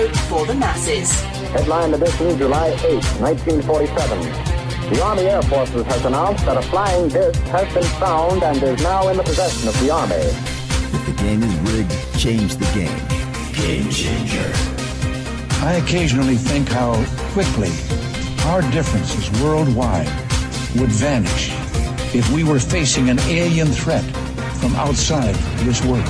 hope for the masses. Headline edition, July 8, 1947. The Army Air Forces has announced that a flying disc has been found and is now in the possession of the Army. If the game is rigged, change the game. Game changer. I occasionally think how quickly our differences worldwide would vanish if we were facing an alien threat from outside this world.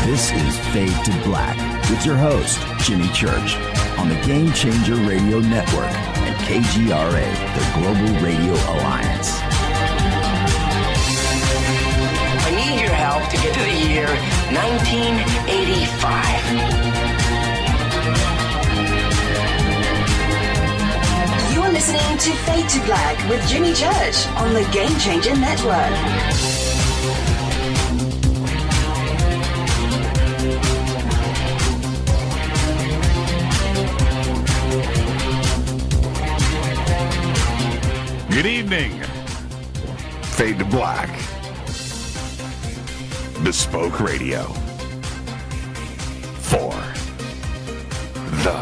This is Fade to Black with your host, Jimmy Church, on the Game Changer Radio Network and KGRA, the Global Radio Alliance. I need your help to get to the year 1985. You're listening to Fade to Black with Jimmy Church on the Game Changer Network. Good evening. Fade to Black. Bespoke Radio. For the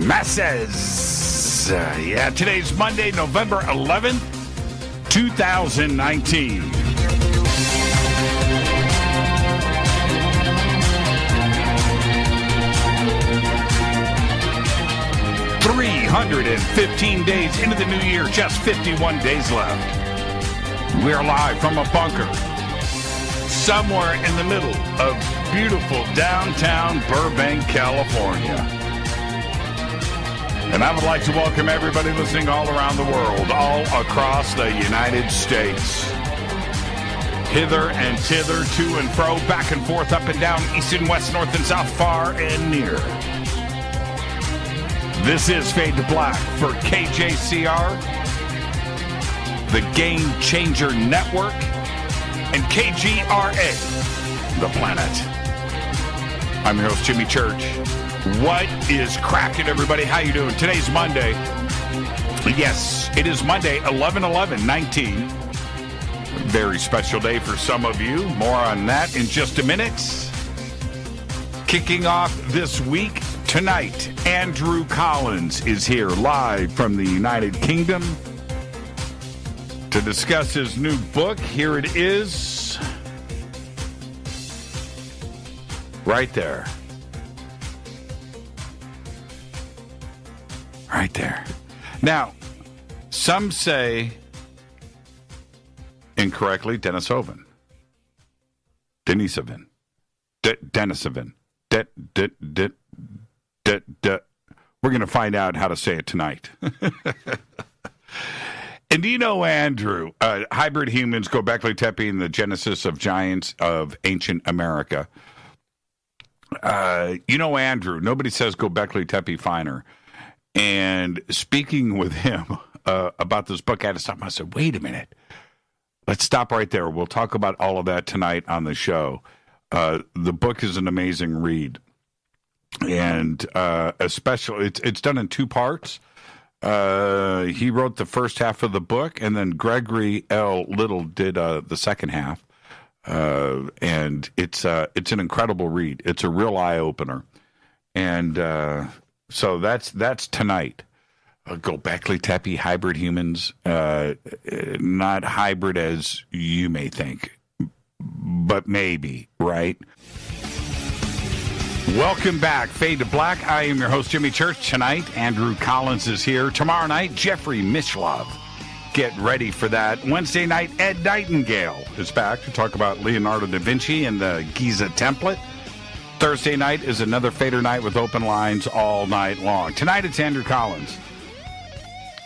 masses. Yeah, today's Monday, November 11th, 2019. $315 days into the new year, just 51 days left. We're live from a bunker somewhere in the middle of beautiful downtown Burbank, California. And I would like to welcome everybody listening all around the world, all across the United States. Hither and thither, to and fro, back and forth, up and down, east and west, north and south, far and near. This is Fade to Black for KJCR, the Game Changer Network, and KGRA, the planet. I'm your host, Jimmy Church. What is cracking, everybody? How you doing? Today's Monday. Yes, it is Monday, 11/11/19. Very special day for some of you. More on that in just a minute. Kicking off this week, tonight, Andrew Collins is here live from the United Kingdom to discuss his new book. Here it is. Right there. Right there. Now, some say incorrectly Denisovan. Denisovan. Denisovan. We're going to find out how to say it tonight. And do you know, Andrew, Hybrid Humans, Gobekli Tepe, and the Genesis of Giants of Ancient America. You know, Andrew, nobody says Gobekli Tepe finer. And speaking with him about this book, I had to stop. I said, wait a minute. Let's stop right there. We'll talk about all of that tonight on the show. The book is an amazing read. And especially, it's done in two parts. He wrote the first half of the book, and then Gregory L. Little did the second half. And it's an incredible read. It's a real eye-opener. And so that's tonight. Gobekli Tepe, Hybrid Humans, not hybrid as you may think, but maybe, right? Welcome back, Fade to Black. I am your host, Jimmy Church. Tonight, Andrew Collins is here. Tomorrow night, Jeffrey Mishlove. Get ready for that. Wednesday night, Ed Nightingale is back to talk about Leonardo da Vinci and the Giza template. Thursday night is another Fader night with open lines all night long. Tonight, it's Andrew Collins.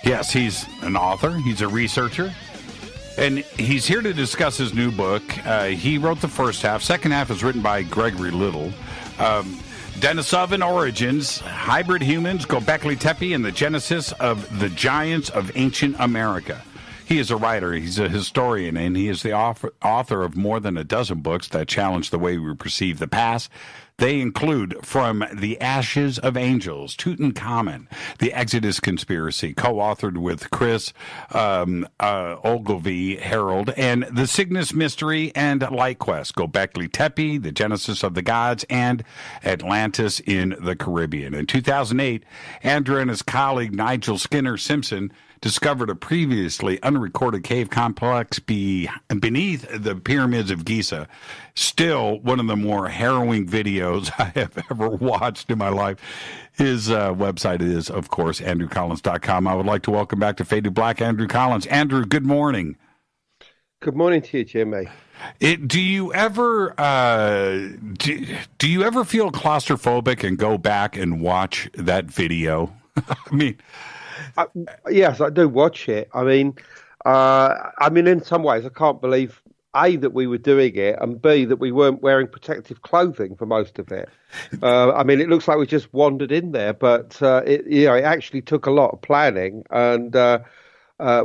Yes, he's an author. He's a researcher. And he's here to discuss his new book. He wrote the first half. Second half is written by Gregory Little. Denisovan Origins, Hybrid Humans, Gobekli Tepe, and the Genesis of the Giants of Ancient America. He is a writer. He's a historian, and he is the author of more than a dozen books that challenge the way we perceive the past. They include From the Ashes of Angels, Tutankhamun, The Exodus Conspiracy, co-authored with Chris Ogilvy Harold, and The Cygnus Mystery and Light Quest, Gobekli Tepe, The Genesis of the Gods, and Atlantis in the Caribbean. In 2008, Andrew and his colleague Nigel Skinner Simpson discovered a previously unrecorded cave complex beneath the pyramids of Giza. Still one of the more harrowing videos I have ever watched in my life. His website is, of course, andrewcollins.com. I would like to welcome back to Faded Black, Andrew Collins. Andrew, good morning. Good morning to you, Jimmy. Do you ever do you ever feel claustrophobic and go back and watch that video? I mean, yes, I do watch it. I mean, in some ways, I can't believe A, that we were doing it, and B, that we weren't wearing protective clothing for most of it. It looks like we just wandered in there, but it actually took a lot of planning, and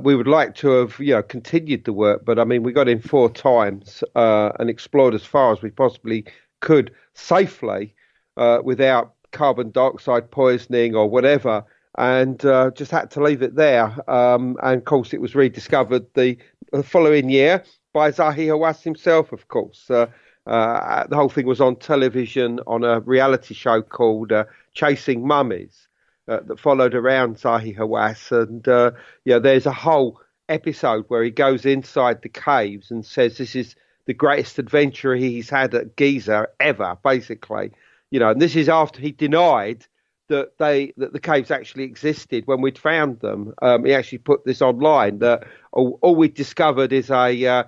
we would like to have continued the work. But I mean, we got in 4 times and explored as far as we possibly could safely without carbon dioxide poisoning or whatever. And just had to leave it there. And of course, it was rediscovered the following year by Zahi Hawass himself, of course. The whole thing was on television on a reality show called Chasing Mummies that followed around Zahi Hawass. And there's a whole episode where he goes inside the caves and says this is the greatest adventure he's had at Giza ever, basically. And this is after he denied that the caves actually existed when we'd found them. He actually put this online that all we'd discovered is a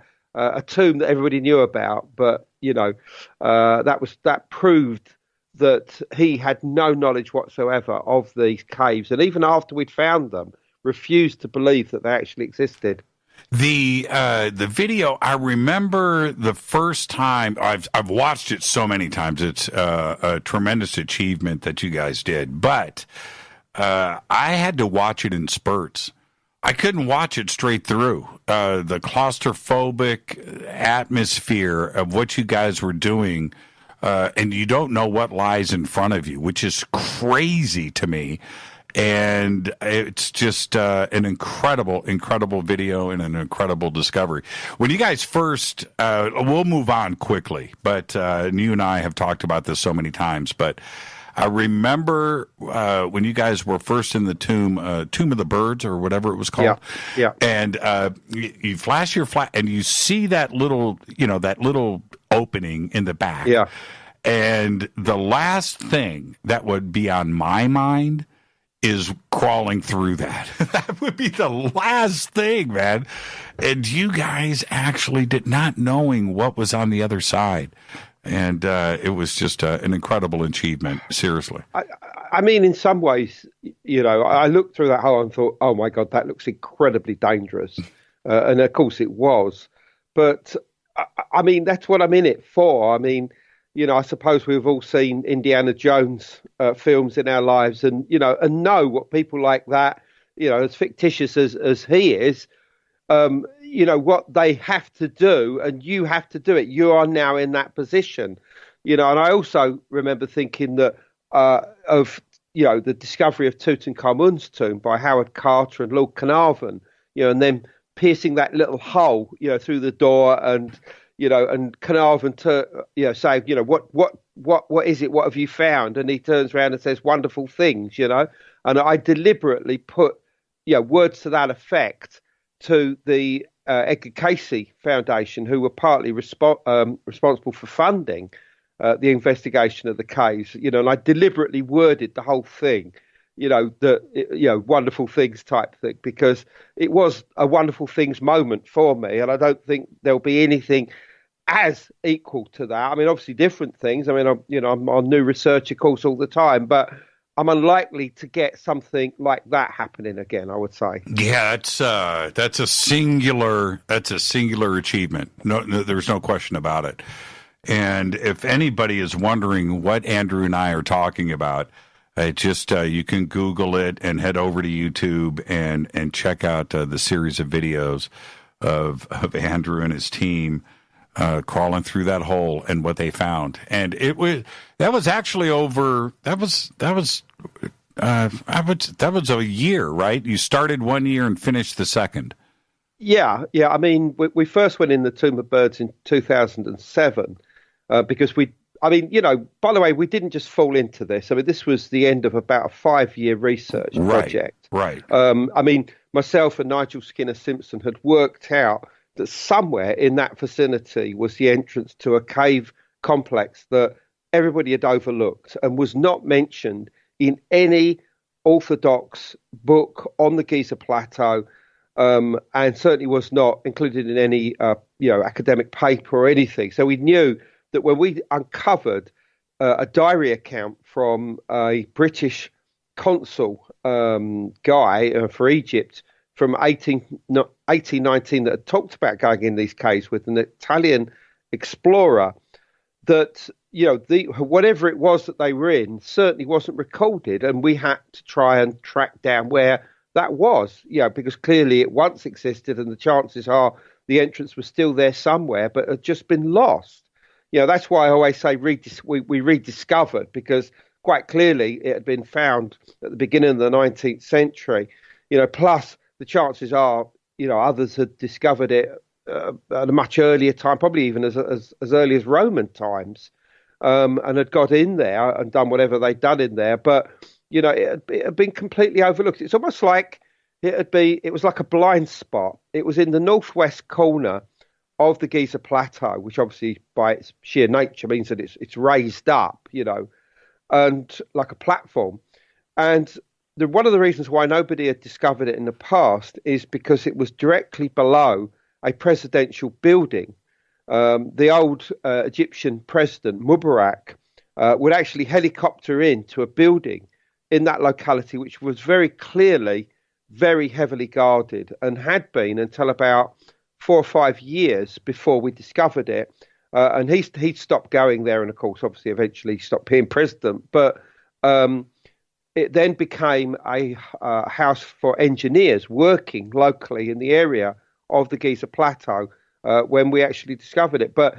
tomb that everybody knew about, but that proved that he had no knowledge whatsoever of these caves, and even after we'd found them, refused to believe that they actually existed. The video, I remember the first time I've watched it so many times. It's a tremendous achievement that you guys did, but I had to watch it in spurts. I couldn't watch it straight through. The claustrophobic atmosphere of what you guys were doing, and you don't know what lies in front of you, which is crazy to me. And it's just an incredible video and an incredible discovery. When you guys first, we'll move on quickly, but you and I have talked about this so many times, but I remember when you guys were first in the Tomb of the Birds or whatever it was called. Yeah. And you flash your flash and you see that little opening in the back. Yeah. And the last thing that would be on my mind is crawling through that. That would be the last thing, man. And you guys actually did not knowing what was on the other side. And it was just an incredible achievement, seriously. I mean, in some ways, I looked through that hole and thought, oh, my God, that looks incredibly dangerous. And, of course, it was. But, I mean, that's what I'm in it for. I mean, I suppose we've all seen Indiana Jones films in our lives and know what people like that, as fictitious as he is, what they have to do, and you have to do it. You are now in that position, and I also remember thinking that of the discovery of Tutankhamun's tomb by Howard Carter and Lord Carnarvon, and then piercing that little hole, through the door and Carnarvon say, what is it? What have you found? And he turns around and says wonderful things, and I deliberately put, words to that effect to the Edgar Cayce Foundation, who were partly responsible for funding the investigation of the caves, and I deliberately worded the whole thing, wonderful things type thing, because it was a wonderful things moment for me. And I don't think there'll be anything as equal to that. I mean, obviously different things. I mean, I'm on new researcher course all the time, but I'm unlikely to get something like that happening again, I would say. Yeah, that's a singular achievement. No, there's no question about it. And if anybody is wondering what Andrew and I are talking about, Just you can Google it and head over to YouTube and check out the series of videos of Andrew and his team crawling through that hole and what they found. And that was actually over. That was a year, right? You started one year and finished the second. Yeah. I mean, we first went in the Tomb of Birds in 2007 because by the way, we didn't just fall into this. I mean, this was the end of about a 5-year research project. Right. I mean, myself and Nigel Skinner Simpson had worked out that somewhere in that vicinity was the entrance to a cave complex that everybody had overlooked and was not mentioned in any orthodox book on the Giza Plateau, and certainly was not included in any academic paper or anything. So we knew that when we uncovered a diary account from a British consul guy for Egypt from 1819 that had talked about going in these caves with an Italian explorer, that whatever it was that they were in certainly wasn't recorded, and we had to try and track down where that was, because clearly it once existed, and the chances are the entrance was still there somewhere, but had just been lost. That's why I always say we rediscovered, because quite clearly it had been found at the beginning of the 19th century. Plus the chances are, others had discovered it at a much earlier time, probably even as early as Roman times, and had got in there and done whatever they'd done in there. But it had been completely overlooked. It's almost like it was like a blind spot. It was in the northwest corner of the Giza Plateau, which obviously by its sheer nature means that it's raised up, and like a platform. And one of the reasons why nobody had discovered it in the past is because it was directly below a presidential building. The old Egyptian president, Mubarak, would actually helicopter into a building in that locality, which was very clearly very heavily guarded and had been until about 4 or 5 years before we discovered it. And he'd stopped going there, and of course, obviously, eventually stopped being president. But it then became a house for engineers working locally in the area of the Giza Plateau when we actually discovered it. But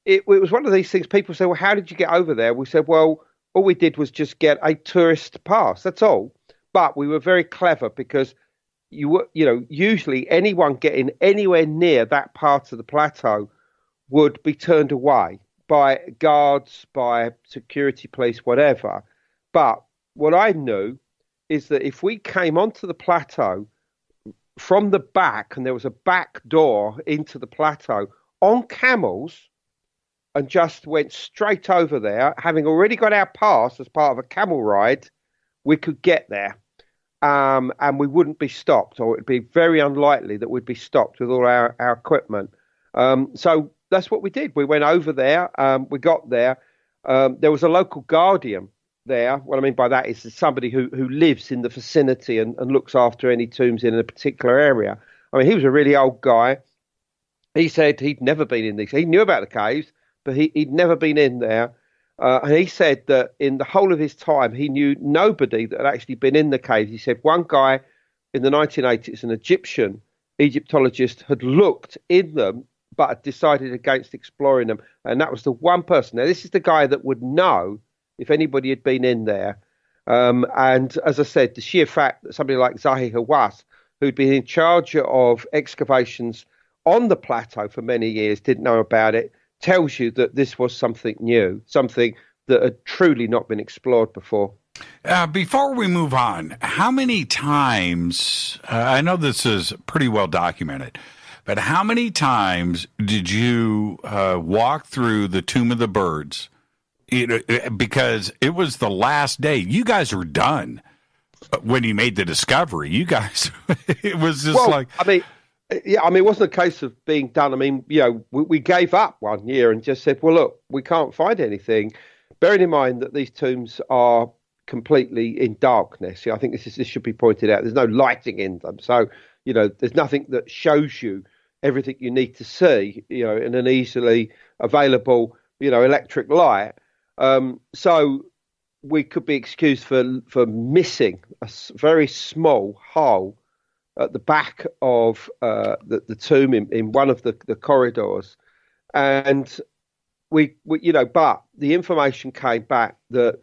it was one of these things. People say, "Well, how did you get over there?" We said, "Well, all we did was just get a tourist pass. That's all." But we were very clever, because usually anyone getting anywhere near that part of the plateau would be turned away by guards, by security police, whatever. But what I knew is that if we came onto the plateau from the back, and there was a back door into the plateau on camels, and just went straight over there, having already got our pass as part of a camel ride, we could get there. And we wouldn't be stopped, or it'd be very unlikely that we'd be stopped with all our equipment. So that's what we did. We went over there. We got there. There was a local guardian there. What I mean by that is somebody who lives in the vicinity and looks after any tombs in a particular area. I mean, he was a really old guy. He said he'd never been in these. He knew about the caves, but he'd never been in there. And he said that in the whole of his time, he knew nobody that had actually been in the caves. He said one guy in the 1980s, an Egyptologist, had looked in them, but had decided against exploring them. And that was the one person. Now, this is the guy that would know if anybody had been in there. And as I said, the sheer fact that somebody like Zahi Hawass, who'd been in charge of excavations on the plateau for many years, didn't know about it, tells you that this was something new, something that had truly not been explored before. Before we move on, how many times, I know this is pretty well documented, but how many times did you walk through the Tomb of the Birds? Because it was the last day. You guys were done when you made the discovery. You guys, it was just it wasn't a case of being done. I mean, we gave up one year and just said, well, look, we can't find anything. Bearing in mind that these tombs are completely in darkness. I think this should be pointed out. There's no lighting in them. So, there's nothing that shows you everything you need to see, in an easily available, electric light. So we could be excused for missing very small hole at the back of the tomb in one of the corridors, and we but the information came back that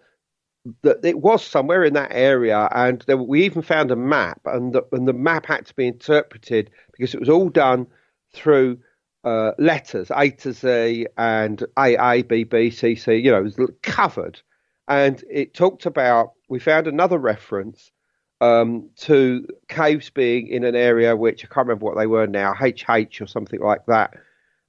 it was somewhere in that area, and we even found a map, and the map had to be interpreted because it was all done through letters A to Z and AA, BB, CC. It was covered, and it talked about. We found another reference to caves being in an area which I can't remember what they were now, HH or something like that,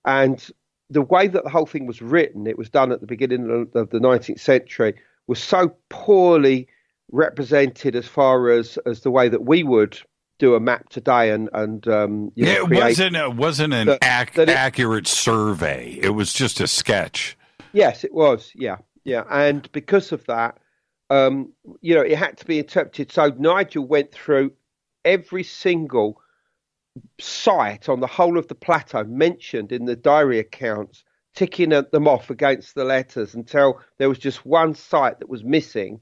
and the way that the whole thing was written, it was done at the beginning of the 19th century, was so poorly represented as far as the way that we would do a map today and it wasn't an accurate survey. It was just a sketch. Yes, it was. Yeah, and because of that, it had to be interpreted. So Nigel went through every single site on the whole of the plateau mentioned in the diary accounts, ticking them off against the letters until there was just one site that was missing,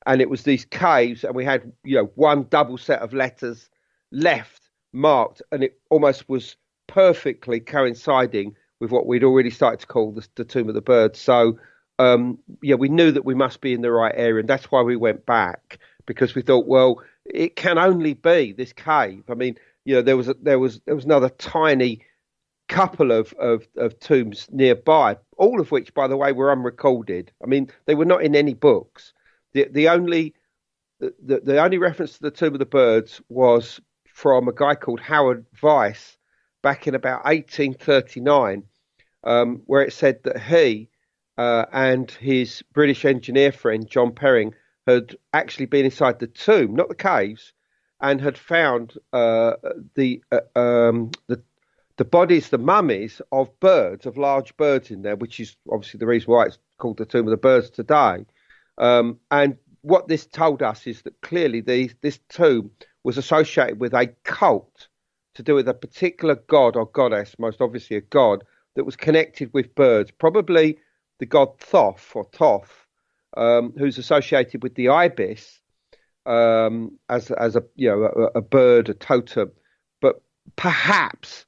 and it was these caves, and we had one double set of letters left marked, and it almost was perfectly coinciding with what we'd already started to call the Tomb of the Birds. So we knew that we must be in the right area, and that's why we went back, because we thought, well, it can only be this cave. I mean, there was another tiny couple of tombs nearby, all of which, by the way, were unrecorded. I mean, they were not in any books. The only reference to the Tomb of the Birds was from a guy called Howard Weiss back in about 1839, where it said that he and his British engineer friend John Perring had actually been inside the tomb, not the caves, and had found the bodies, the mummies of birds, of large birds in there, which is obviously the reason why it's called the Tomb of the Birds today. And what this told us is that clearly this tomb was associated with a cult to do with a particular god or goddess, most obviously a god, that was connected with birds, probably the god Thoth or Thoth, who's associated with the ibis as a bird, a totem, but perhaps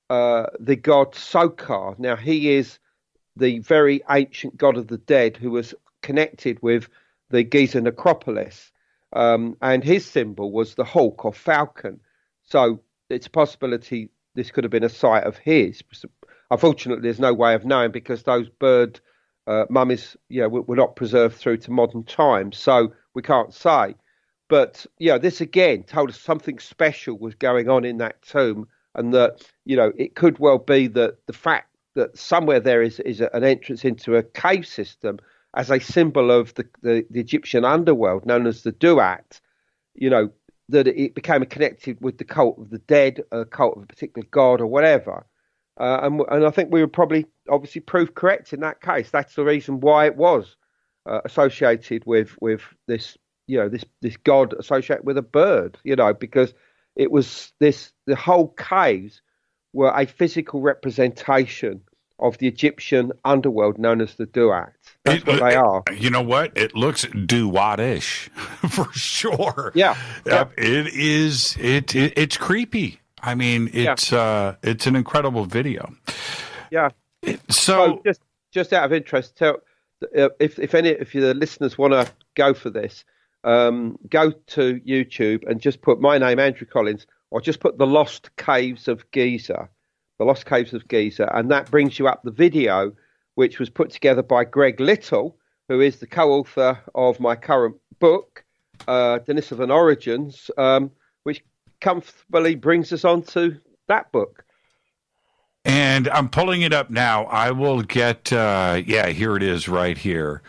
the god Sokar. Now, he is the very ancient god of the dead who was connected with the Giza necropolis, and his symbol was the hawk or falcon. So it's a possibility this could have been a site of his. Unfortunately, there's no way of knowing because those bird mummies were not preserved through to modern times, so we can't say. But this again told us something special was going on in that tomb, and that it could well be that the fact that somewhere there is an entrance into a cave system as a symbol of the Egyptian underworld known as the Duat, that it became connected with the cult of the dead, a cult of a particular god or whatever. And I think we would probably obviously prove correct in that case. That's the reason why it was associated with this, this god associated with a bird, because it was the whole caves were a physical representation of the Egyptian underworld known as the Duat. That's what they are. You know what? It looks Duat-ish for sure. Yeah. It is. It's creepy. I mean, it's an incredible video. Yeah. So just out of interest, tell if the listeners want to go for this, go to YouTube and just put my name, Andrew Collins, or just put the Lost Caves of Giza, and that brings you up the video, which was put together by Greg Little, who is the co-author of my current book, Denisovan Origins, which comfortably brings us on to that book. And I'm pulling it up now. I will get, here it is right here.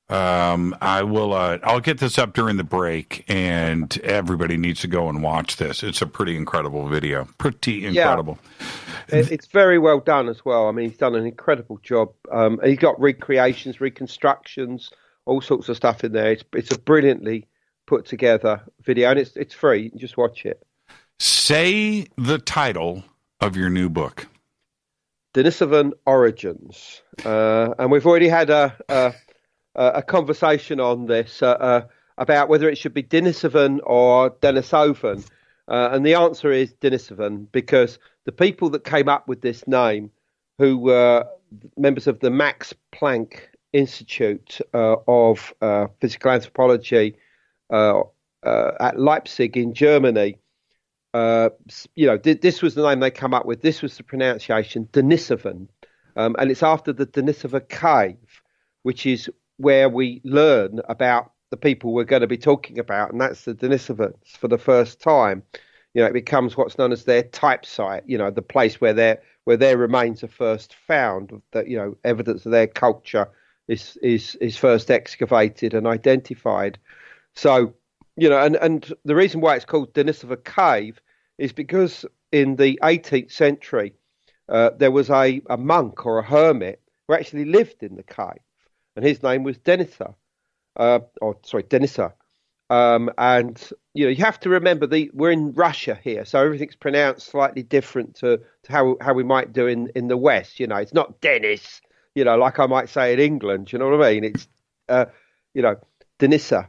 I'll get this up during the break, and everybody needs to go and watch this. It's a pretty incredible video. Pretty incredible. Yeah. It's very well done as well. I mean, he's done an incredible job. He's got recreations, reconstructions, all sorts of stuff in there. It's a brilliantly put together video, and it's free. You can just watch it. Say the title of your new book. Denisovan Origins. And we've already had a a conversation on this about whether it should be Denisovan or Denisovan. And the answer is Denisovan, because the people that came up with this name, who were members of the Max Planck Institute of Physical Anthropology at Leipzig in Germany, this was the name they come up with. This was the pronunciation, Denisovan. And it's after the Denisova cave, which is where we learn about the people we're going to be talking about, and that's the Denisovans for the first time. It becomes what's known as their type site, the place where their remains are first found, that, evidence of their culture is first excavated and identified. So, and the reason why it's called Denisova Cave is because in the 18th century, there was a monk or a hermit who actually lived in the cave, and his name was Denisa. Denisa. And you have to remember we're in Russia here, so everything's pronounced slightly different to how we might do in the West. It's not Dennis, like I might say in England. You know what I mean? It's Denisa.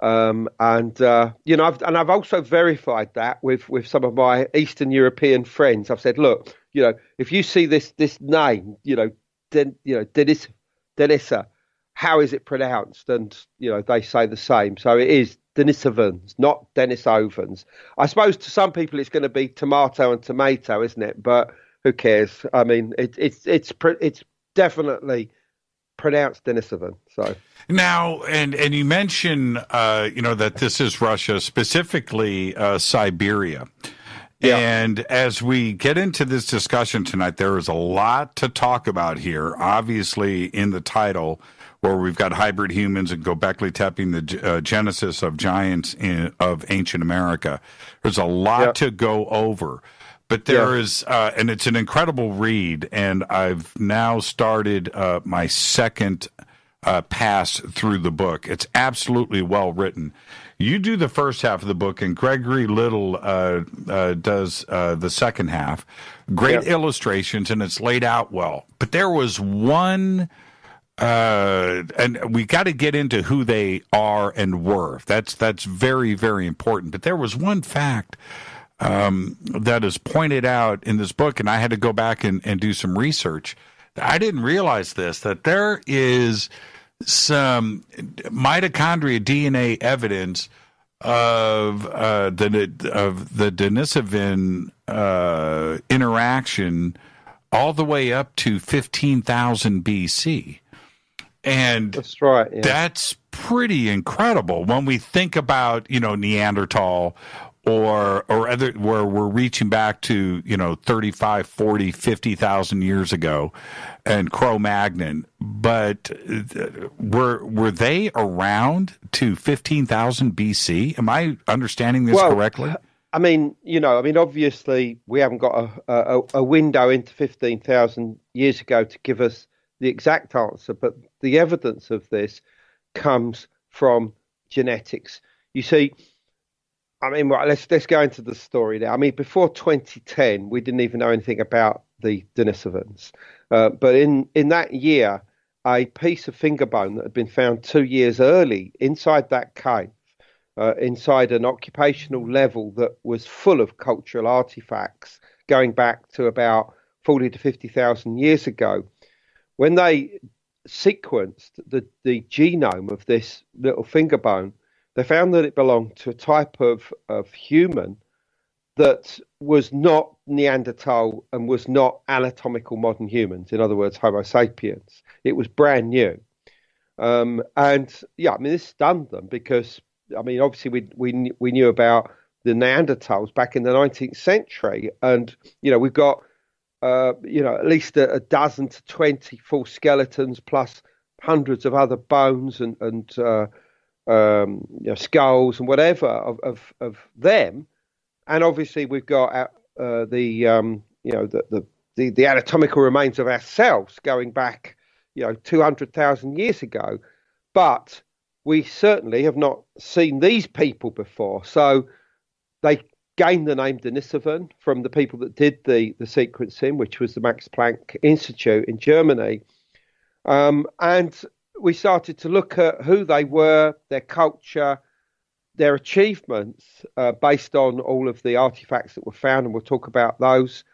I've also verified that with some of my Eastern European friends. I've said, look, if you see this name, Denisa, how is it pronounced? And, they say the same. So it is Denisovans, not Denisovans. I suppose to some people it's going to be tomato and tomato, isn't it? But who cares? I mean, it's definitely pronounced Denisovan. So now, and you mentioned, that this is Russia, specifically Siberia. Yeah. And as we get into this discussion tonight, there is a lot to talk about here. Obviously, in the title, where we've got hybrid humans and Gobekli Tepe, the genesis of giants of ancient America. There's a lot to go over. But there is, and it's an incredible read, and I've now started my second pass through the book. It's absolutely well written. You do the first half of the book, and Gregory Little does the second half. Great illustrations, and it's laid out well. But there was one, and we got to get into who they are and were. That's very, very important. But there was one fact that is pointed out in this book, and I had to go back and do some research. I didn't realize this, that there is some mitochondria DNA evidence of the Denisovan interaction all the way up to 15,000 BC. And that's right. Yeah. That's pretty incredible when we think about, Neanderthal or other, where we're reaching back to, 35, 40, 50,000 years ago, and Cro-Magnon. But were they around to 15,000 BC? Am I understanding this correctly? I mean, obviously we haven't got a window into 15,000 years ago to give us the exact answer, but the evidence of this comes from genetics. You see, let's go into the story now. Before 2010, we didn't even know anything about the Denisovans. But in that year, a piece of finger bone that had been found 2 years early inside that cave, inside an occupational level that was full of cultural artifacts going back to about 40 to 50,000 years ago. When they sequenced the genome of this little finger bone, they found that it belonged to a type of human that was not Neanderthal and was not anatomical modern humans. In other words, Homo sapiens. It was brand new. This stunned them because, obviously we knew about the Neanderthals back in the 19th century. And, we've got, at least a dozen to 20 full skeletons plus hundreds of other bones and skulls and whatever of them. And obviously we've got the anatomical remains of ourselves going back, 200,000 years ago. But we certainly have not seen these people before. So they gained the name Denisovan from the people that did the sequencing, which was the Max Planck Institute in Germany. And we started to look at who they were, their culture, their achievements based on all of the artifacts that were found, and we'll talk about those.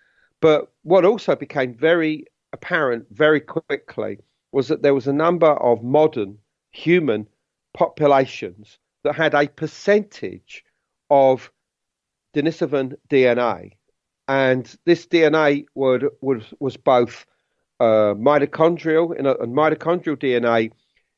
But what also became very apparent very quickly was that there was a number of modern human populations that had a percentage of Denisovan DNA. And this DNA was both mitochondrial, and mitochondrial DNA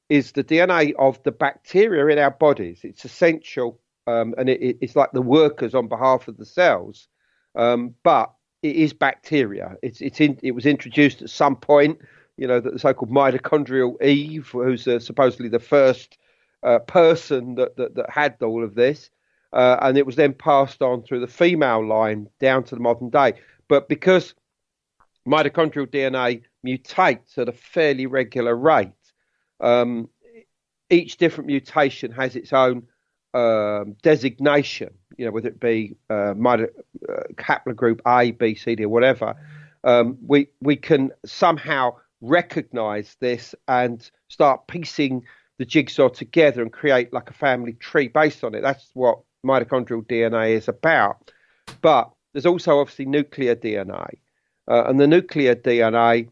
is the DNA of the bacteria in our bodies. It's essential, and it's like the workers on behalf of the cells. But it is bacteria. It was introduced at some point, the so-called mitochondrial Eve, who's supposedly the first person that had all of this. And it was then passed on through the female line down to the modern day. But because mitochondrial DNA mutates at a fairly regular rate, each different mutation has its own designation, whether it be haplogroup A, B, C, D, or whatever. We can somehow recognize this and start piecing the jigsaw together and create like a family tree based on it. That's what mitochondrial DNA is about. But there's also obviously nuclear DNA. And the nuclear DNA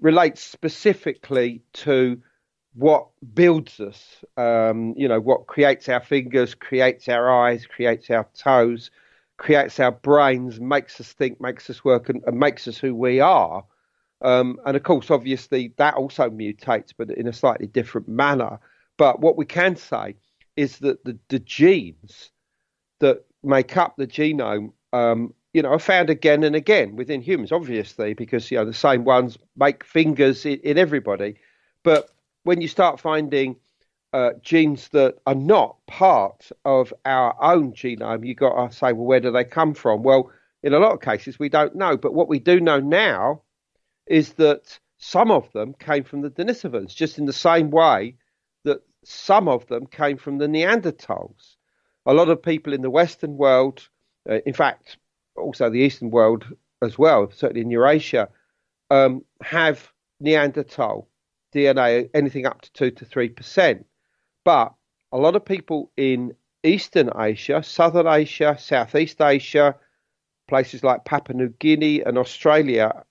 relates specifically to what builds us, what creates our fingers, creates our eyes, creates our toes, creates our brains, makes us think, makes us work, and makes us who we are. And of course, obviously, that also mutates, but in a slightly different manner. But what we can say is that the genes that make up the genome, are found again and again within humans, obviously, because, the same ones make fingers in everybody. But when you start finding genes that are not part of our own genome, you've got to say, well, where do they come from? Well, in a lot of cases, we don't know. But what we do know now is that some of them came from the Denisovans, just in the same way that some of them came from the Neanderthals. A lot of people in the Western world, in fact, also the Eastern world as well, certainly in Eurasia, have Neanderthal DNA, anything up to 2 to 3%. But a lot of people in Eastern Asia, Southern Asia, Southeast Asia, places like Papua New Guinea and Australia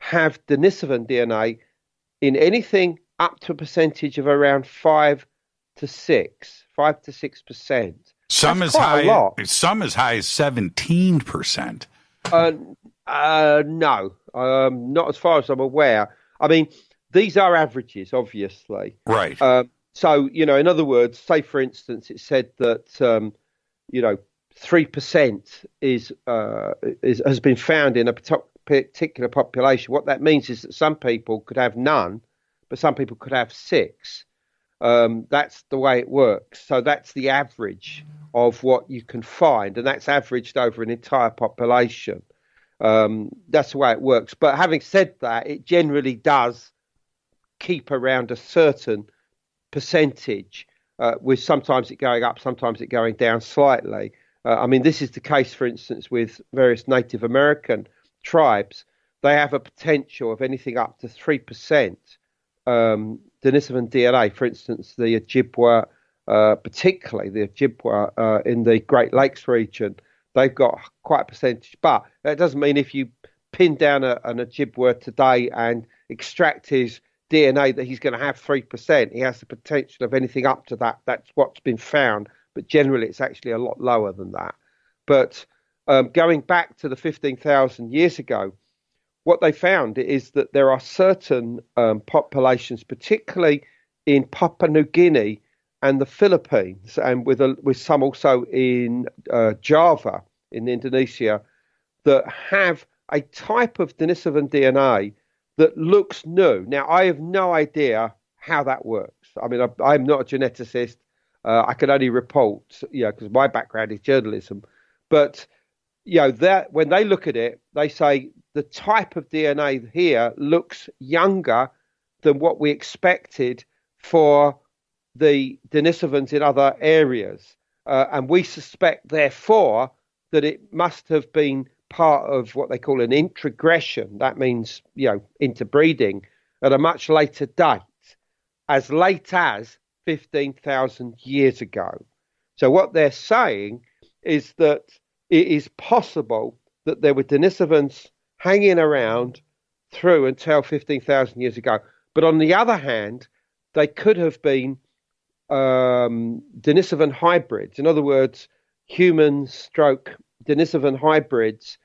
have Denisovan DNA in anything up to a percentage of around 5 to 6%. Some as high as 17%. No, not as far as I'm aware. I mean, these are averages, obviously. Right. So, in other words, say, for instance, it said that, 3% has been found in a particular population. What that means is that some people could have none, but some people could have 6. That's the way it works. So that's the average of what you can find, and that's averaged over an entire population. That's the way it works. But having said that, it generally does keep around a certain percentage, with sometimes it going up, sometimes it going down slightly. I mean, this is the case, for instance, with various Native American tribes. They have a potential of anything up to 3% Denisovan DNA. For instance, the Ojibwa, particularly the Ojibwa in the Great Lakes region, they've got quite a percentage. But that doesn't mean if you pin down an Ojibwa today and extract his DNA that he's going to have 3%. He has the potential of anything up to that. That's what's been found. But generally, it's actually a lot lower than that. But going back to the 15,000 years ago, what they found is that there are certain populations, particularly in Papua New Guinea and the Philippines, and with some also in Java in Indonesia, that have a type of Denisovan DNA that looks new. Now, I have no idea how that works. I mean, I'm not a geneticist. I can only report, because my background is journalism. But, that when they look at it, they say the type of DNA here looks younger than what we expected for the Denisovans in other areas. And we suspect, therefore, that it must have been part of what they call an introgression. That means, interbreeding at a much later date. as late as 15,000 years ago. So what they're saying is that it is possible that there were Denisovans hanging around through until 15,000 years ago. But on the other hand, they could have been Denisovan hybrids. In other words, human stroke Denisovan hybrids,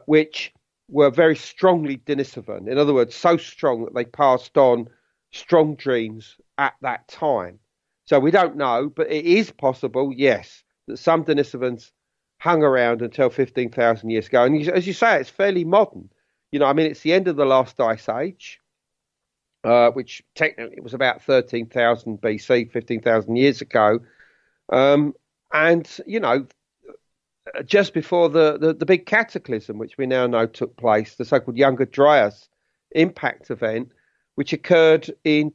which were very strongly Denisovan. In other words, so strong that they passed on strong genes at that time. So we don't know, but it is possible, yes, that some Denisovans hung around until 15,000 years ago. And as you say, it's fairly modern. I mean, it's the end of the last ice age, which technically was about 13,000 BC, 15,000 years ago. And, just before the big cataclysm, which we now know took place, the so-called Younger Dryas impact event, which occurred in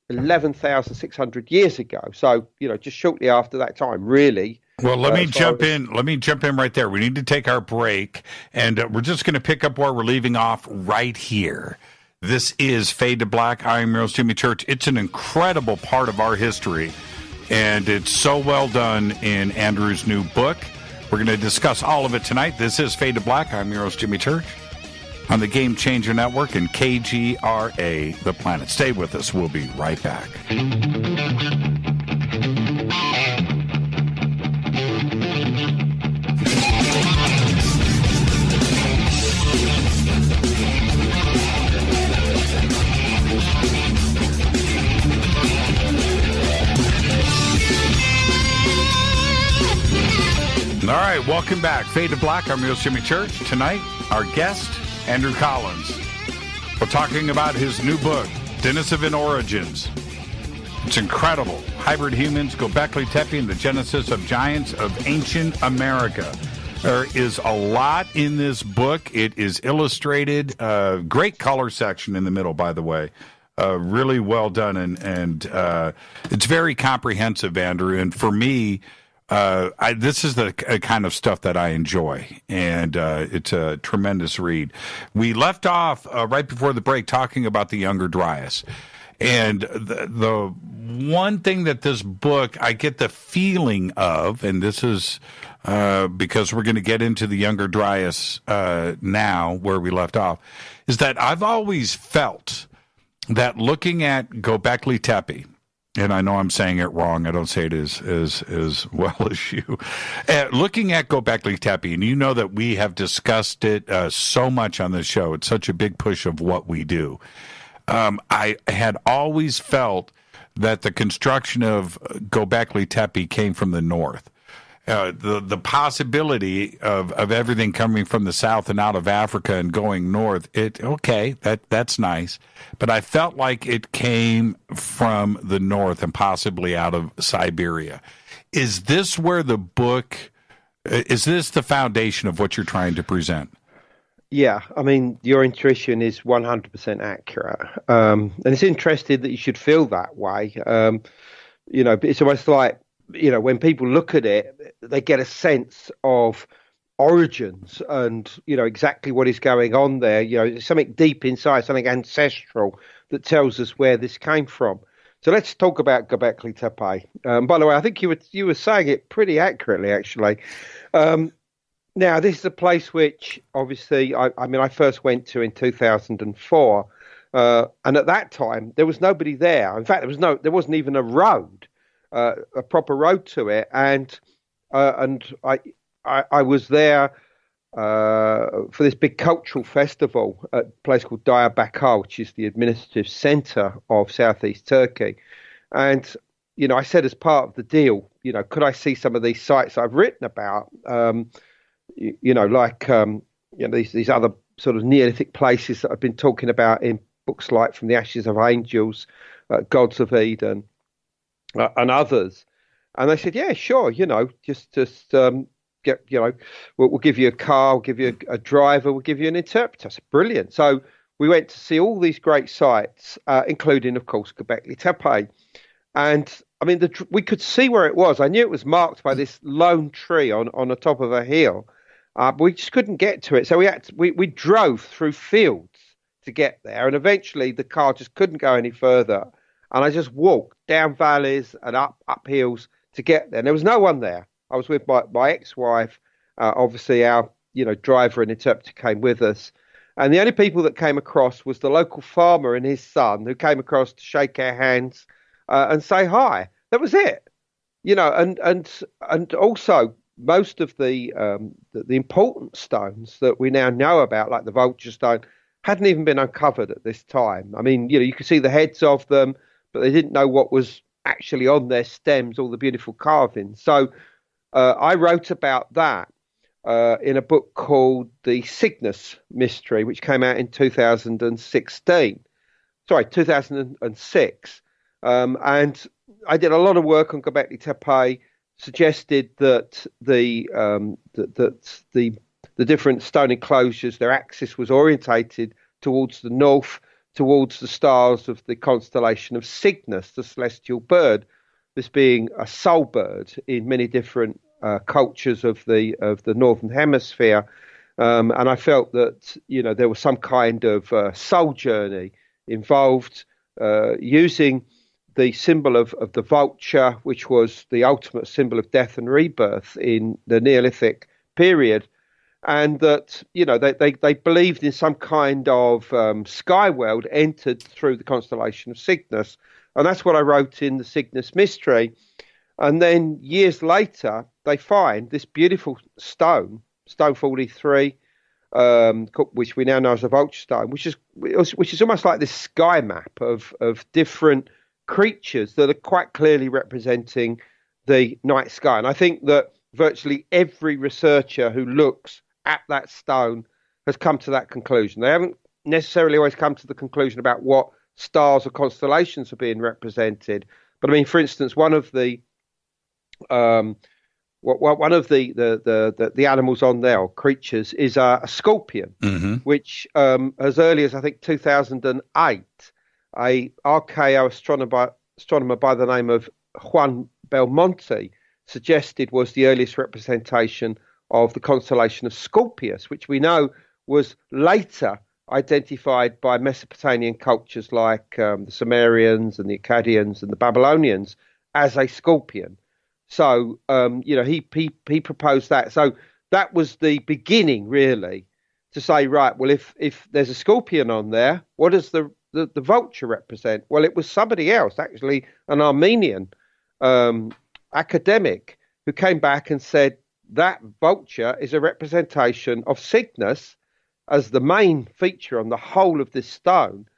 11,600 years ago. So, just shortly after that time, really. Well, let me jump in. Let me jump in right there. We need to take our break, and we're just going to pick up where we're leaving off right here. This is Fade to Black. I'm your host, Jimmy Church. It's an incredible part of our history, and it's so well done in Andrew's new book. We're going to discuss all of it tonight. This is Fade to Black. I'm your host, Jimmy Church, on the Game Changer Network and KGRA, The Planet. Stay with us. We'll be right back. All right, welcome back. Fade to Black. I'm your host, Jimmy Church. Tonight, our guest, Andrew Collins. We're talking about his new book, Denisovan Origins. It's incredible. Hybrid humans, Gobekli Tepe, and the genesis of giants of ancient America. There is a lot in this book. It is illustrated. Great color section in the middle, by the way. Really well done, and it's very comprehensive, Andrew. And for me, this is the kind of stuff that I enjoy, and it's a tremendous read. We left off right before the break talking about the Younger Dryas, and the one thing that this book, I get the feeling of, and this is because we're going to get into the Younger Dryas now, where we left off, is that I've always felt that looking at Gobekli Tepe, and I know I'm saying it wrong. I don't say it as well as you. Looking at Gobekli Tepe, and you know that we have discussed it so much on this show. It's such a big push of what we do. I had always felt that the construction of Gobekli Tepe came from the north. The possibility of everything coming from the south and out of Africa and going north, that's nice. But I felt like it came from the north and possibly out of Siberia. Is this where the book, is this the foundation of what you're trying to present? Yeah, I mean, your intuition is 100% accurate. And it's interesting that you should feel that way. It's almost like, when people look at it, they get a sense of origins and, exactly what is going on there. There's something deep inside, something ancestral that tells us where this came from. So let's talk about Gobekli Tepe. By the way, I think you were saying it pretty accurately, actually. Now, this is a place which, obviously, I first went to in 2004. And at that time, there was nobody there. In fact, there wasn't even a road. A proper road to it, and I was there for this big cultural festival at a place called Diyarbakir, which is the administrative centre of southeast Turkey. And I said as part of the deal, could I see some of these sites I've written about? These other sort of Neolithic places that I've been talking about in books like From the Ashes of Angels, Gods of Eden, and others. And they said, yeah, sure, just get, we'll give you a car, we'll give you a driver, we'll give you an interpreter. It's brilliant. So we went to see all these great sites, including, of course, Gobekli Tepe. And I mean, we could see where it was. I knew it was marked by this lone tree on the top of a hill, but we just couldn't get to it. So we drove through fields to get there. And eventually the car just couldn't go any further. And I just walked down valleys and up hills to get there. And there was no one there. I was with my ex-wife. Obviously, our driver and interpreter came with us. And the only people that came across was the local farmer and his son, who came across to shake our hands and say hi. That was it. And also most of the important stones that we now know about, like the vulture stone, hadn't even been uncovered at this time. I mean, you could see the heads of them, but they didn't know what was actually on their stems, all the beautiful carvings. So I wrote about that in a book called The Cygnus Mystery, which came out in 2006. And I did a lot of work on Gobekli Tepe, suggested that the different stone enclosures, their axis was orientated towards the north, towards the stars of the constellation of Cygnus, the celestial bird, this being a soul bird in many different cultures of the northern hemisphere. And I felt that there was some kind of soul journey involved, using the symbol of the vulture, which was the ultimate symbol of death and rebirth in the Neolithic period, and that they believed in some kind of sky world entered through the constellation of Cygnus. And that's what I wrote in The Cygnus Mystery. And then years later, they find this beautiful stone 43, which we now know as a vulture stone, which is almost like this sky map of different creatures that are quite clearly representing the night sky. And I think that virtually every researcher who looks at that stone has come to that conclusion. They haven't necessarily always come to the conclusion about what stars or constellations are being represented. But I mean, for instance, one of the animals on there, or creatures, is a scorpion, which as early as I think 2008, a RKO astronomer by the name of Juan Belmonte suggested was the earliest representation of the constellation of Scorpius, which we know was later identified by Mesopotamian cultures like the Sumerians and the Akkadians and the Babylonians as a scorpion. So, he proposed that. So that was the beginning, really, to say, right, well, if there's a scorpion on there, what does the vulture represent? Well, it was somebody else, actually, an Armenian academic, who came back and said that vulture is a representation of Cygnus as the main feature on the whole of this stone,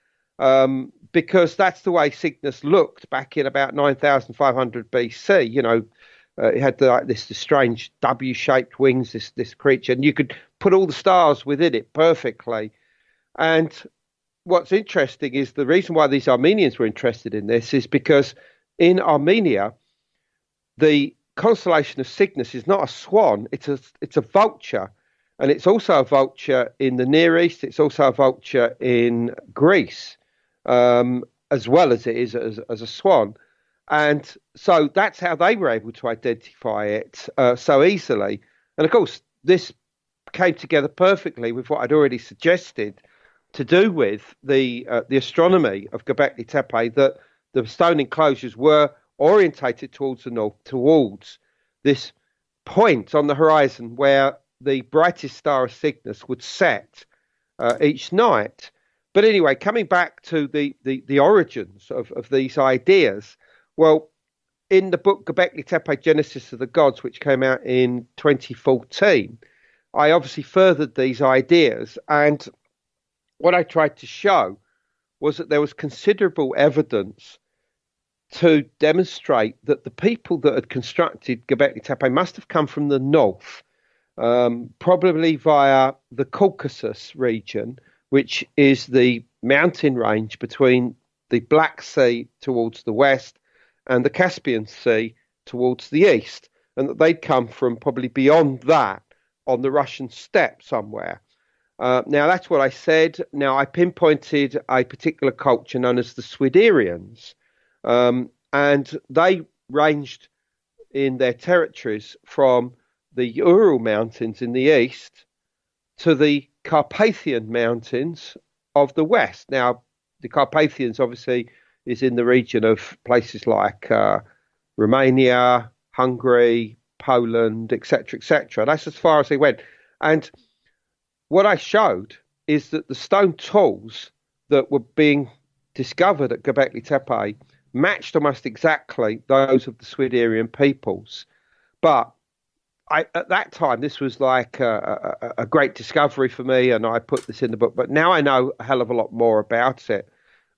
because that's the way Cygnus looked back in about 9,500 BC. It had this strange W-shaped wings, this creature, and you could put all the stars within it perfectly. And what's interesting is the reason why these Armenians were interested in this is because in Armenia, the constellation of Cygnus is not a swan, it's a vulture. And it's also a vulture in the Near East. It's also a vulture in Greece, as well as it is as a swan. And so that's how they were able to identify it so easily. And of course, this came together perfectly with what I'd already suggested to do with the astronomy of Gobekli Tepe, that the stone enclosures were orientated towards the north, towards this point on the horizon where the brightest star of Cygnus would set each night. But anyway, coming back to the origins of these ideas, well, in the book Gobekli Tepe, Genesis of the Gods, which came out in 2014, I obviously furthered these ideas. And what I tried to show was that there was considerable evidence to demonstrate that the people that had constructed Gobekli Tepe must have come from the north, probably via the Caucasus region, which is the mountain range between the Black Sea towards the west and the Caspian Sea towards the east, and that they'd come from probably beyond that on the Russian steppe somewhere. Now, that's what I said. Now, I pinpointed a particular culture known as the Swiderians, and they ranged in their territories from the Ural Mountains in the east to the Carpathian Mountains of the West. Now, the Carpathians obviously is in the region of places like Romania, Hungary, Poland, etc., etc. That's as far as they went. And what I showed is that the stone tools that were being discovered at Göbekli Tepe matched almost exactly those of the Swiderian peoples. But at that time, this was like a great discovery for me, and I put this in the book. But now I know a hell of a lot more about it.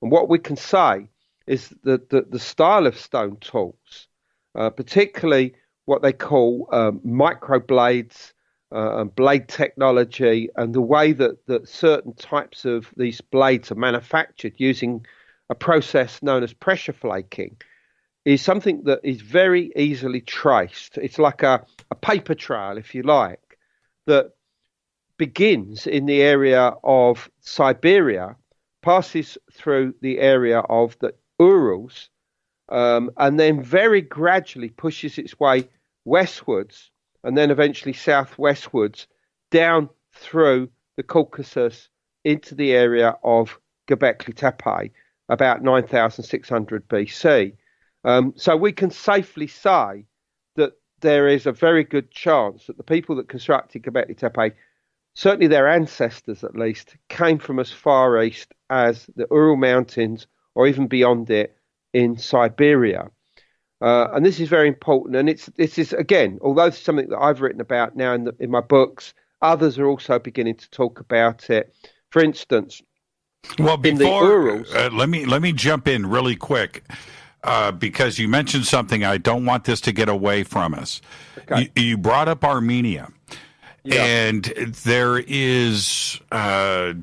And what we can say is that the style of stone tools, particularly what they call microblades, blade technology, and the way that certain types of these blades are manufactured using a process known as pressure flaking, is something that is very easily traced. It's like a paper trail, if you like, that begins in the area of Siberia, passes through the area of the Urals, and then very gradually pushes its way westwards and then eventually southwestwards down through the Caucasus into the area of Göbekli Tepe, about 9,600 BC. So we can safely say that there is a very good chance that the people that constructed Göbekli Tepe, certainly their ancestors at least, came from as far east as the Ural Mountains or even beyond it in Siberia. And this is very important. And this is, again, although it's something that I've written about now in my books, others are also beginning to talk about it. For instance, well, before, in the Urals, let me jump in really quick. Because you mentioned something, I don't want this to get away from us. Okay. You brought up Armenia. Yeah. And there is,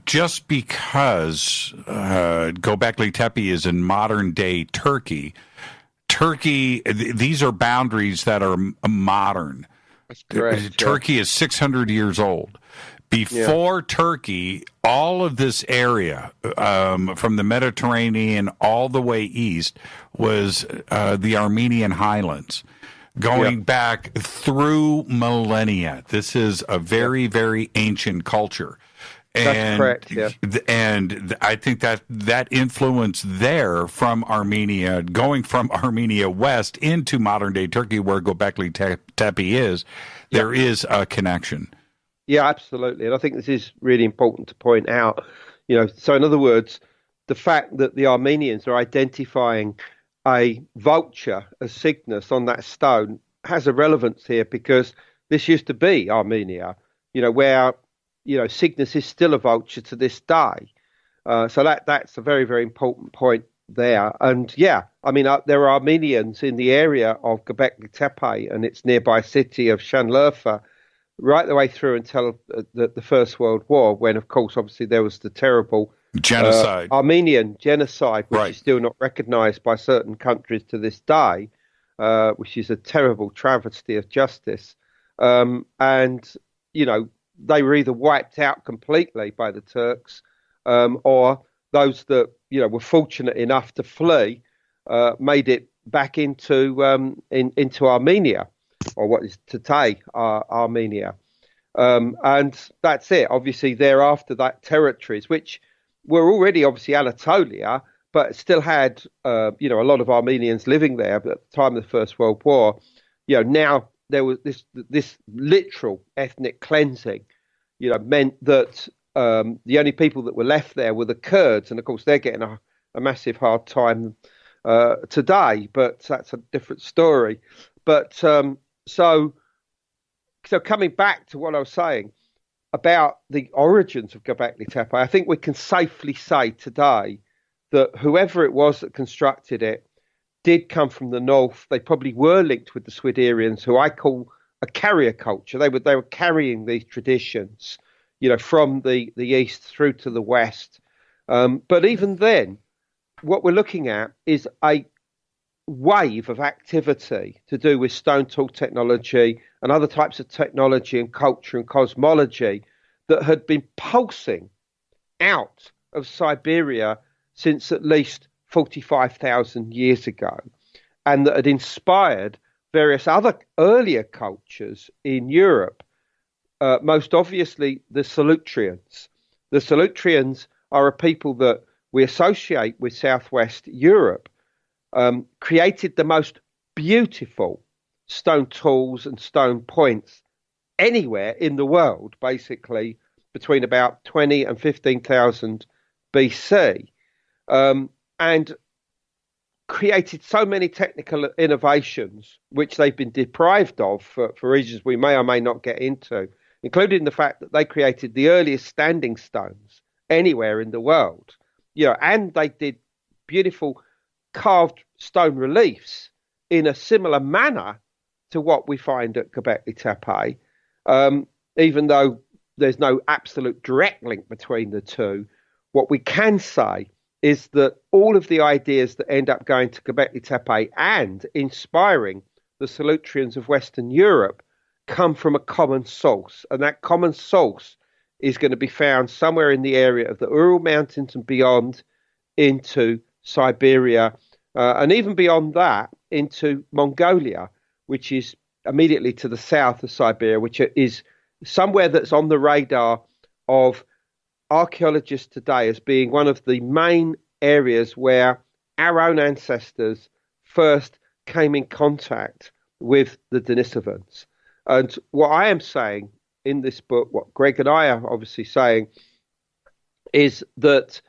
just because Gobekli Tepe is in modern day Turkey, these are boundaries that are modern. That's correct. Turkey is 600 years old. Before Turkey, all of this area from the Mediterranean all the way east was the Armenian highlands, going back through millennia. This is a very, very ancient culture. That's correct, yeah. And I think that influence there from Armenia, going from Armenia west into modern-day Turkey, where Gobekli Tepe is, there is a connection. Yeah, absolutely. And I think this is really important to point out. So in other words, the fact that the Armenians are identifying a vulture, a cygnus on that stone has a relevance here, because this used to be Armenia, where, cygnus is still a vulture to this day. So that's a very, very important point there. And there are Armenians in the area of Göbekli Tepe and its nearby city of Şanlıurfa, right the way through until the First World War, when, of course, obviously there was the terrible genocide, Armenian genocide, which is still not recognized by certain countries to this day, which is a terrible travesty of justice. And, they were either wiped out completely by the Turks, or those that, were fortunate enough to flee, made it back into Armenia, or what is today Armenia. And that's it. Obviously, thereafter, that territories, which were already obviously Anatolia, but still had, a lot of Armenians living there. But at the time of the First World War, now there was this literal ethnic cleansing, meant that the only people that were left there were the Kurds. And of course, they're getting a massive hard time today, but that's a different story. But so coming back to what I was saying about the origins of Göbekli Tepe, I think we can safely say today that whoever it was that constructed it did come from the north. They probably were linked with the Swiderians, who I call a carrier culture. They were carrying these traditions, from the east through to the west. But even then, what we're looking at is a wave of activity to do with stone tool technology and other types of technology and culture and cosmology that had been pulsing out of Siberia since at least 45,000 years ago, and that had inspired various other earlier cultures in Europe, most obviously the Solutreans. The Solutreans are a people that we associate with Southwest Europe, created the most beautiful stone tools and stone points anywhere in the world, basically between about 20 and 15,000 BC, and created so many technical innovations, which they've been deprived of for reasons we may or may not get into, including the fact that they created the earliest standing stones anywhere in the world, and they did beautiful carved stone reliefs in a similar manner to what we find at Gobekli Tepe, even though there's no absolute direct link between the two. What we can say is that all of the ideas that end up going to Gobekli Tepe and inspiring the Solutreans of Western Europe come from a common source. And that common source is going to be found somewhere in the area of the Ural Mountains and beyond into Siberia, and even beyond that into Mongolia, which is immediately to the south of Siberia, which is somewhere that's on the radar of archaeologists today as being one of the main areas where our own ancestors first came in contact with the Denisovans. And what I am saying in this book, what Greg and I are obviously saying, is that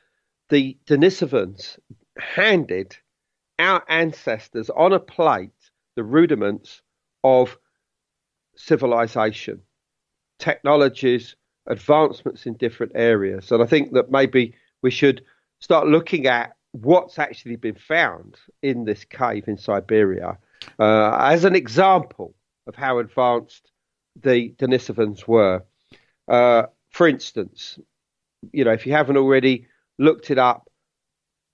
the Denisovans handed our ancestors on a plate the rudiments of civilization, technologies, advancements in different areas. And I think that maybe we should start looking at what's actually been found in this cave in Siberia as an example of how advanced the Denisovans were. For instance, if you haven't already looked it up,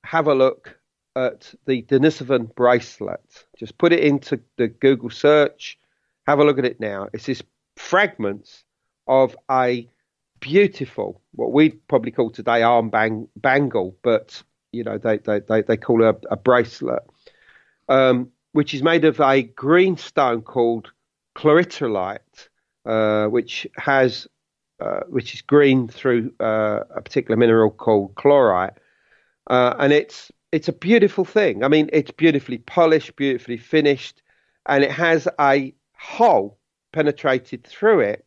have a look at the Denisovan bracelet. Just put it into the Google search. Have a look at it now. It's this fragments of a beautiful, what we'd probably call today bangle, but they call it a bracelet, which is made of a green stone called chloritolite, which is green through a particular mineral called chlorite, and it's a beautiful thing. I mean, it's beautifully polished, beautifully finished, and it has a hole penetrated through it,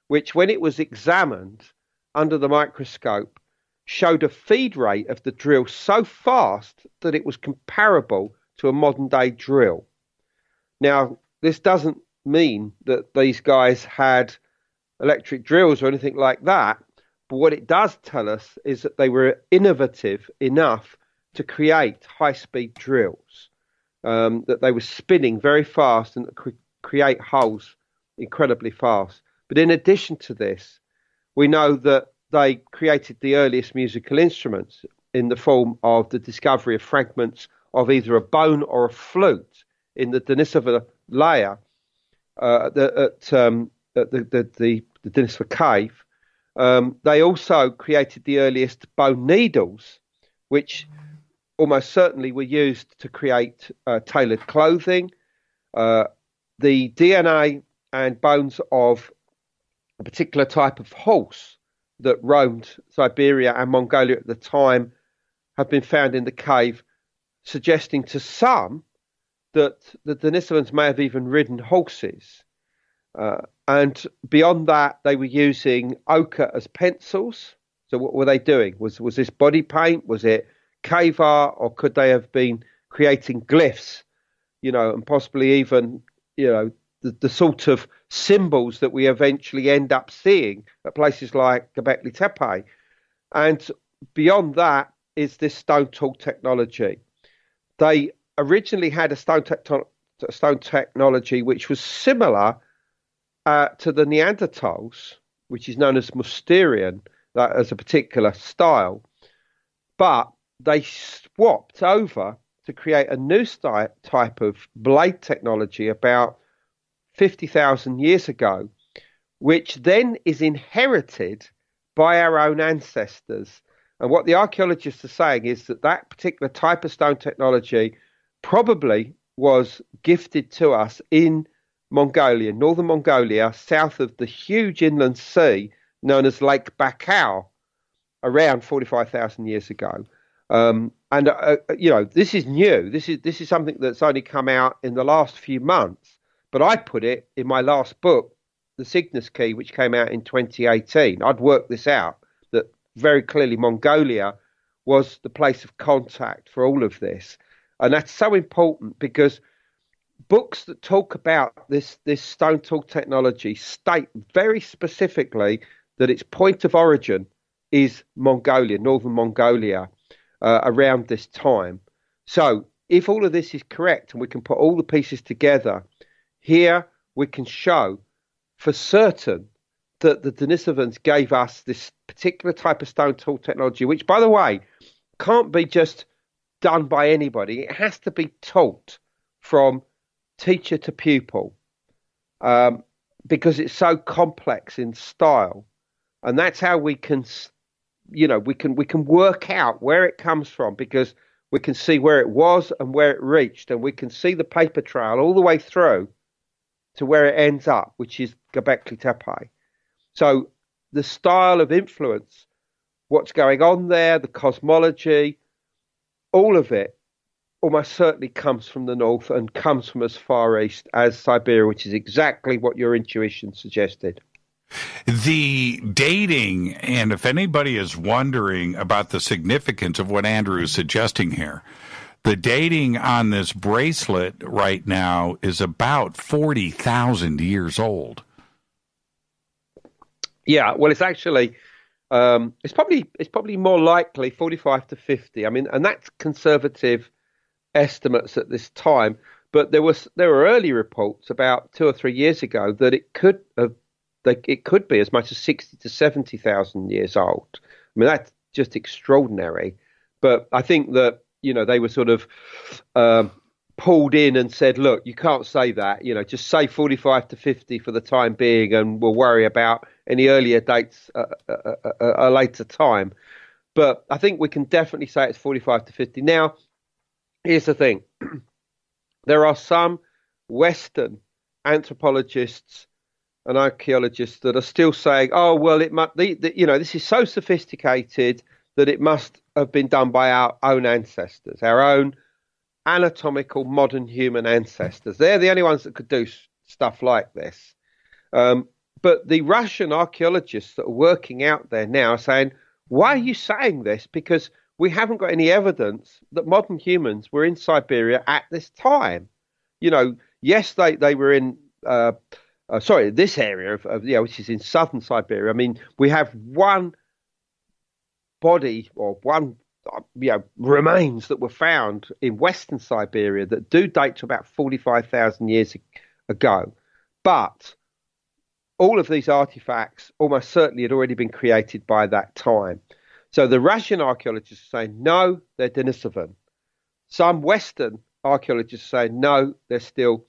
which when it was examined under the microscope showed a feed rate of the drill so fast that it was comparable to a modern day drill. Now, this doesn't mean that these guys had electric drills or anything like that, but what it does tell us is that they were innovative enough to create high-speed drills, that they were spinning very fast and create holes incredibly fast. But in addition to this, we know that they created the earliest musical instruments in the form of the discovery of fragments of either a bone or a flute in the Denisova layer at the Denisova cave. They also created the earliest bone needles, which almost certainly were used to create tailored clothing. The DNA and bones of a particular type of horse that roamed Siberia and Mongolia at the time have been found in the cave, suggesting to some that the Denisovans may have even ridden horses. And beyond that, they were using ochre as pencils. So what were they doing? Was this body paint? Was it cave art? Or could they have been creating glyphs, and possibly even, the sort of symbols that we eventually end up seeing at places like Gobekli Tepe? And beyond that is this stone tool technology. They originally had a stone technology which was similar to the Neanderthals, which is known as Mousterian, that as a particular style, but they swapped over to create a new type of blade technology about 50,000 years ago, which then is inherited by our own ancestors. And what the archaeologists are saying is that particular type of stone technology probably was gifted to us in Mongolia, northern Mongolia, south of the huge inland sea known as Lake Baikal. around 45,000 years ago. This is new. This is something that's only come out in the last few months. But I put it in my last book, The Cygnus Key, which came out in 2018. I'd worked this out, that very clearly Mongolia was the place of contact for all of this. And that's so important because books that talk about this stone tool technology state very specifically that its point of origin is Mongolia, northern Mongolia, around this time. So if all of this is correct and we can put all the pieces together, here we can show for certain that the Denisovans gave us this particular type of stone tool technology, which, by the way, can't be just done by anybody. It has to be taught from teacher to pupil, because it's so complex in style, and that's how we can, we can work out where it comes from, because we can see where it was and where it reached, and we can see the paper trail all the way through to where it ends up, which is Gobekli Tepe. So the style of influence, what's going on there, the cosmology, all of it almost certainly comes from the north and comes from as far east as Siberia, which is exactly what your intuition suggested. The dating, and if anybody is wondering about the significance of what Andrew is suggesting here, the dating on this bracelet right now is about 40,000 years old. Yeah, well, it's actually it's probably more likely 45 to 50. I mean, and that's conservative estimates at this time. But there were early reports about 2 or 3 years ago that it could be as much as 60 to 70,000 years old. I mean, that's just extraordinary. But I think that they were sort of pulled in and said, look, you can't say that, just say 45 to 50 for the time being, and we'll worry about any earlier dates a later time. But I think we can definitely say it's 45 to 50. Now, here's the thing. There are some Western anthropologists and archaeologists that are still saying, oh, well, this is so sophisticated that it must have been done by our own ancestors, our own anatomical modern human ancestors. They're the only ones that could do stuff like this. But the Russian archaeologists that are working out there now are saying, why are you saying this? Because we haven't got any evidence that modern humans were in Siberia at this time. Yes, they were in, this area of which is in southern Siberia. I mean, we have one body or one remains that were found in western Siberia that do date to about 45,000 years ago. But all of these artifacts almost certainly had already been created by that time. So the Russian archaeologists are saying, no, they're Denisovan. Some Western archaeologists are saying, no, they're still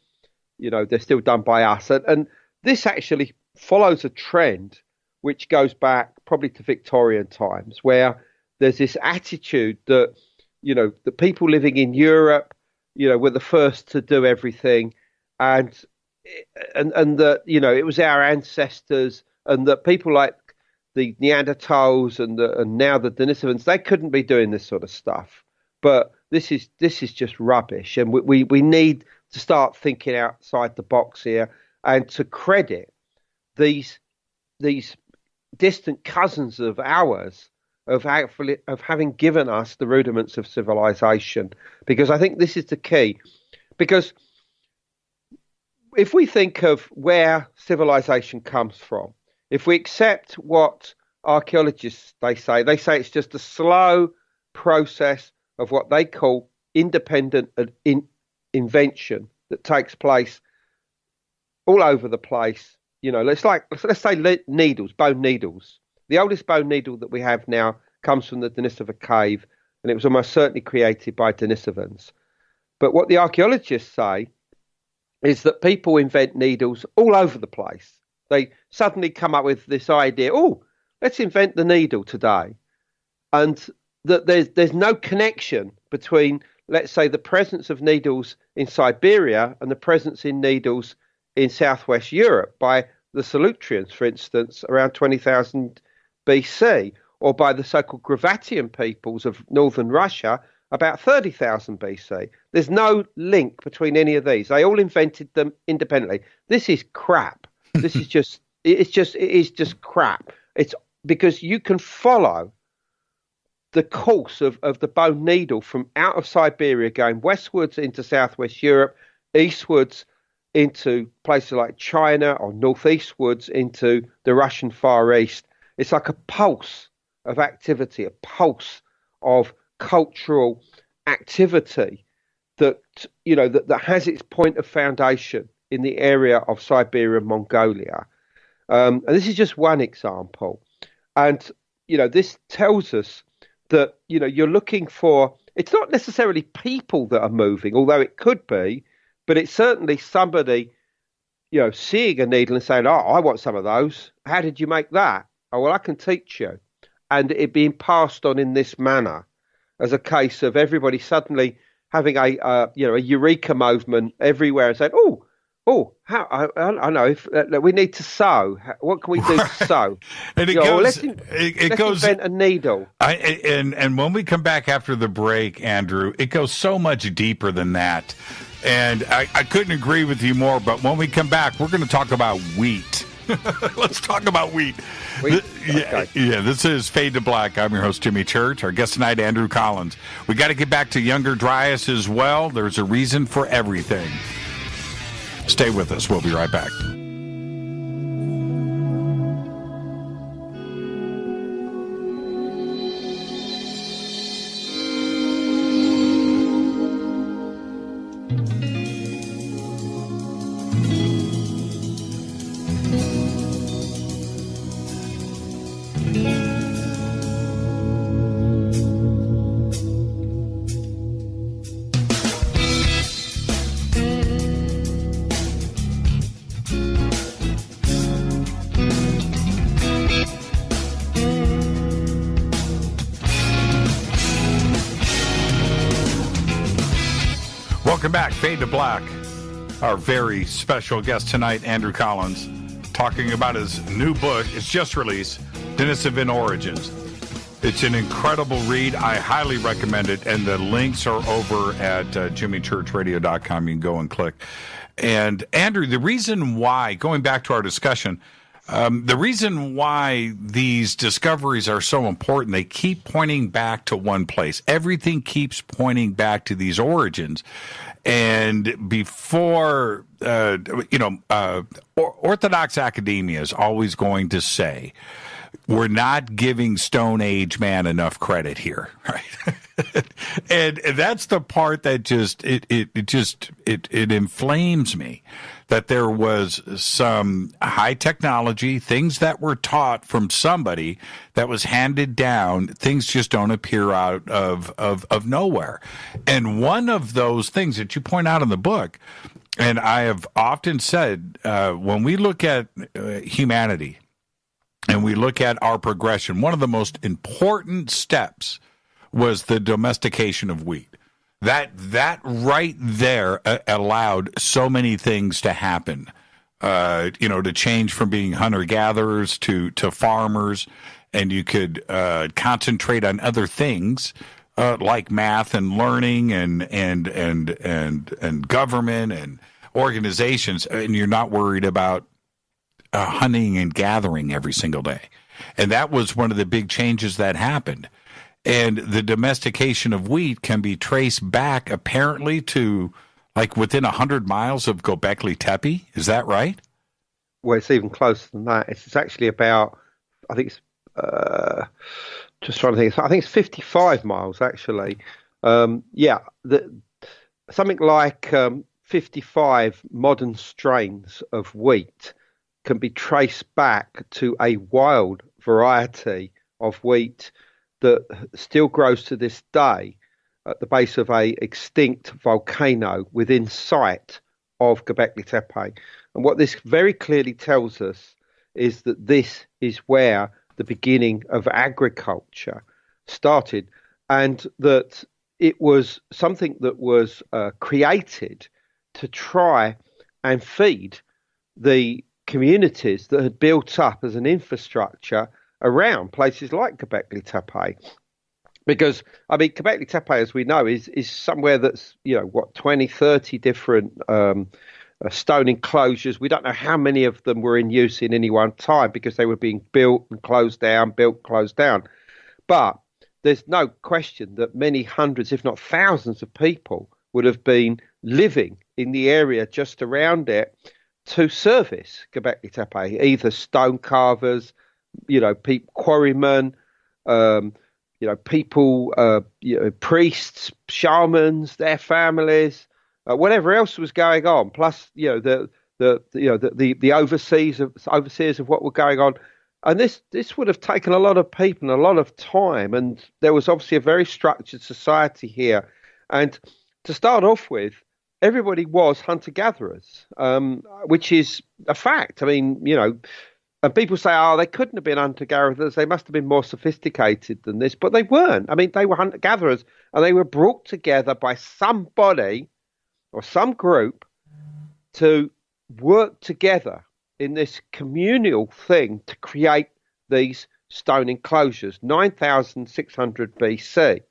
done by us. And this actually follows a trend which goes back probably to Victorian times, where there's this attitude that, the people living in Europe, were the first to do everything, and that, it was our ancestors, and that people like the Neanderthals and now the Denisovans, they couldn't be doing this sort of stuff. But this is just rubbish, and we need to start thinking outside the box here and to credit these distant cousins of ours of having given us the rudiments of civilization, because I think this is the key. Because if we think of where civilization comes from, if we accept what archaeologists they say it's just a slow process of what they call independent invention that takes place all over the place. Let's say needles, bone needles. The oldest bone needle that we have now comes from the Denisova cave, and it was almost certainly created by Denisovans. But what the archaeologists say is that people invent needles all over the place. They suddenly come up with this idea, oh, let's invent the needle today. And that there's no connection between, let's say, the presence of needles in Siberia and the presence in needles in southwest Europe by the Solutreans, for instance, around 20,000 BC, or by the so-called Gravatian peoples of northern Russia about 30,000 BC. There's no link between any of these. They all invented them independently. This is crap. This is it is just crap. It's because you can follow the course of the bone needle from out of Siberia going westwards into southwest Europe, eastwards into places like China, or northeastwards into the Russian Far East. It's like a pulse of activity, a pulse of cultural activity that that has its point of foundation in the area of Siberia and Mongolia. And this is just one example. And this tells us that you're looking for, it's not necessarily people that are moving, although it could be, but it's certainly somebody seeing a needle and saying, oh, I want some of those. How did you make that? Oh, well, I can teach you. And it being passed on in this manner, as a case of everybody suddenly having a eureka movement everywhere and saying, how I know if we need to sew. What can we do to sew? And let's invent a needle. And when we come back after the break, Andrew, it goes so much deeper than that. And I couldn't agree with you more. But when we come back, we're going to talk about wheat. Let's talk about wheat. Okay. Yeah, this is Fade to Black. I'm your host, Jimmy Church. Our guest tonight, Andrew Collins. We got to get back to younger Dryas as well. There's a reason for everything. Stay with us. We'll be right back. Welcome back, Fade to Black. Our very special guest tonight, Andrew Collins, talking about his new book. It's just released, Denisovan Origins. It's an incredible read. I highly recommend it, and the links are over at jimmychurchradio.com. You can go and click. And Andrew, the reason why, going back to our discussion, the reason why these discoveries are so important, they keep pointing back to one place. Everything keeps pointing back to these origins. And before, Orthodox academia is always going to say, we're not giving Stone Age man enough credit here, right? and that's the part that just inflames me, that there was some high technology, things that were taught from somebody that was handed down. Things just don't appear out of nowhere. And one of those things that you point out in the book, and I have often said, when we look at humanity and we look at our progression, one of the most important steps was the domestication of wheat. That right there allowed so many things to happen, to change from being hunter-gatherers to farmers, and you could concentrate on other things like math and learning and government and organizations, and you're not worried about hunting and gathering every single day. And that was one of the big changes that happened. And the domestication of wheat can be traced back apparently to like within 100 miles of Gobekli Tepe. Is that right? Well, it's even closer than that. It's actually about, I think it's, just trying to think, I think it's 55 miles actually. Something like 55 modern strains of wheat can be traced back to a wild variety of wheat that still grows to this day at the base of a extinct volcano within sight of Gobekli Tepe. And what this very clearly tells us is that this is where the beginning of agriculture started, and that it was something that was created to try and feed the communities that had built up as an infrastructure around places like Göbekli Tepe. Because, I mean, Göbekli Tepe, as we know, is somewhere that's, 20, 30 different stone enclosures. We don't know how many of them were in use in any one time because they were being built and closed down, built, closed down. But there's no question that many hundreds, if not thousands of people would have been living in the area just around it to service Göbekli Tepe, either stone carvers, quarrymen, people, priests, shamans, their families, whatever else was going on. Plus, the overseers of what were going on. And this would have taken a lot of people and a lot of time. And there was obviously a very structured society here. And to start off with, everybody was hunter-gatherers, which is a fact. I mean, and people say, oh, they couldn't have been hunter-gatherers. They must have been more sophisticated than this. But they weren't. I mean, they were hunter-gatherers, and they were brought together by somebody or some group to work together in this communal thing to create these stone enclosures, 9,600 BC.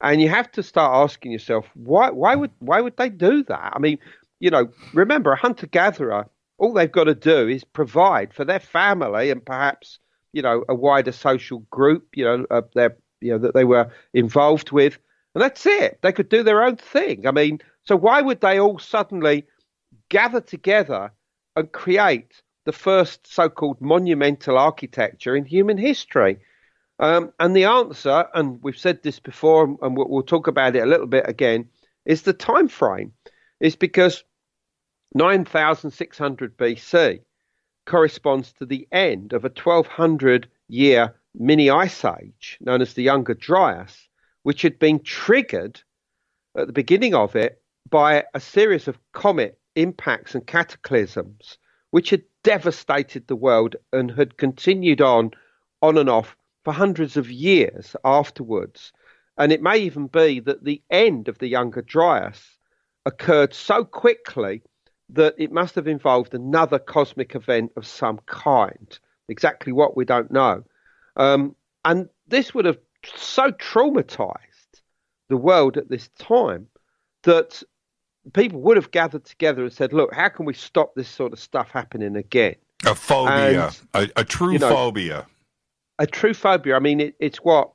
And you have to start asking yourself, why would they do that? I mean, remember, a hunter-gatherer, all they've got to do is provide for their family and perhaps, a wider social group, that they were involved with. And that's it. They could do their own thing. I mean, so why would they all suddenly gather together and create the first so-called monumental architecture in human history? And the answer, and we've said this before, and we'll talk about it a little bit again, is the time frame. It's because 9,600 BC corresponds to the end of a 1,200-year mini ice age known as the Younger Dryas, which had been triggered at the beginning of it by a series of comet impacts and cataclysms, which had devastated the world and had continued on and off for hundreds of years afterwards. And it may even be that the end of the Younger Dryas occurred so quickly that it must have involved another cosmic event of some kind. Exactly what, we don't know. And this would have so traumatized the world at this time that people would have gathered together and said, look, how can we stop this sort of stuff happening again? A phobia, a true phobia. A true phobia. I mean, it's what,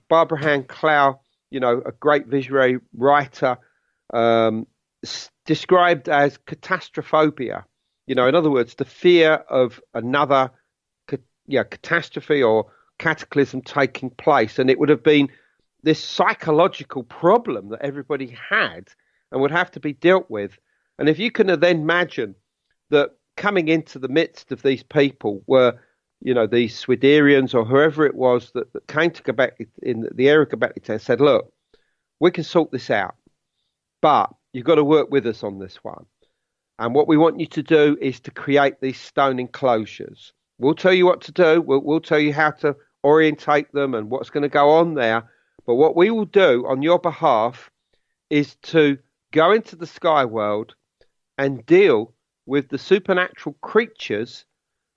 Barbara Hand Clow, a great visionary writer, described as catastrophobia. In other words, the fear of another catastrophe or cataclysm taking place. And it would have been this psychological problem that everybody had and would have to be dealt with. And if you can then imagine that coming into the midst of these people were, these Swiderians or whoever it was that came to Göbekli in the area of Göbekli Tepe and said, look, we can sort this out, but you've got to work with us on this one. And what we want you to do is to create these stone enclosures. We'll tell you what to do. We'll tell you how to orientate them and what's going to go on there. But what we will do on your behalf is to go into the sky world and deal with the supernatural creatures,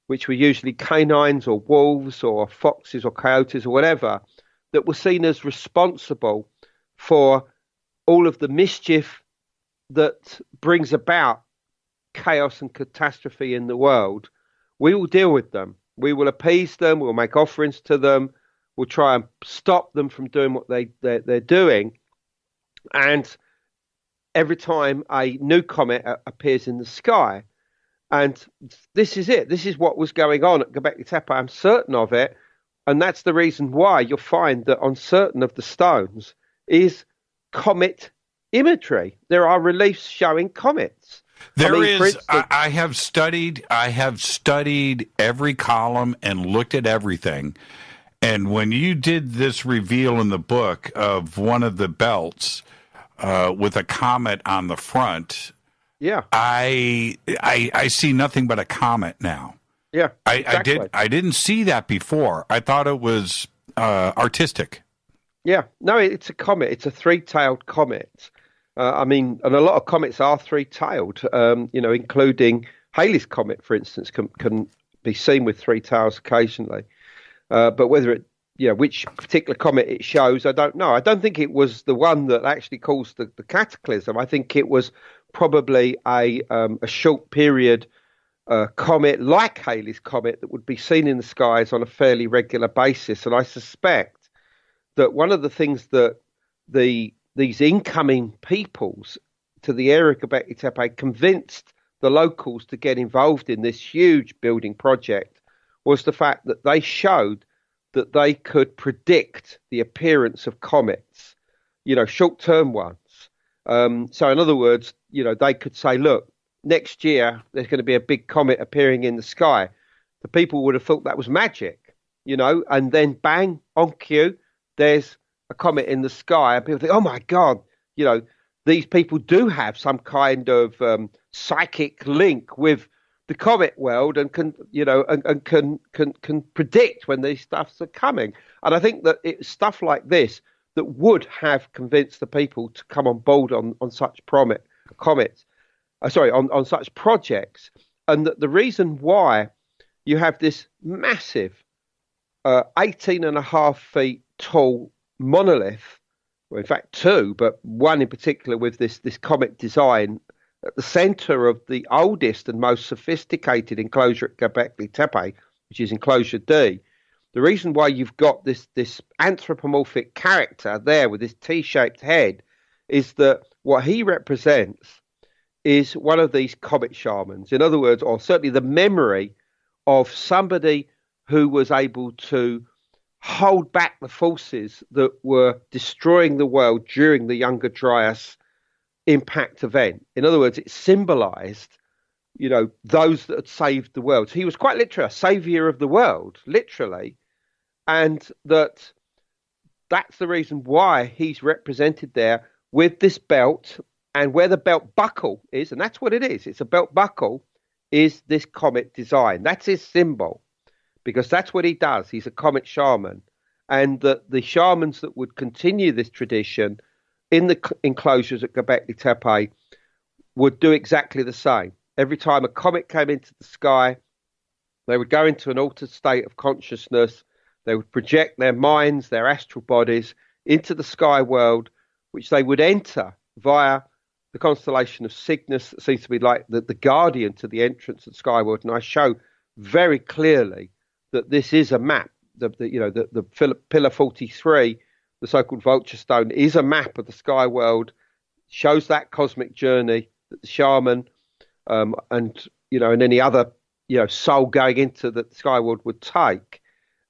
which were usually canines or wolves or foxes or coyotes or whatever, that were seen as responsible for all of the mischief that brings about chaos and catastrophe in the world. We will deal with them. We will appease them. We'll make offerings to them. We'll try and stop them from doing what they're doing. And every time a new comet appears in the sky, and this is it. This is what was going on at Göbekli Tepe. I'm certain of it. And that's the reason why you'll find that on certain of the stones is comet imagery. There are reliefs showing comets. I have studied every column and looked at everything. And when you did this reveal in the book of one of the belts with a comet on the front, yeah, I see nothing but a comet now. Yeah, exactly. I didn't see that before. I thought it was artistic. Yeah, no, it's a comet. It's a three-tailed comet. And a lot of comets are three-tailed. Including Halley's comet, for instance, can be seen with three tails occasionally. But whether it, which particular comet it shows, I don't know. I don't think it was the one that actually caused the cataclysm. I think it was probably a short period comet like Halley's Comet that would be seen in the skies on a fairly regular basis. And I suspect that one of the things that these incoming peoples to the area of Gobekli Tepe convinced the locals to get involved in this huge building project was the fact that they showed that they could predict the appearance of comets, short-term ones. So in other words, they could say, look, next year there's going to be a big comet appearing in the sky. The people would have thought that was magic, and then bang, on cue, there's a comet in the sky, and people think, oh my God, these people do have some kind of psychic link with the comet world and can, and can predict when these stuffs are coming. And I think that it's stuff like this that would have convinced the people to come on board on such on such projects. And that the reason why you have this massive 18.5 feet tall monolith, well, in fact, two, but one in particular with this comet design at the center of the oldest and most sophisticated enclosure at Gobekli Tepe, which is enclosure D. The reason why you've got this anthropomorphic character there with this T-shaped head is that what he represents is one of these comet shamans. In other words, or certainly the memory of somebody who was able to hold back the forces that were destroying the world during the Younger Dryas impact event. In other words, it symbolized, those that had saved the world. So he was quite literally a savior of the world, literally. And that's the reason why he's represented there with this belt, and where the belt buckle is, and that's what it is. It's a belt buckle, is this comet design. That's his symbol, because that's what he does. He's a comet shaman. And the shamans that would continue this tradition in the enclosures at Gobekli Tepe would do exactly the same. Every time a comet came into the sky, they would go into an altered state of consciousness. They would project their minds, their astral bodies into the sky world, which they would enter via the constellation of Cygnus, that seems to be like the guardian to the entrance of the sky world. And I show very clearly that this is a map. The Pillar 43, the so-called Vulture Stone, is a map of the sky world, shows that cosmic journey that the shaman and any other soul going into the sky world would take,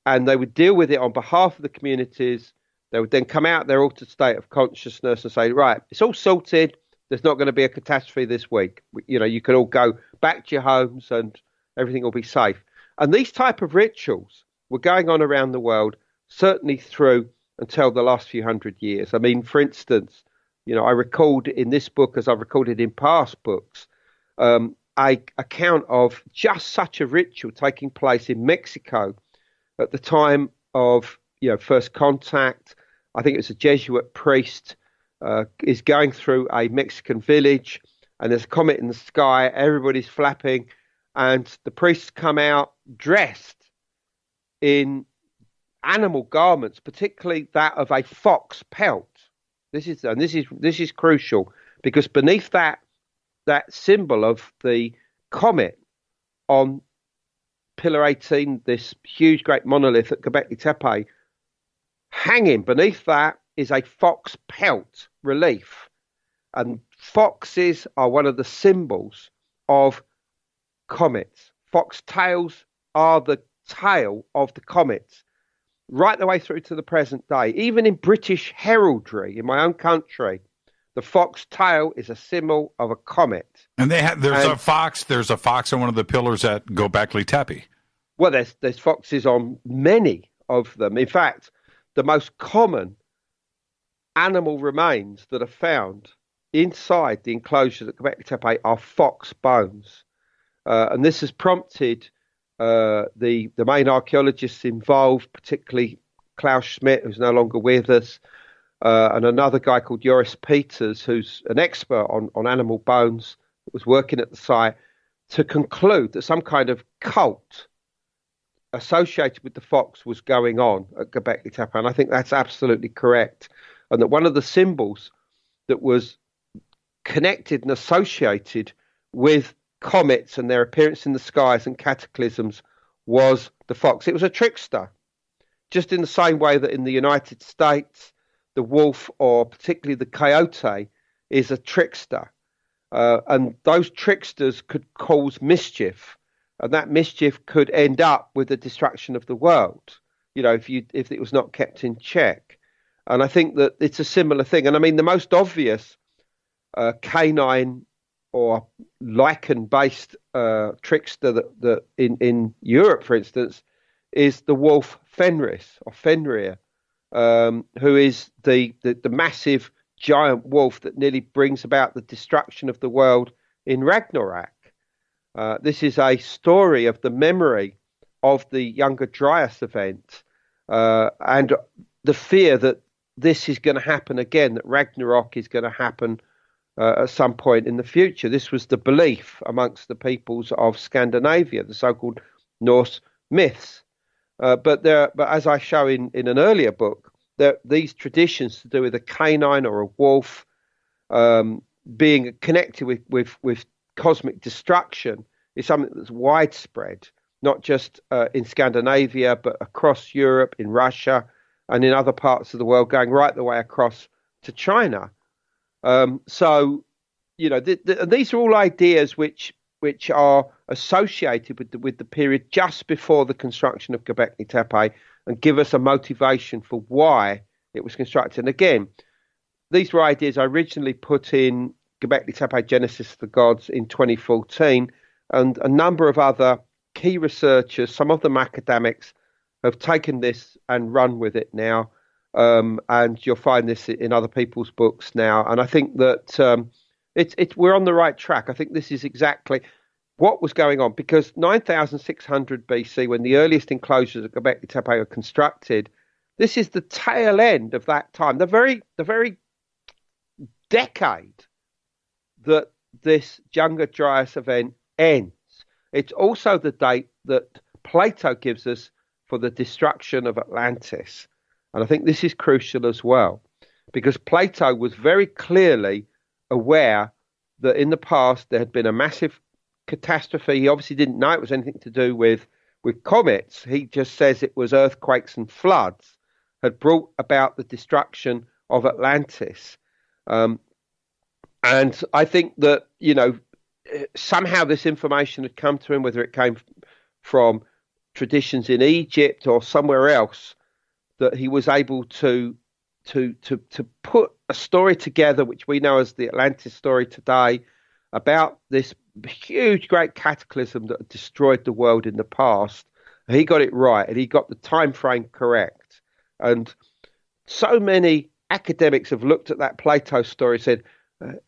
and they would deal with it on behalf of the communities. They would then come out their altered state of consciousness and say, right, it's all sorted. There's not going to be a catastrophe this week. You can all go back to your homes and everything will be safe. And these type of rituals were going on around the world, certainly through until the last few hundred years. I mean, for instance, I record in this book, as I've recorded in past books, a account of just such a ritual taking place in Mexico at the time of first contact. I think it was a Jesuit priest is going through a Mexican village, and there's a comet in the sky. Everybody's flapping, and the priests come out dressed in animal garments, particularly that of a fox pelt. This is crucial, because beneath that symbol of the comet on Pillar 18, this huge great monolith at Gobekli Tepe, hanging beneath that is a fox pelt relief. And foxes are one of the symbols of comets. Fox tails are the tail of the comets, right the way through to the present day. Even in British heraldry in my own country, the fox tail is a symbol of a comet. And there's a fox on one of the pillars at Gobekli Tepe. Well, there's foxes on many of them. In fact, the most common animal remains that are found inside the enclosures at Gobekli Tepe are fox bones. And this has prompted the main archaeologists involved, particularly Klaus Schmidt, who's no longer with us, and another guy called Joris Peters, who's an expert on animal bones, that was working at the site, to conclude that some kind of cult associated with the fox was going on at Gobekli Tepe, and I think that's absolutely correct. And that one of the symbols that was connected and associated with comets and their appearance in the skies and cataclysms was the fox. It was a trickster, just in the same way that in the United States, the wolf, or particularly the coyote, is a trickster. And those tricksters could cause mischief, and that mischief could end up with the destruction of the world, if it was not kept in check. And I think that it's a similar thing. And I mean, the most obvious canine or lichen-based trickster that in Europe, for instance, is the wolf Fenris or Fenrir, who is the massive giant wolf that nearly brings about the destruction of the world in Ragnarok. This is a story of the memory of the Younger Dryas event and the fear that this is going to happen again, that Ragnarok is going to happen at some point in the future. This was the belief amongst the peoples of Scandinavia, the so-called Norse myths. But as I show in an earlier book, these traditions to do with a canine or a wolf being connected with cosmic destruction is something that's widespread, not just in Scandinavia, but across Europe, in Russia, and in other parts of the world, going right the way across to China. So, these are all ideas which are associated with the period just before the construction of Gobekli Tepe and give us a motivation for why it was constructed. And again, these were ideas I originally put in Gobekli Tepe, Genesis of the Gods in 2014, and a number of other key researchers, some of them academics, have taken this and run with it now. And you'll find this in other people's books now. And I think that we're on the right track. I think this is exactly what was going on, because 9,600 BC, when the earliest enclosures of Gobekli Tepe were constructed, this is the tail end of that time, the very decade that this Younger Dryas event ends. It's also the date that Plato gives us for the destruction of Atlantis. And I think this is crucial as well, because Plato was very clearly aware that in the past there had been a massive catastrophe. He obviously didn't know it was anything to do with comets. He just says it was earthquakes and floods had brought about the destruction of Atlantis. And I think that, somehow this information had come to him, whether it came from traditions in Egypt or somewhere else, that he was able to put a story together, which we know as the Atlantis story today, about this huge, great cataclysm that had destroyed the world in the past. He got it right, and he got the time frame correct. And so many academics have looked at that Plato story, said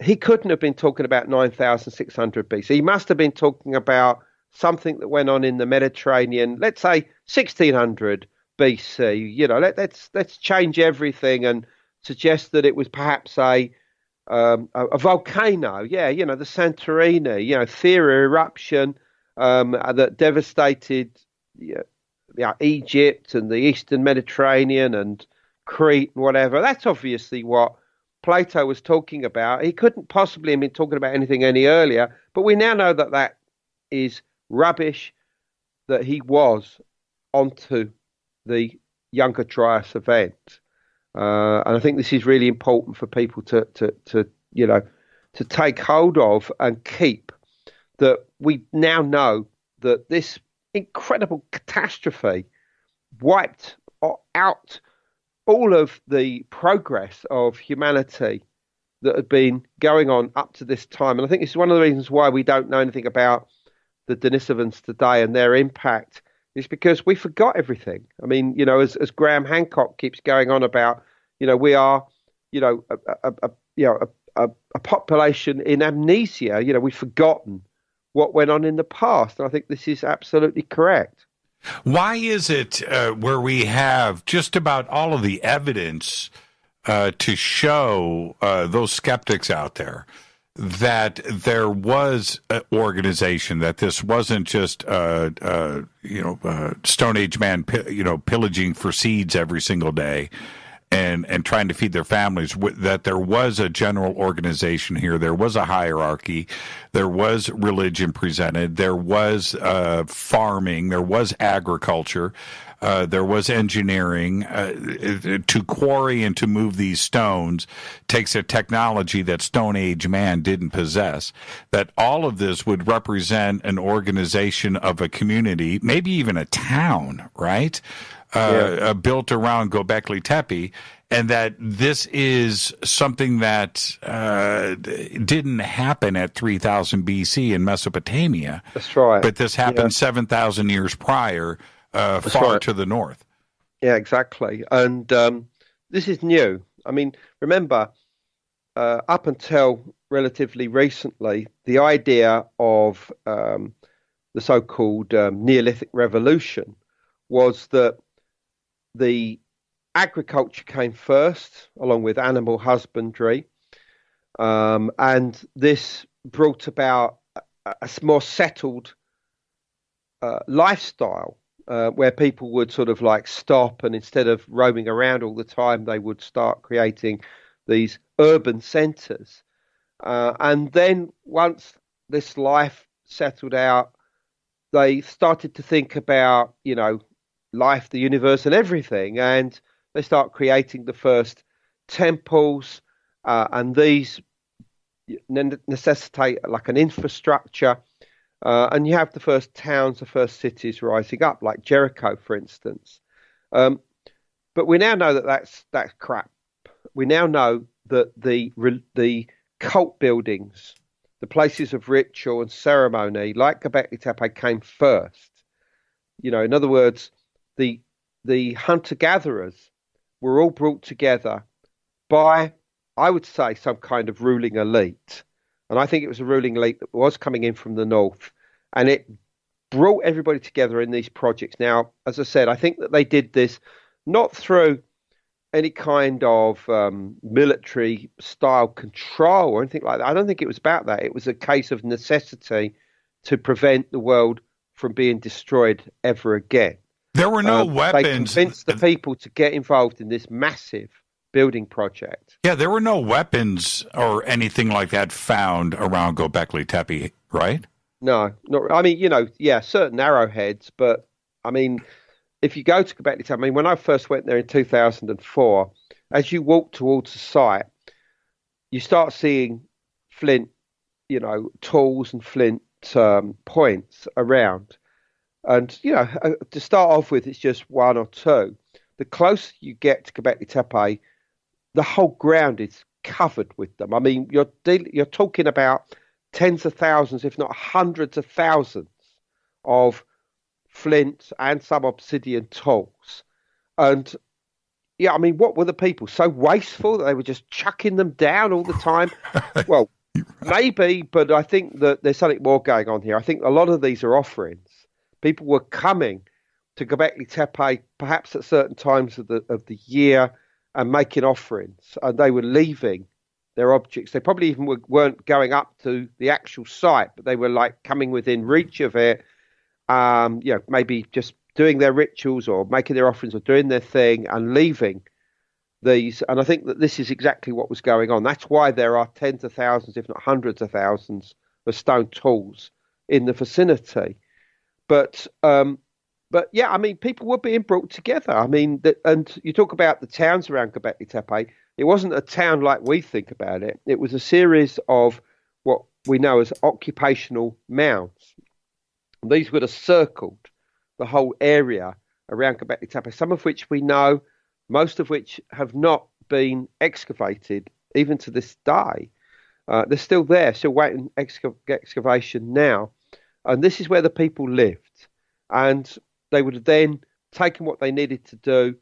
he couldn't have been talking about 9,600 BC. He must have been talking about something that went on in the Mediterranean, let's say 1600 BC. Let's change everything and suggest that it was perhaps a volcano. Yeah, the Santorini, theory eruption that devastated Egypt and the Eastern Mediterranean and Crete and whatever. That's obviously what Plato was talking about. He couldn't possibly have been talking about anything any earlier, but we now know that that is rubbish, that he was onto the Younger Dryas event. And I think this is really important for people to take hold of and keep, that we now know that this incredible catastrophe wiped out all of the progress of humanity that had been going on up to this time. And I think this is one of the reasons why we don't know anything about the Denisovans today and their impact, is because we forgot everything. I mean, as Graham Hancock keeps going on about, we are, a population in amnesia. We've forgotten what went on in the past. And I think this is absolutely correct. Why is it where we have just about all of the evidence to show those skeptics out there that there was an organization, that this wasn't just Stone Age man pillaging for seeds every single day and trying to feed their families, that there was a general organization here. There was a hierarchy. There was religion presented. There was farming. There was agriculture. There was engineering. To quarry and to move these stones takes a technology that Stone Age man didn't possess. That all of this would represent an organization of a community, maybe even a town, right? Built around Gobekli Tepe, and that this is something that didn't happen at 3000 BC in Mesopotamia. That's right. But this happened 7,000 years prior, far to the north. Yeah, exactly. And this is new. I mean, remember, up until relatively recently, the idea of the so-called Neolithic Revolution was that the agriculture came first, along with animal husbandry, and this brought about a more settled lifestyle where people would sort of like stop, and instead of roaming around all the time, they would start creating these urban centres. And then once this life settled out, they started to think about, life, the universe, and everything, and they start creating the first temples, and these necessitate like an infrastructure, and you have the first towns, the first cities rising up, like Jericho, for instance. But we now know that that's crap. We now know that the cult buildings, the places of ritual and ceremony, like Göbekli Tepe, came first. In other words, the hunter-gatherers were all brought together by, I would say, some kind of ruling elite. And I think it was a ruling elite that was coming in from the north. And it brought everybody together in these projects. Now, as I said, I think that they did this not through any kind of military style control or anything like that. I don't think it was about that. It was a case of necessity to prevent the world from being destroyed ever again. There were no weapons. They convinced the people to get involved in this massive building project. Yeah, there were no weapons or anything like that found around Gobekli Tepe, right? No, not. I mean, certain arrowheads, but I mean, if you go to Göbekli Tepe, I mean, when I first went there in 2004, as you walk towards the site, you start seeing flint, tools and flint points around. And, to start off with, it's just one or two. The closer you get to Göbekli Tepe, the whole ground is covered with them. I mean, you're talking about tens of thousands, if not hundreds of thousands of flint and some obsidian tools. And, I mean, what were the people? So wasteful that they were just chucking them down all the time? Well, maybe, but I think that there's something more going on here. I think a lot of these are offerings. People were coming to Göbekli Tepe perhaps at certain times of the year and making offerings, and they were leaving their objects. They probably even weren't going up to the actual site, but they were like coming within reach of it. Maybe just doing their rituals or making their offerings or doing their thing and leaving these. And I think that this is exactly what was going on. That's why there are tens of thousands, if not hundreds of thousands, of stone tools in the vicinity. But yeah, I mean, people were being brought together. I mean, and you talk about the towns around Göbekli Tepe. It wasn't a town like we think about it. It was a series of what we know as occupational mounds. These would have circled the whole area around Göbekli Tepe, some of which we know, most of which have not been excavated even to this day. They're still there, still waiting excavation now. And this is where the people lived. And they would have then taken what they needed to do,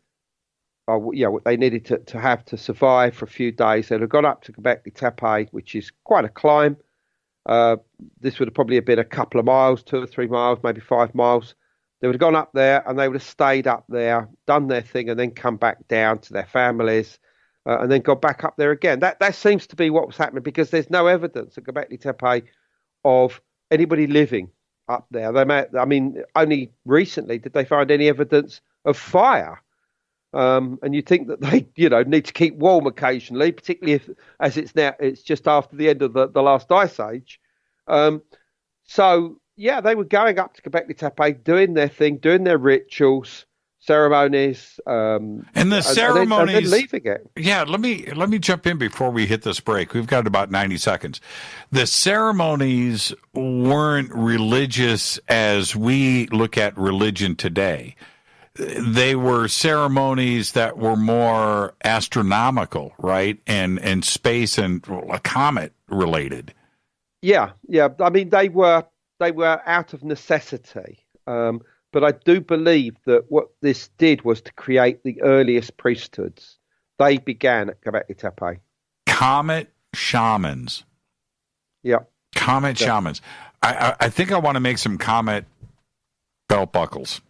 what they needed to have to survive for a few days. They'd have gone up to Göbekli Tepe, which is quite a climb. This would have probably been a couple of miles, 2 or 3 miles, maybe 5 miles. They would have gone up there and they would have stayed up there, done their thing, and then come back down to their families. and then gone back up there again. That seems to be what was happening, because there's no evidence at Gobekli Tepe of anybody living up there. Only recently did they find any evidence of fire. And you think that they, need to keep warm occasionally, particularly if, as it's just after the end of the last ice age. They were going up to Gobekli Tepe, doing their thing, doing their rituals, ceremonies, and the ceremonies, and then leaving it. Yeah, let me jump in before we hit this break. We've got about 90 seconds. The ceremonies weren't religious as we look at religion today. They were ceremonies that were more astronomical, right? And space and comet related. Yeah. I mean, they were out of necessity. But I do believe that what this did was to create the earliest priesthoods. They began at Gobekli Tepe. Comet shamans. Yeah. Comet shamans. I think I want to make some comet belt buckles.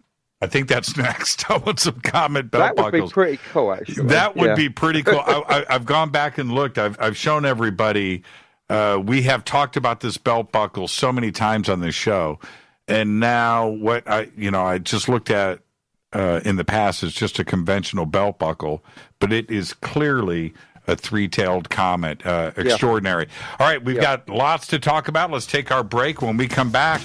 I think that's next. I want some comet belt buckles. That would be pretty cool, actually. That would be pretty cool. I've gone back and looked. I've shown everybody. We have talked about this belt buckle so many times on this show. And now what I just looked at in the past is just a conventional belt buckle, but it is clearly a three-tailed comet. Extraordinary. All right, we've got lots to talk about. Let's take our break. When we come back,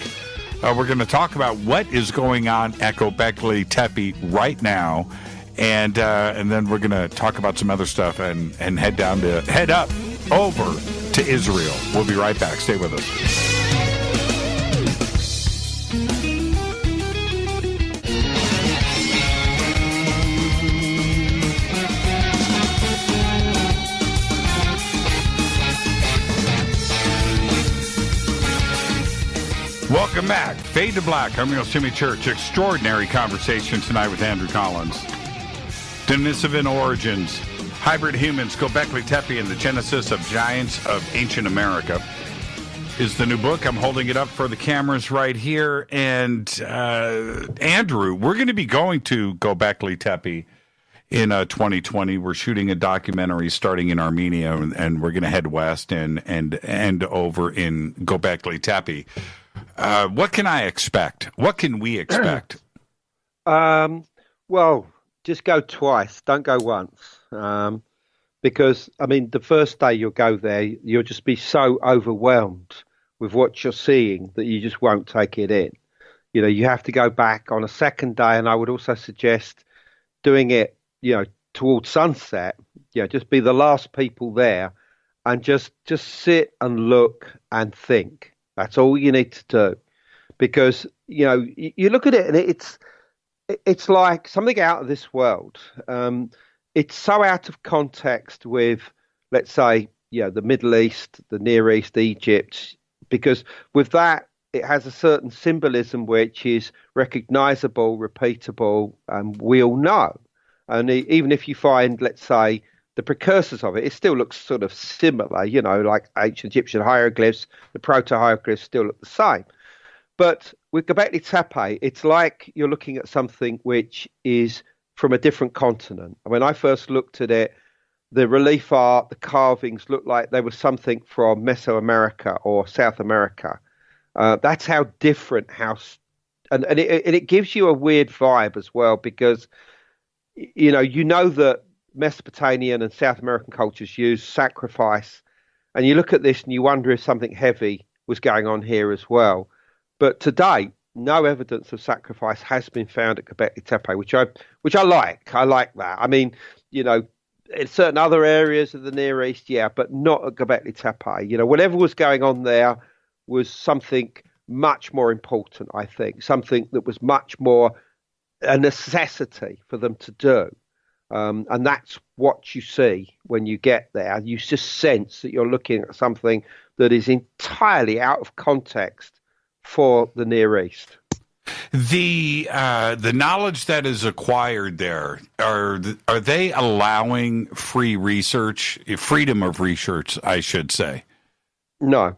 we're going to talk about what is going on at Gobekli Tepe right now, and then we're going to talk about some other stuff and head up over to Israel. We'll be right back. Stay with us. Welcome back. Fade to Black. I'm your Jimmy Church. Extraordinary conversation tonight with Andrew Collins. Denisovan Origins, Hybrid Humans, Gobekli Tepe, and the Genesis of Giants of Ancient America is the new book. I'm holding it up for the cameras right here. And Andrew, we're going to be going to Gobekli Tepe in 2020. We're shooting a documentary starting in Armenia, and we're going to head west and end over in Gobekli Tepe. What can I expect? What can we expect? Well, just go twice. Don't go once. Because, I mean, the first day you'll go there, you'll just be so overwhelmed with what you're seeing that you just won't take it in. You have to go back on a second day, and I would also suggest doing it, towards sunset. Just be the last people there and just sit and look and think. That's all you need to do, because you look at it and it's like something out of this world. It's so out of context with, let's say, the Middle East, the Near East, Egypt, because with that it has a certain symbolism which is recognizable, repeatable, and we all know. And even if you find, let's say, the precursors of it, it still looks sort of similar, like ancient Egyptian hieroglyphs, the proto-hieroglyphs still look the same. But with Gobekli Tepe, it's like you're looking at something which is from a different continent. When I first looked at it, the relief art, the carvings looked like they were something from Mesoamerica or South America. That's how different, and it gives you a weird vibe as well, because, that Mesopotamian and South American cultures use sacrifice, and you look at this and you wonder if something heavy was going on here as well. But to date, no evidence of sacrifice has been found at Gobekli Tepe, which I like. I like that. I mean, in certain other areas of the Near East, but not at Gobekli Tepe. Whatever was going on there was something much more important, I think, something that was much more a necessity for them to do. And that's what you see when you get there. You just sense that you're looking at something that is entirely out of context for the Near East. The knowledge that is acquired there, are they allowing free research, freedom of research, I should say? No,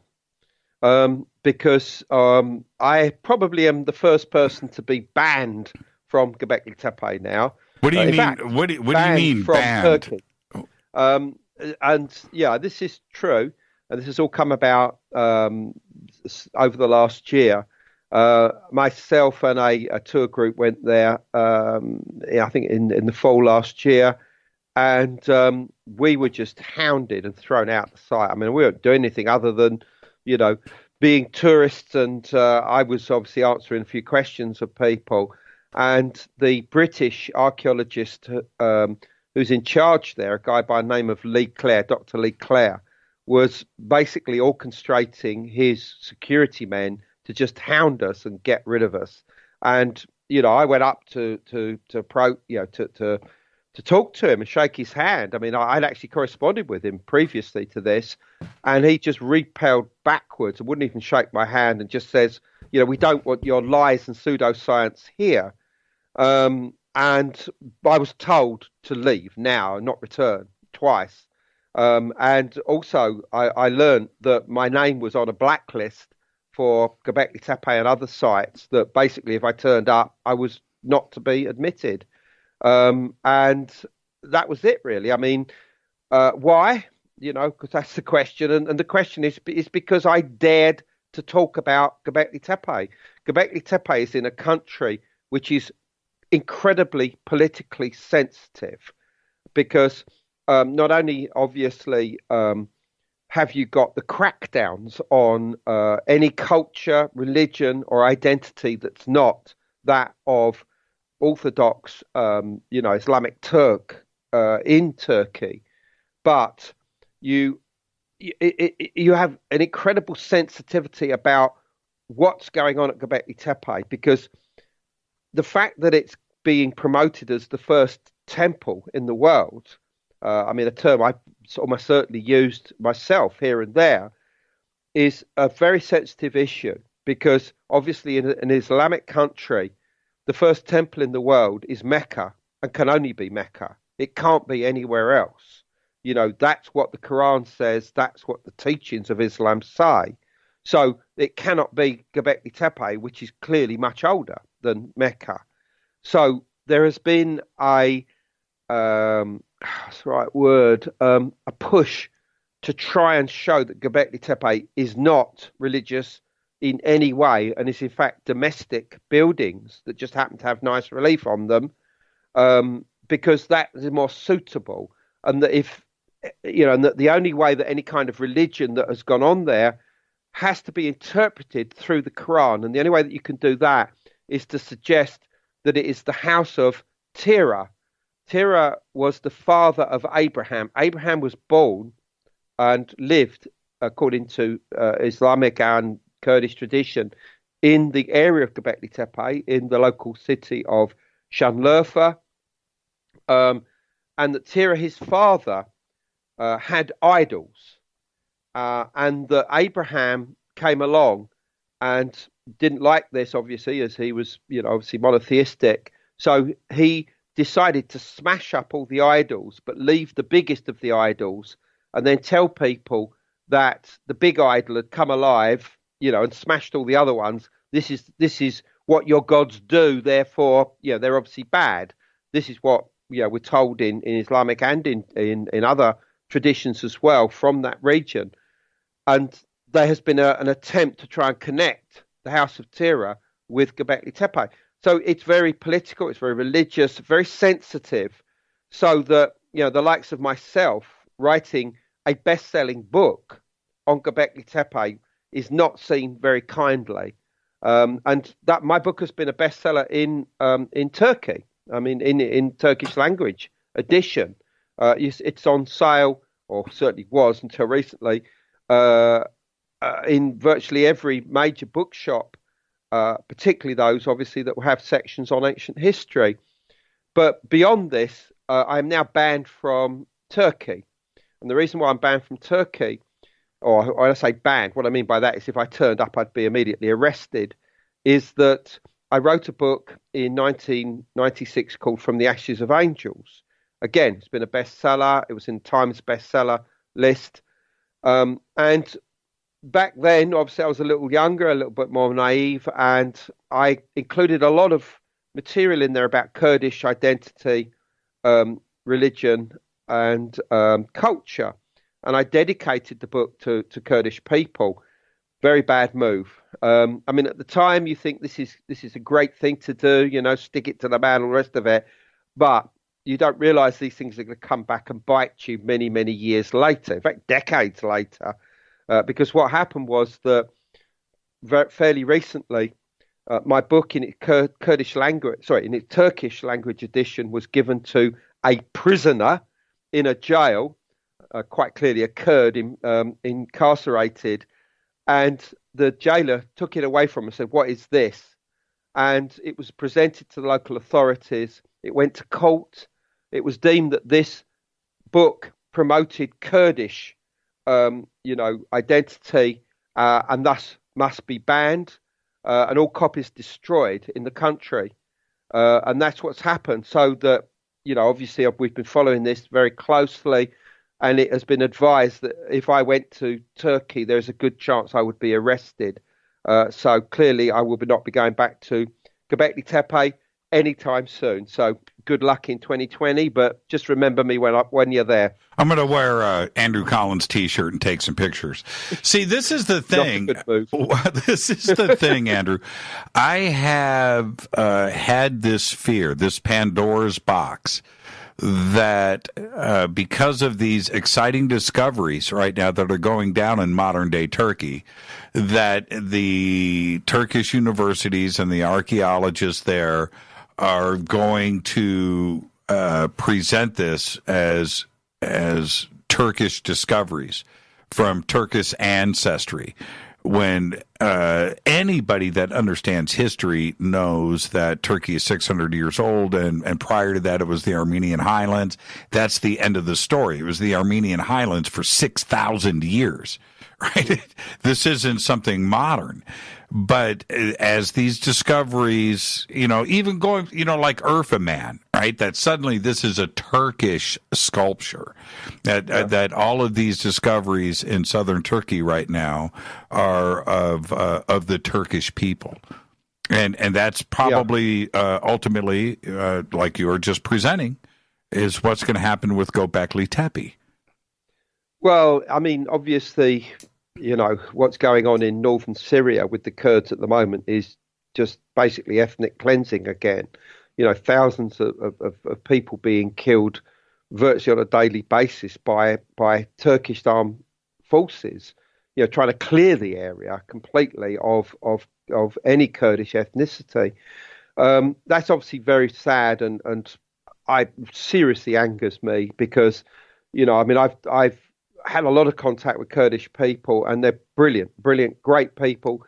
because I probably am the first person to be banned from Gobekli Tepe now. What do you mean? What do you mean from banned? Turkey. And yeah, this is true, and this has all come about over the last year. Myself and a tour group went there, I think in the fall last year, and we were just hounded and thrown out the site. I mean, we weren't doing anything other than, you know, being tourists, and I was obviously answering a few questions of people. And the British archaeologist who's in charge there, a guy by the name of Dr. Lee Clare, was basically orchestrating his security men to just hound us and get rid of us. And I went up to talk to him and shake his hand. I mean, I'd actually corresponded with him previously to this, and he just repelled backwards and wouldn't even shake my hand and just says, we don't want your lies and pseudoscience here. And I was told to leave now and not return twice. And also, I learned that my name was on a blacklist for Gobekli Tepe and other sites, that basically if I turned up, I was not to be admitted. And that was it, really. I mean, why? Because that's the question. And the question is because I dared to talk about Gobekli Tepe. Gobekli Tepe is in a country which is incredibly politically sensitive, because not only obviously have you got the crackdowns on any culture, religion, or identity that's not that of Orthodox, Islamic Turk in Turkey, but you have an incredible sensitivity about what's going on at Gobekli Tepe, because the fact that it's being promoted as the first temple in the world, I mean, a term I almost certainly used myself here and there, is a very sensitive issue, because obviously in an Islamic country, the first temple in the world is Mecca and can only be Mecca. It can't be anywhere else. That's what the Quran says. That's what the teachings of Islam say. So it cannot be Gobekli Tepe, which is clearly much older than Mecca. So there has been what's the right word, a push to try and show that Gobekli Tepe is not religious in any way, and is in fact domestic buildings that just happen to have nice relief on them, because that is more suitable. And that and that the only way that any kind of religion that has gone on there has to be interpreted through the Quran, and the only way that you can do that is to suggest that it is the house of Terah. Terah was the father of Abraham. Abraham was born and lived, according to Islamic and Kurdish tradition, in the area of Gobekli Tepe, in the local city of Şanlıurfa, and that Terah, his father, had idols, and that Abraham came along and didn't like this, obviously, as he was, obviously monotheistic. So he decided to smash up all the idols, but leave the biggest of the idols, and then tell people that the big idol had come alive, and smashed all the other ones. This is what your gods do. Therefore, they're obviously bad. This is what we're told in Islamic and in other traditions as well from that region. And there has been an attempt to try and connect the House of Terah with Gobekli Tepe. So it's very political, it's very religious, very sensitive, so that the likes of myself writing a best-selling book on Gobekli Tepe is not seen very kindly, and that my book has been a bestseller in Turkey. I mean, in Turkish language edition, it's on sale, or certainly was until recently, in virtually every major bookshop, particularly those obviously that will have sections on ancient history. But beyond this, I am now banned from Turkey, and the reason why I'm banned from Turkey, or when I say banned, what I mean by that is if I turned up, I'd be immediately arrested, is that I wrote a book in 1996 called From the Ashes of Angels. Again, it's been a bestseller. It was in Times bestseller list. And back then, obviously, I was a little younger, a little bit more naive, and I included a lot of material in there about Kurdish identity, religion, and culture. And I dedicated the book to Kurdish people. Very bad move. I mean, at the time, you think this is a great thing to do, stick it to the man, all the rest of it. But you don't realize these things are going to come back and bite you many, many years later. In fact, decades later, because what happened was that fairly recently, my book in its in its Turkish language edition was given to a prisoner in a jail, quite clearly a Kurd incarcerated, and the jailer took it away from him and said, "What is this?" And it was presented to the local authorities. It went to court. It was deemed that this book promoted Kurdish, identity, and thus must be banned, and all copies destroyed in the country. And that's what's happened. So that, obviously we've been following this very closely, and it has been advised that if I went to Turkey, there's a good chance I would be arrested. So clearly I will not be going back to Gobekli Tepe anytime soon. So good luck in 2020, but just remember me when you're there. I'm going to wear a Andrew Collins T-shirt and take some pictures. See, this is the thing. This is the thing, Andrew. I have had this fear, this Pandora's box, that because of these exciting discoveries right now that are going down in modern-day Turkey, that the Turkish universities and the archaeologists there are going to present this as Turkish discoveries from Turkish ancestry, when anybody that understands history knows that Turkey is 600 years old, and prior to that it was the Armenian Highlands. That's the end of the story. It was the Armenian Highlands for 6,000 years, right? This isn't something modern. But as these discoveries, even going, like Urfa Man, right? That suddenly this is a Turkish sculpture. That all of these discoveries in southern Turkey right now are of the Turkish people, and that's probably ultimately, like you were just presenting, is what's going to happen with Gobekli Tepe. Well, I mean, obviously, what's going on in northern Syria with the Kurds at the moment is just basically ethnic cleansing again. Thousands of people being killed virtually on a daily basis by Turkish armed forces, trying to clear the area completely of any Kurdish ethnicity. That's obviously very sad, and I seriously angers me because, I've had a lot of contact with Kurdish people, and they're brilliant, great people.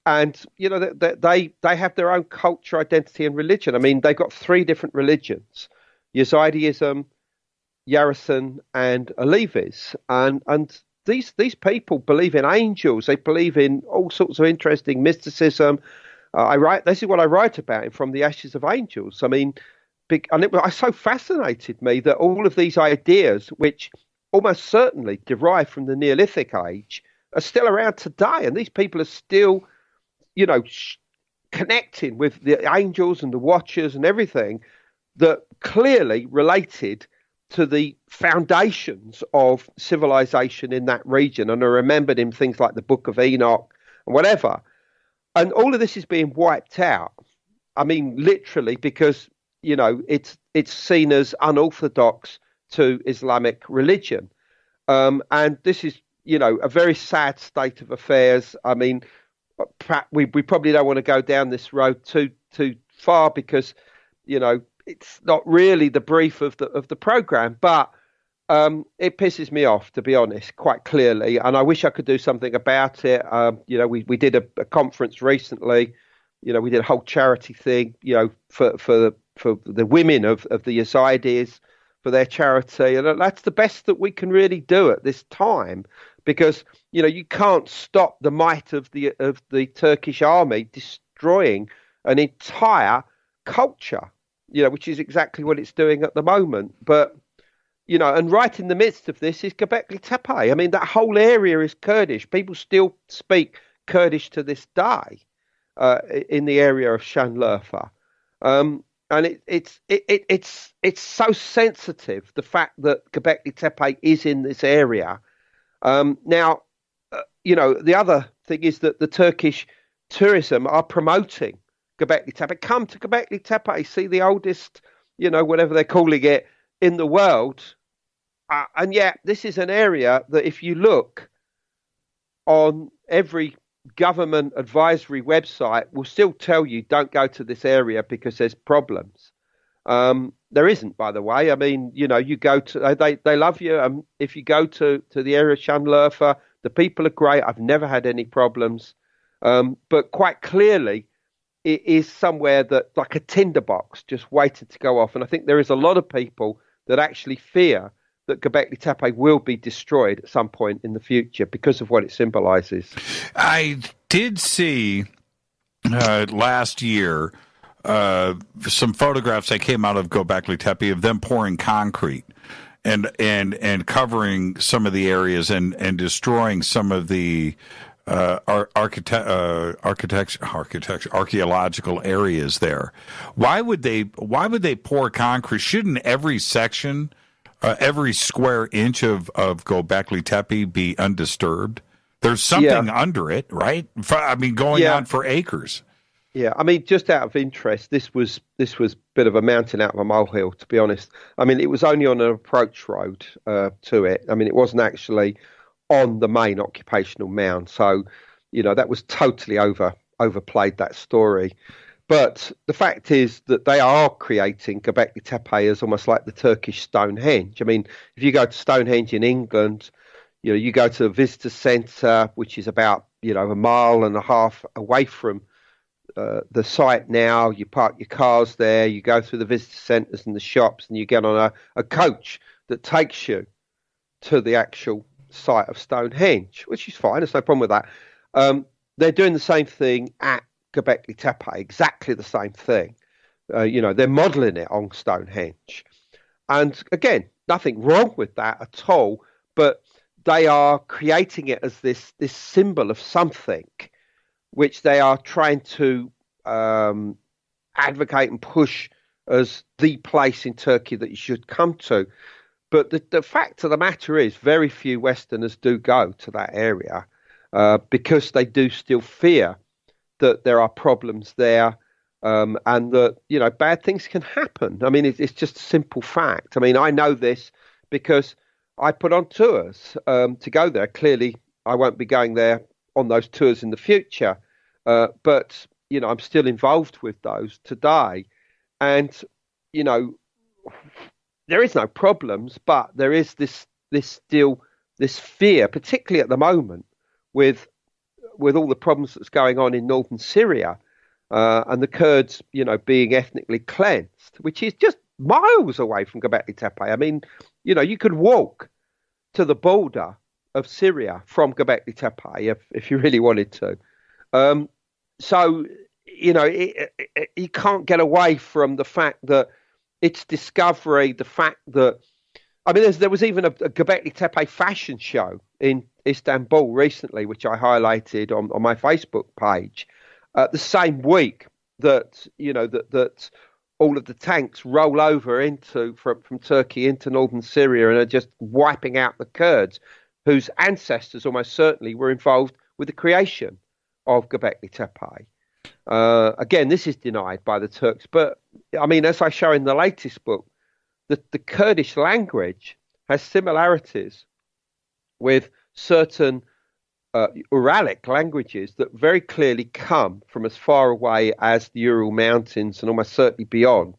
And, they have their own culture, identity, and religion. I mean, they've got three different religions: Yazidism, Yarasan, and Alevis. And these people believe in angels. They believe in all sorts of interesting mysticism. This is what I write about From the Ashes of Angels. I mean, and it so fascinated me that all of these ideas, which almost certainly derived from the Neolithic age, are still around today. And these people are still, connecting with the angels and the watchers and everything that clearly related to the foundations of civilization in that region, and are remembered in things like the Book of Enoch and whatever. And all of this is being wiped out. I mean, literally, because, it's seen as unorthodox to Islamic religion. And this is, a very sad state of affairs. I mean, we probably don't want to go down this road too far because, it's not really the brief of the program, but it pisses me off, to be honest, quite clearly. And I wish I could do something about it. We did a conference recently. We did a whole charity thing, for the women of the Yazidis, for their charity, and that's the best that we can really do at this time, because you can't stop the might of the Turkish army destroying an entire culture, which is exactly what it's doing at the moment. But and right in the midst of this is Gobekli Tepe. I mean, that whole area is Kurdish. People still speak Kurdish to this day in the area of Şanlıurfa. And it's so sensitive, the fact that Göbekli Tepe is in this area. Now, the other thing is that the Turkish tourism are promoting Göbekli Tepe. Come to Göbekli Tepe, see the oldest, whatever they're calling it, in the world. And yet, this is an area that if you look on every government advisory website, will still tell you don't go to this area because there's problems. There isn't, by the way. I mean, you go to, they love you. If you go to the area of Şanlıurfa, the people are great. I've never had any problems. But quite clearly, it is somewhere that, like a tinderbox, just waited to go off. And I think there is a lot of people that actually fear that Göbekli Tepe will be destroyed at some point in the future because of what it symbolizes. I did see last year some photographs that came out of Göbekli Tepe of them pouring concrete and covering some of the areas and destroying some of the archaeological areas there. Why would they pour concrete? Shouldn't every section, every square inch of Göbekli Tepe be undisturbed? There's something under it, right? I mean, going on for acres. Yeah, I mean, just out of interest, this was a bit of a mountain out of a molehill, to be honest. I mean, it was only on an approach road to it. I mean, it wasn't actually on the main occupational mound. So, that was totally overplayed, that story. But the fact is that they are creating Göbekli Tepe as almost like the Turkish Stonehenge. I mean, if you go to Stonehenge in England, you go to a visitor centre, which is about, a mile and a half away from the site now. You park your cars there, you go through the visitor centres and the shops, and you get on a coach that takes you to the actual site of Stonehenge, which is fine. There's no problem with that. They're doing the same thing at Göbekli Tepe, exactly the same thing. They're modelling it on Stonehenge. And again, nothing wrong with that at all, but they are creating it as this symbol of something which they are trying to advocate and push as the place in Turkey that you should come to. But the fact of the matter is very few Westerners do go to that area because they do still fear that there are problems there and that, bad things can happen. I mean, it's just a simple fact. I mean, I know this because I put on tours to go there. Clearly, I won't be going there on those tours in the future. But, I'm still involved with those today. And, there is no problems, but there is this fear, particularly at the moment with all the problems that's going on in northern Syria and the Kurds, being ethnically cleansed, which is just miles away from Göbekli Tepe. I mean, you could walk to the border of Syria from Göbekli Tepe if you really wanted to. So, you can't get away from the fact that its discovery, the fact that, I mean, there was even a Göbekli Tepe fashion show in Istanbul recently, which I highlighted on my Facebook page, the same week that, that all of the tanks roll over from Turkey into northern Syria and are just wiping out the Kurds, whose ancestors almost certainly were involved with the creation of Göbekli Tepe. Again, this is denied by the Turks, but I mean, as I show in the latest book, the Kurdish language has similarities with certain Uralic languages that very clearly come from as far away as the Ural Mountains and almost certainly beyond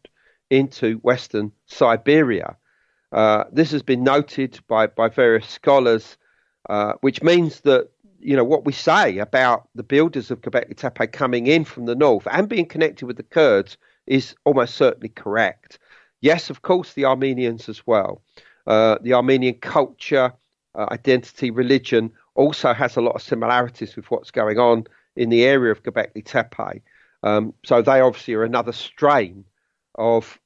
into Western Siberia. This has been noted by various scholars, which means that what we say about the builders of Göbekli Tepe coming in from the north and being connected with the Kurds is almost certainly correct. Yes, of course, the Armenians as well. The Armenian culture, identity, religion also has a lot of similarities with what's going on in the area of Göbekli Tepe. So they obviously are another strain of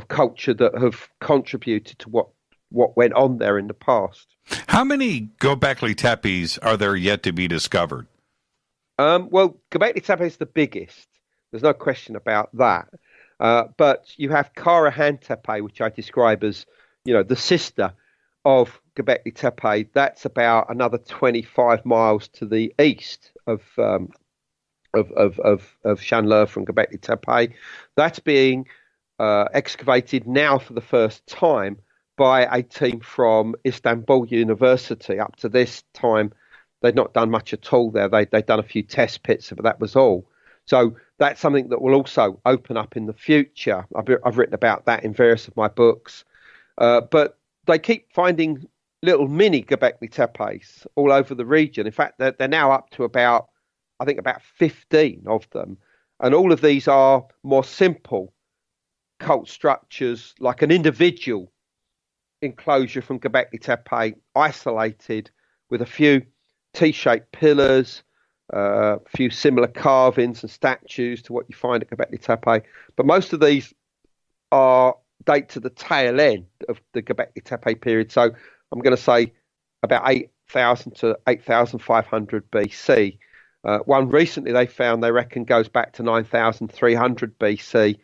culture that have contributed to what went on there in the past. How many Göbekli Tepes are there yet to be discovered? Well, Göbekli Tepe is the biggest. There's no question about that. But you have Karahan Tepe, which I describe as, the sister of Göbekli Tepe. That's about another 25 miles to the east of Şanlıurfa and Göbekli Tepe. That's being excavated now for the first time by a team from Istanbul University. Up to this time, they'd not done much at all there. They'd done a few test pits, but that was all. So that's something that will also open up in the future. I've written about that in various of my books. But they keep finding little mini Göbekli Tepes all over the region. In fact, they're now up to about 15 of them. And all of these are more simple cult structures, like an individual enclosure from Göbekli Tepe, isolated with a few T-shaped pillars, a few similar carvings and statues to what you find at Göbekli Tepe. But most of these date to the tail end of the Göbekli Tepe period. So I'm going to say about 8,000 to 8,500 BC. One recently they found, they reckon, goes back to 9,300 BC.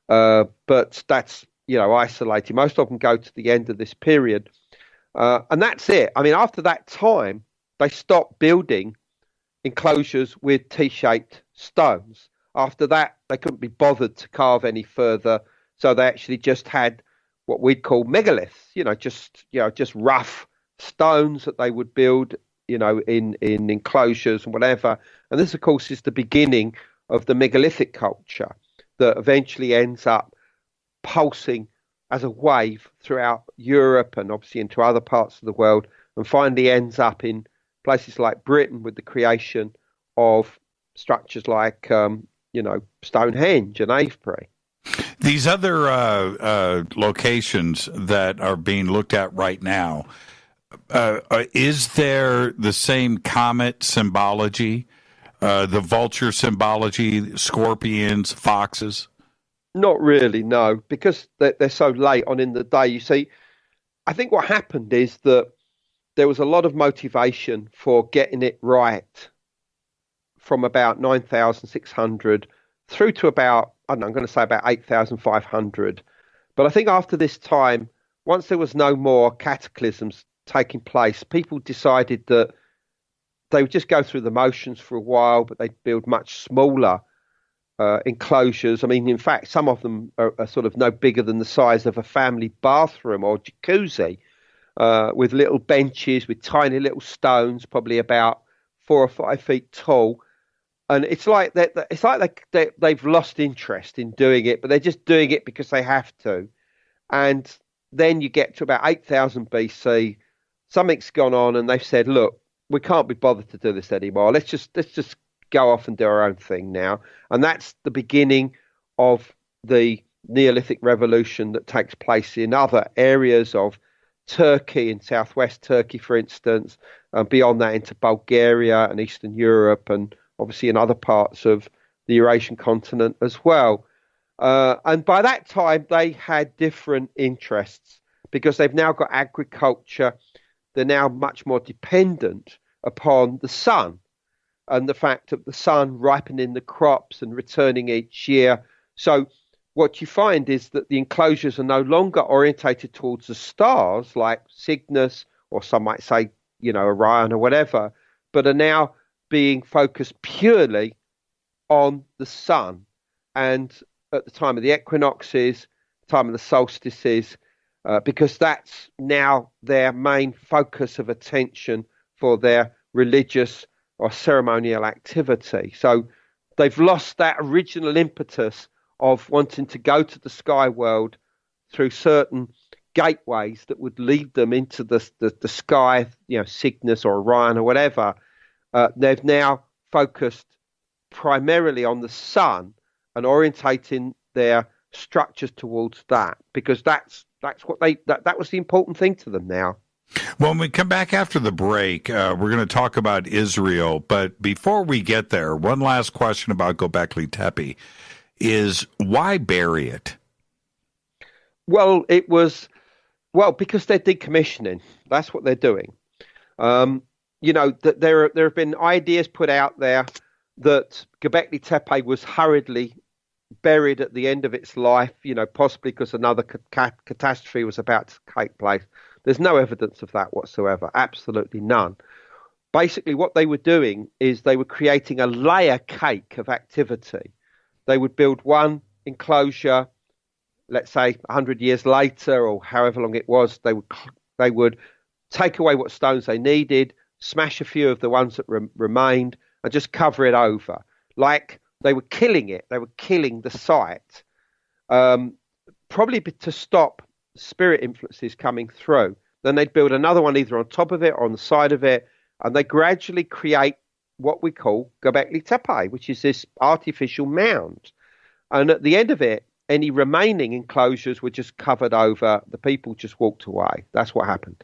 But that's, isolated. Most of them go to the end of this period. And that's it. I mean, after that time, they stopped building enclosures with T-shaped stones. After that, they couldn't be bothered to carve any further. So they actually just had what we'd call megaliths, just rough stones that they would build, in enclosures and whatever. And this, of course, is the beginning of the megalithic culture that eventually ends up pulsing as a wave throughout Europe and obviously into other parts of the world, and finally ends up in places like Britain with the creation of structures like, Stonehenge and Avebury. These other locations that are being looked at right now, is there the same comet symbology, the vulture symbology, scorpions, foxes? Not really, no, because they're so late on in the day. You see, I think what happened is that there was a lot of motivation for getting it right from about 9,600 through to about, I'm going to say about 8,500. But I think after this time, once there was no more cataclysms taking place, people decided that they would just go through the motions for a while, but they'd build much smaller enclosures. I mean, in fact, some of them are sort of no bigger than the size of a family bathroom or jacuzzi, with little benches with tiny little stones, probably about 4 or 5 feet tall. And it's like they've lost interest in doing it, but they're just doing it because they have to. And then you get to about 8,000 BC, something's gone on, and they've said, "Look, we can't be bothered to do this anymore. Let's just go off and do our own thing now." And that's the beginning of the Neolithic revolution that takes place in other areas of Turkey, in southwest Turkey, for instance, and beyond that into Bulgaria and Eastern Europe, and obviously in other parts of the Eurasian continent as well. And by that time, they had different interests because they've now got agriculture. They're now much more dependent upon the sun and the fact of the sun ripening the crops and returning each year. So what you find is that the enclosures are no longer orientated towards the stars like Cygnus, or some might say, Orion or whatever, but are now being focused purely on the sun. And at the time of the equinoxes, time of the solstices, because that's now their main focus of attention for their religious or ceremonial activity. So they've lost that original impetus of wanting to go to the sky world through certain gateways that would lead them into the sky, Cygnus or Orion or whatever. They've now focused primarily on the sun and orientating their structures towards that, because that's what that was the important thing to them now. When we come back after the break, we're going to talk about Israel. But before we get there, one last question about Göbekli Tepe is, why bury it? Well, because they're decommissioning. That's what they're doing. There have been ideas put out there that Göbekli Tepe was hurriedly buried at the end of its life, possibly because another catastrophe was about to take place. There's no evidence of that whatsoever, absolutely none. Basically, what they were doing is they were creating a layer cake of activity. They would build one enclosure, let's say 100 years later or however long it was. They would take away what stones they needed, smash a few of the ones that remained, and just cover it over. Like they were killing it. They were killing the site, probably to stop spirit influences coming through. Then they'd build another one either on top of it or on the side of it, and they gradually create what we call Gobekli Tepe, which is this artificial mound. And at the end of it, any remaining enclosures were just covered over. The people just walked away. That's what happened.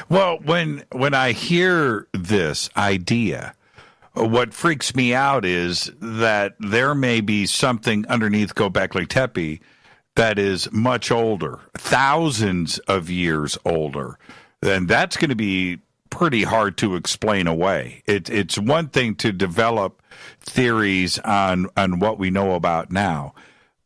Well, when I hear this idea, what freaks me out is that there may be something underneath Gobekli Tepe that is much older, thousands of years older. And that's going to be pretty hard to explain away. It's one thing to develop theories on what we know about now.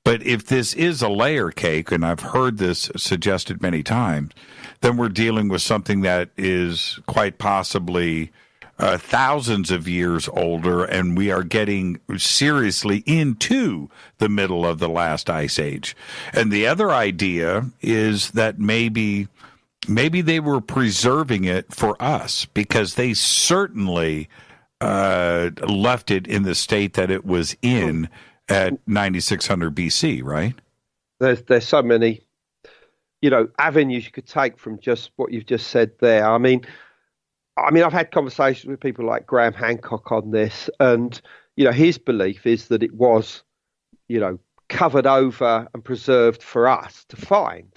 But if this is a layer cake, and I've heard this suggested many times, then we're dealing with something that is quite possibly thousands of years older, and we are getting seriously into the middle of the last ice age. And the other idea is that maybe they were preserving it for us, because they certainly left it in the state that it was in at 9600 BC, right? There's so many, avenues you could take from just what you've just said there. I mean, I've had conversations with people like Graham Hancock on this, and his belief is that it was, covered over and preserved for us to find,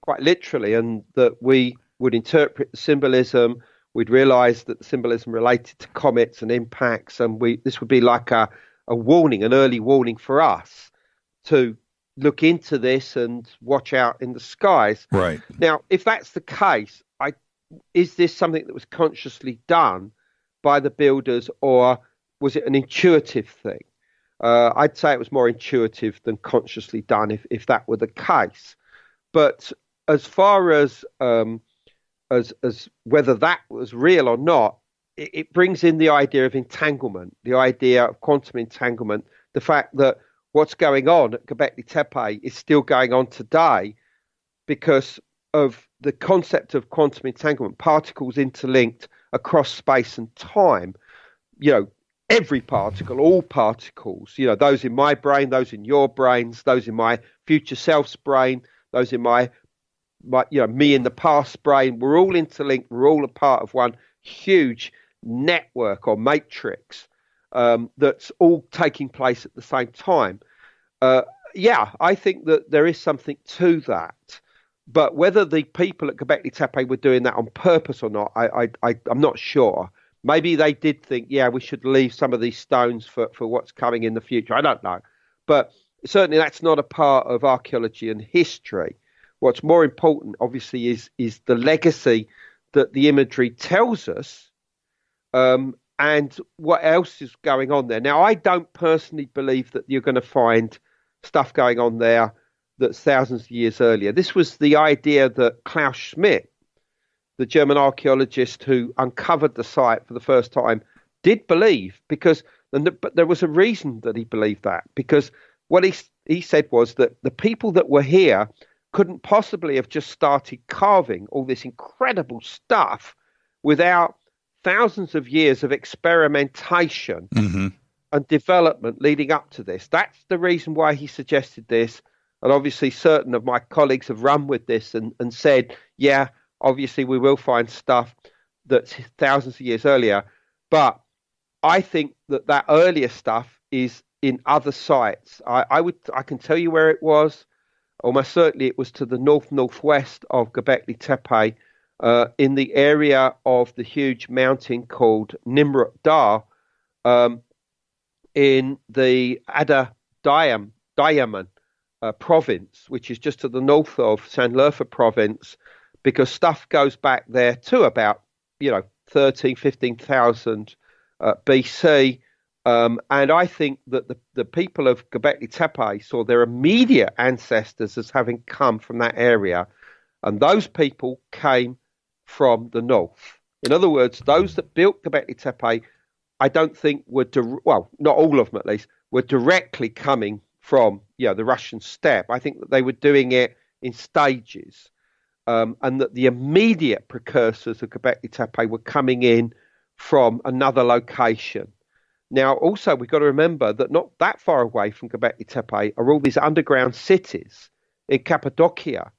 quite literally, and that we would interpret the symbolism. We'd realise that the symbolism related to comets and impacts, and this would be like a warning, an early warning for us to look into this and watch out in the skies. Right. Now, if that's the case, is this something that was consciously done by the builders, or was it an intuitive thing? I'd say it was more intuitive than consciously done, if that were the case. But as far as whether that was real or not, it brings in the idea of entanglement, the idea of quantum entanglement, the fact that what's going on at Gobekli Tepe is still going on today because of the concept of quantum entanglement, particles interlinked across space and time. Every particle, all particles, those in my brain, those in your brains, those in my future self's brain, those in my me in the past brain, we're all interlinked. We're all a part of one huge network or matrix that's all taking place at the same time. I think that there is something to that. But whether the people at Gobekli Tepe were doing that on purpose or not, I'm not sure. Maybe they did think, we should leave some of these stones for what's coming in the future. I don't know. But certainly that's not a part of archaeology and history. What's more important, obviously, is the legacy that the imagery tells us, and what else is going on there. Now, I don't personally believe that you're going to find stuff going on there that's thousands of years earlier. This was the idea that Klaus Schmidt, the German archaeologist who uncovered the site for the first time, did believe, but there was a reason that he believed that, because what he said was that the people that were here couldn't possibly have just started carving all this incredible stuff without thousands of years of experimentation and development leading up to this. That's the reason why he suggested this. And obviously certain of my colleagues have run with this and said, obviously we will find stuff that's thousands of years earlier. But I think that earlier stuff is in other sites. I can tell you where it was. Almost certainly it was to the northwest of Gobekli Tepe, in the area of the huge mountain called Nimrut Dar, in the Diaman province, which is just to the north of Sanlurfa province, because stuff goes back there to about 13,000, 15,000 BC, And I think that the people of Göbekli Tepe saw their immediate ancestors as having come from that area. And those people came from the north. In other words, those that built Göbekli Tepe, I don't think well, not all of them at least, were directly coming from the Russian steppe. I think that they were doing it in stages, and that the immediate precursors of Göbekli Tepe were coming in from another location. Now, also, we've got to remember that not that far away from Göbekli Tepe are all these underground cities in Cappadocia,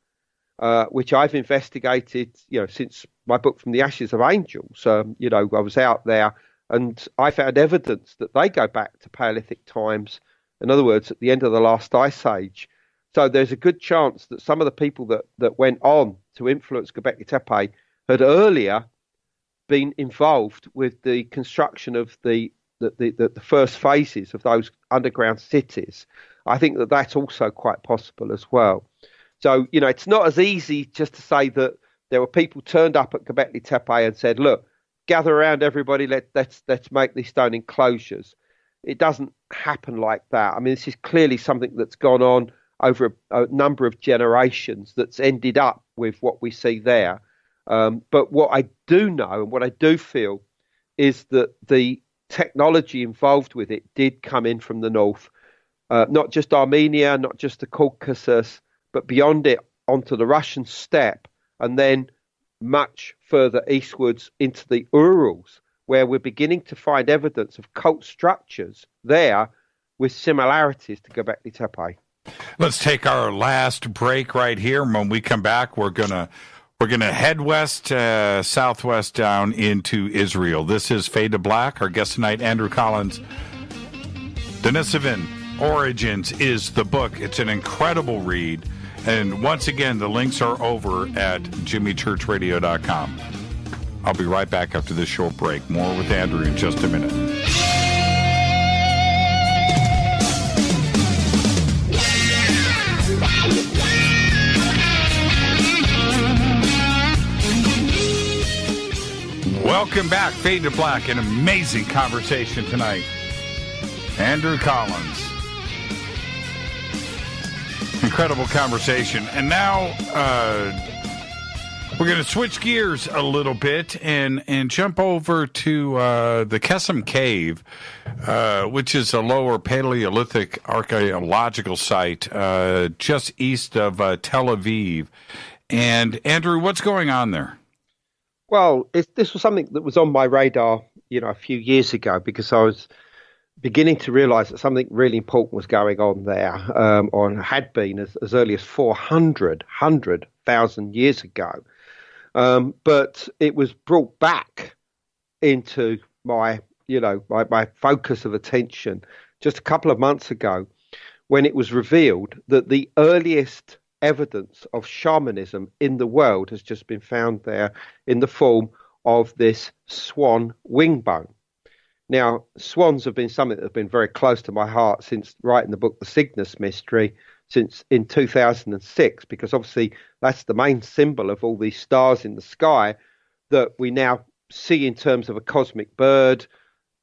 which I've investigated, since my book From the Ashes of Angels. I was out there and I found evidence that they go back to Paleolithic times. In other words, at the end of the last ice age. So there's a good chance that some of the people that went on to influence Göbekli Tepe had earlier been involved with the construction of the first phases of those underground cities. I think that that's also quite possible as well. So, it's not as easy just to say that there were people turned up at Göbekli Tepe and said, look, gather around everybody, let's make these stone enclosures. It doesn't happen like that. I mean, this is clearly something that's gone on over a number of generations that's ended up with what we see there. But what I do know and what I do feel is that the technology involved with it did come in from the north, not just Armenia, not just the Caucasus, but beyond it onto the Russian steppe, and then much further eastwards into the Urals, where we're beginning to find evidence of cult structures there with similarities to Göbekli Tepe. Let's take our last break right here. When we come back, we're gonna head west, southwest down into Israel. This is Fade to Black. Our guest tonight, Andrew Collins. Denisovan Origins is the book. It's an incredible read. And once again, the links are over at jimmychurchradio.com. I'll be right back after this short break. More with Andrew in just a minute. Welcome back, Fade to Black. An amazing conversation tonight. Andrew Collins. Incredible conversation. And now we're going to switch gears a little bit and jump over to the Kesem Cave, which is a lower Paleolithic archaeological site just east of Tel Aviv. And Andrew, what's going on there? Well, this was something that was on my radar, a few years ago, because I was beginning to realize that something really important was going on there, or had been as early as 400,000 years ago. But it was brought back into my focus of attention just a couple of months ago, when it was revealed that the earliest evidence of shamanism in the world has just been found there in the form of this swan wing bone. Now, swans have been something that have been very close to my heart since writing the book, The Cygnus Mystery, since in 2006, because obviously that's the main symbol of all these stars in the sky that we now see in terms of a cosmic bird,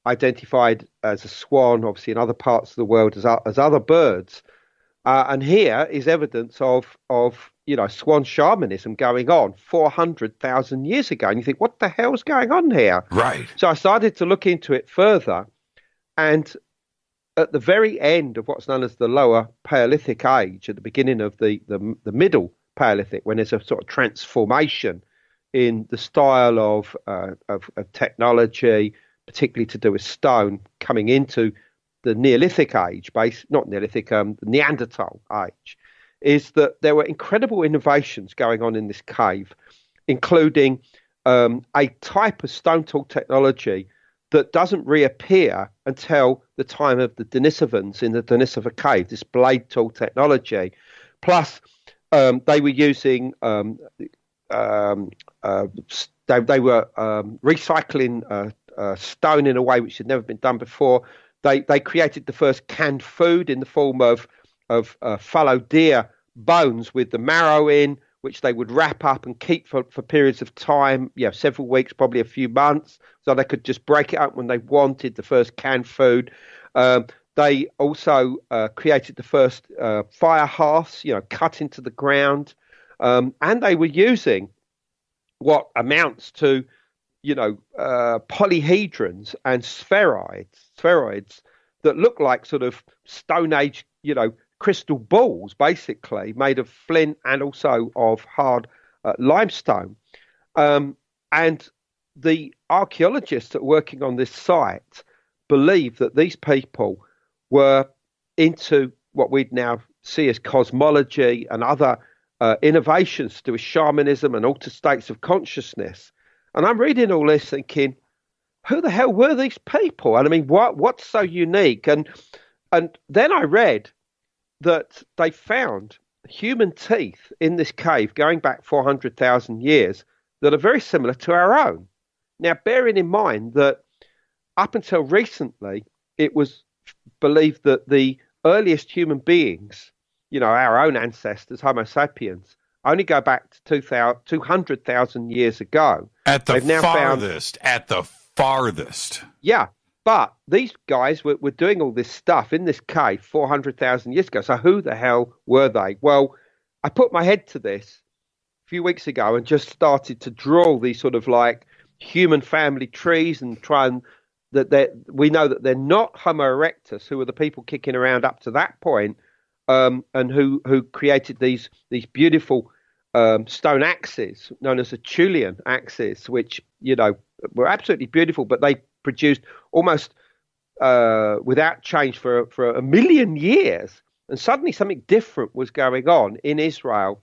identified as a swan, obviously in other parts of the world as other birds. And here is evidence of swan shamanism going on 400,000 years ago. And you think, what the hell's going on here? Right. So I started to look into it further. And at the very end of what's known as the Lower Paleolithic Age, at the beginning of the Middle Paleolithic, when there's a sort of transformation in the style of technology, particularly to do with stone, coming into the Neolithic age, the Neanderthal age, is that there were incredible innovations going on in this cave, including a type of stone tool technology that doesn't reappear until the time of the Denisovans in the Denisova cave, this blade tool technology. Plus, they were using, they were recycling stone in a way which had never been done before. They created the first canned food in the form of fallow deer bones with the marrow in, which they would wrap up and keep for periods of time, several weeks, probably a few months, so they could just break it up when they wanted, the first canned food. They also created the first fire hearths, cut into the ground. And they were using what amounts to, polyhedrons and spheroids that look like sort of Stone Age, crystal balls, basically made of flint and also of hard limestone. And the archaeologists that are working on this site believe that these people were into what we'd now see as cosmology and other innovations to do with shamanism and altered states of consciousness. And I'm reading all this thinking, who the hell were these people? And I mean, what's so unique? And then I read that they found human teeth in this cave going back 400,000 years that are very similar to our own. Now, bearing in mind that up until recently, it was believed that the earliest human beings, our own ancestors, Homo sapiens, only go back to 200,000 years ago. At the farthest. Yeah. But these guys were doing all this stuff in this cave 400,000 years ago. So who the hell were they? Well, I put my head to this a few weeks ago and just started to draw these sort of like human family trees and try and we know that they're not Homo erectus, who were the people kicking around up to that point, and who created these beautiful stone axes known as Acheulean axes, which were absolutely beautiful, but they produced almost without change for a million years. And suddenly something different was going on in Israel.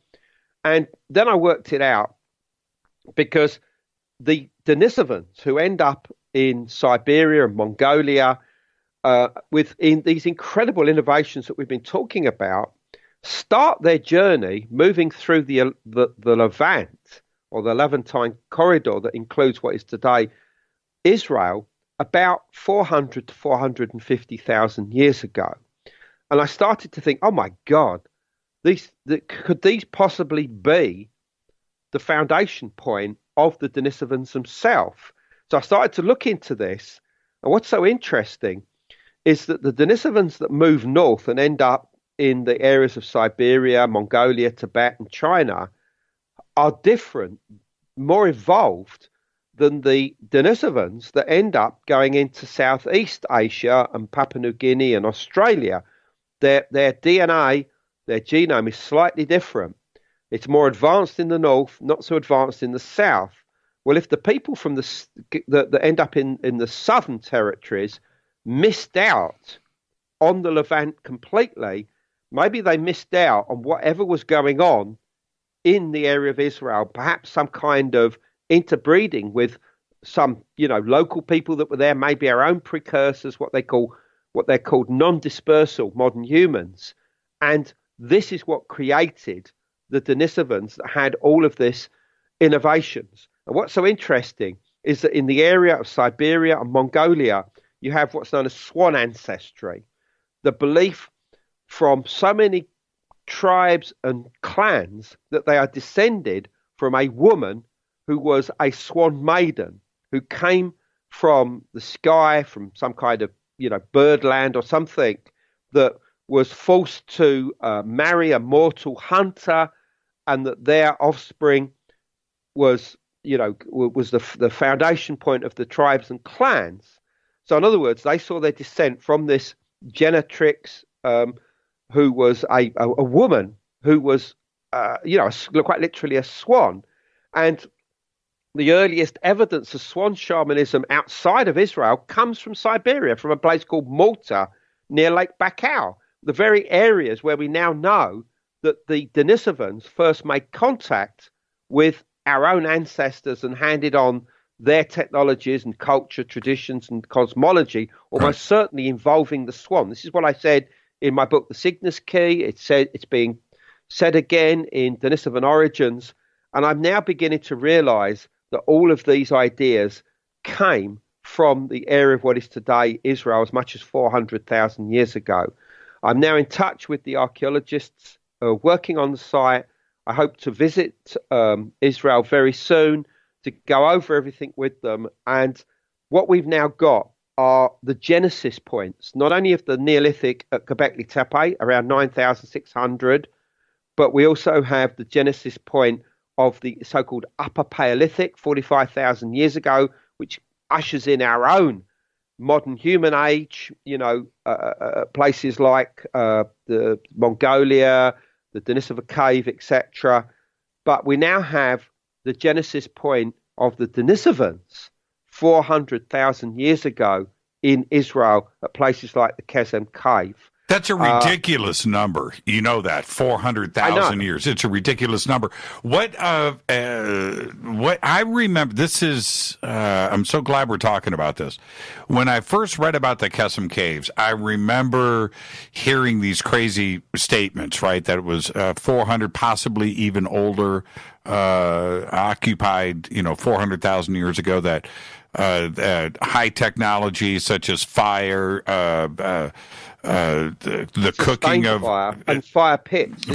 And then I worked it out, because the Denisovans, who end up in Siberia and Mongolia, in these incredible innovations that we've been talking about, start their journey moving through the Levant, or the Levantine corridor that includes what is today Israel, about 400 to 450,000 years ago. And I started to think, oh my God, could these possibly be the foundation point of the Denisovans themselves? So I started to look into this. And what's so interesting is that the Denisovans that move north and end up in the areas of Siberia, Mongolia, Tibet, and China are different, more evolved than the Denisovans that end up going into Southeast Asia and Papua New Guinea and Australia. Their DNA, their genome is slightly different. It's more advanced in the north, not so advanced in the south. Well, if the people from that end up in the southern territories missed out on the Levant completely, maybe they missed out on whatever was going on in the area of Israel, perhaps some kind of interbreeding with some, local people that were there, maybe our own precursors, what they're called non-dispersal modern humans. And this is what created the Denisovans that had all of this innovations. And what's so interesting is that in the area of Siberia and Mongolia, you have what's known as swan ancestry, the belief from so many tribes and clans that they are descended from a woman who was a swan maiden, who came from the sky, from some kind of, birdland or something, that was forced to marry a mortal hunter, and that their offspring was the foundation point of the tribes and clans. So in other words, they saw their descent from this genetrix, who was a woman who was, quite literally a swan. And the earliest evidence of swan shamanism outside of Israel comes from Siberia, from a place called Malta near Lake Baikal, the very areas where we now know that the Denisovans first made contact with our own ancestors and handed on their technologies and culture, traditions and cosmology, almost certainly involving the swan. This is what I said in my book, The Cygnus Key. It's being said again in Denisovan Origins. And I'm now beginning to realize that all of these ideas came from the area of what is today Israel as much as 400,000 years ago. I'm now in touch with the archaeologists working on the site. I hope to visit Israel very soon to go over everything with them. And what we've now got are the genesis points, not only of the Neolithic at Gobekli Tepe around 9,600, but we also have the genesis point of the so-called Upper Paleolithic, 45,000 years ago, which ushers in our own modern human age, places like the Mongolia, the Denisovan cave, etc. But we now have the genesis point of the Denisovans 400,000 years ago in Israel at places like the Kesem cave. That's a ridiculous number. You know that 400,000 years. It's a ridiculous number. What I remember, this is, I'm so glad we're talking about this. When I first read about the Kesem caves, I remember hearing these crazy statements, right? That it was 400, possibly even older, occupied, 400,000 years ago, that high technology such as fire, the cooking of fire and fire pits.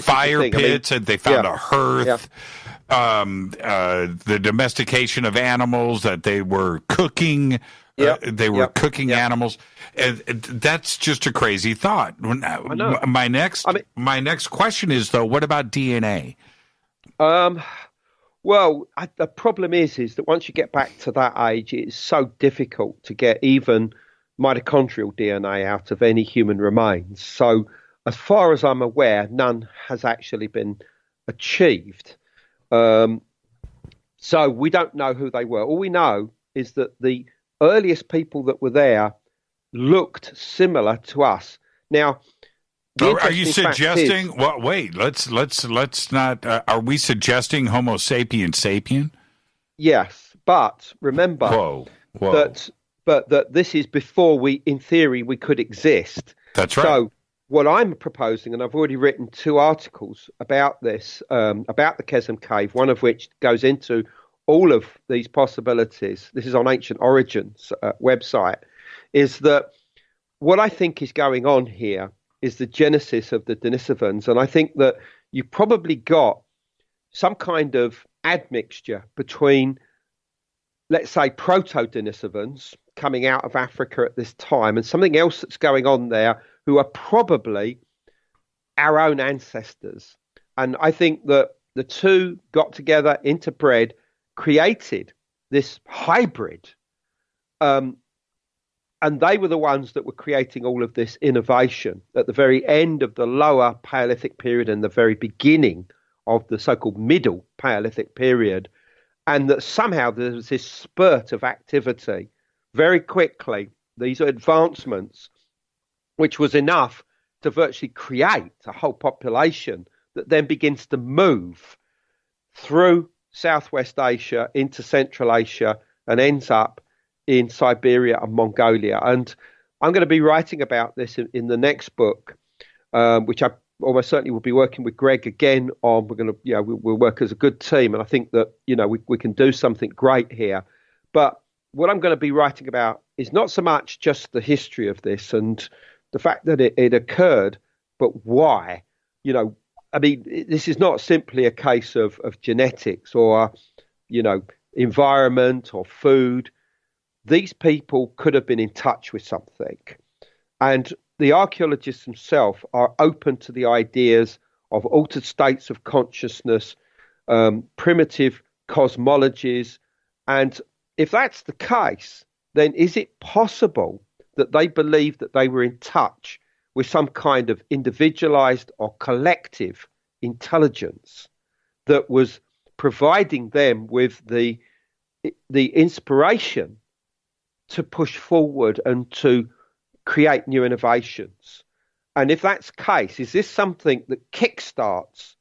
And they found a hearth. The domestication of animals, that they were cooking. Cooking animals. And that's just a crazy thought. I know. My next question is, though, what about DNA? Well, the problem is that once you get back to that age, it's so difficult to get even mitochondrial DNA out of any human remains. So as far as I'm aware, none has actually been achieved. So we don't know who they were. All we know is that the earliest people that were there looked similar to us. Now, are you suggesting? Well, wait. Let's not. Are we suggesting Homo sapien sapien? Yes, but remember that this is before in theory, we could exist. That's right. So what I'm proposing, and I've already written 2 articles about this, about the Kesem Cave, one of which goes into all of these possibilities. This is on Ancient Origins website. Is that what I think is going on here? Is the genesis of the Denisovans. And I think that you probably got some kind of admixture between, let's say, proto-Denisovans coming out of Africa at this time and something else that's going on there, who are probably our own ancestors. And I think that the two got together, interbred, created this hybrid. And they were the ones that were creating all of this innovation at the very end of the lower Paleolithic period and the very beginning of the so-called middle Paleolithic period. And that somehow there was this spurt of activity very quickly, these advancements, which was enough to virtually create a whole population that then begins to move through Southwest Asia into Central Asia and ends up in Siberia and Mongolia. And I'm going to be writing about this in the next book, which I almost certainly will be working with Greg again on. We're going to, we'll work as a good team. And I think that, we can do something great here. But what I'm going to be writing about is not so much just the history of this and the fact that it occurred, but why. This is not simply a case of genetics or, environment or food. These people could have been in touch with something. And the archaeologists themselves are open to the ideas of altered states of consciousness, primitive cosmologies. And if that's the case, then is it possible that they believed that they were in touch with some kind of individualized or collective intelligence that was providing them with the inspiration to push forward and to create new innovations? And if that's the case, is this something that kickstarts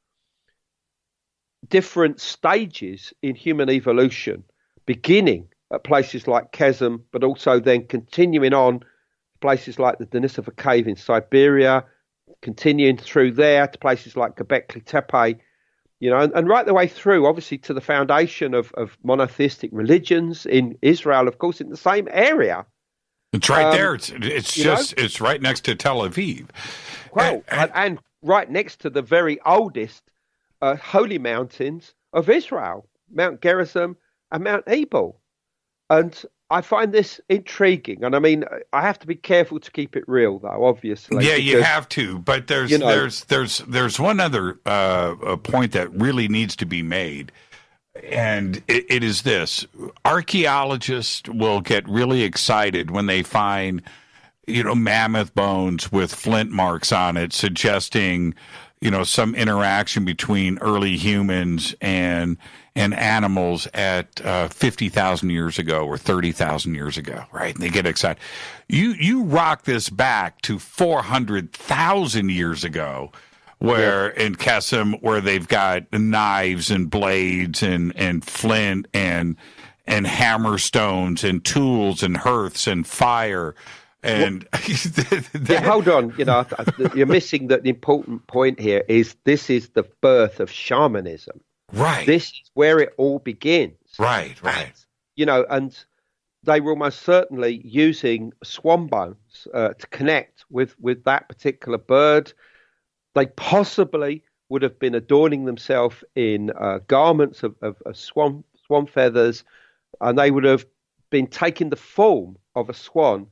different stages in human evolution, beginning at places like Kesem, but also then continuing on places like the Denisovan cave in Siberia, continuing through there to places like Gobekli Tepe, and right the way through, obviously, to the foundation of monotheistic religions in Israel, of course, in the same area. It's right there. It's right next to Tel Aviv. Well, and right next to the very oldest holy mountains of Israel, Mount Gerizim and Mount Ebal. And I find this intriguing. And I mean, I have to be careful to keep it real, though, obviously. Yeah, because, you have to. But there's one other point that really needs to be made. And it is this. Archaeologists will get really excited when they find, mammoth bones with flint marks on it, suggesting, some interaction between early humans and animals at 50,000 years ago or 30,000 years ago, right? And they get excited. You rock this back to 400,000 years ago, where in Kesem, where they've got knives and blades and flint and hammer stones and tools and hearths and fire. And hold on, you're missing the important point here is this is the birth of shamanism. Right. This is where it all begins. Right. And they were almost certainly using swan bones to connect with that particular bird. They possibly would have been adorning themselves in garments of swan feathers, and they would have been taking the form of a swan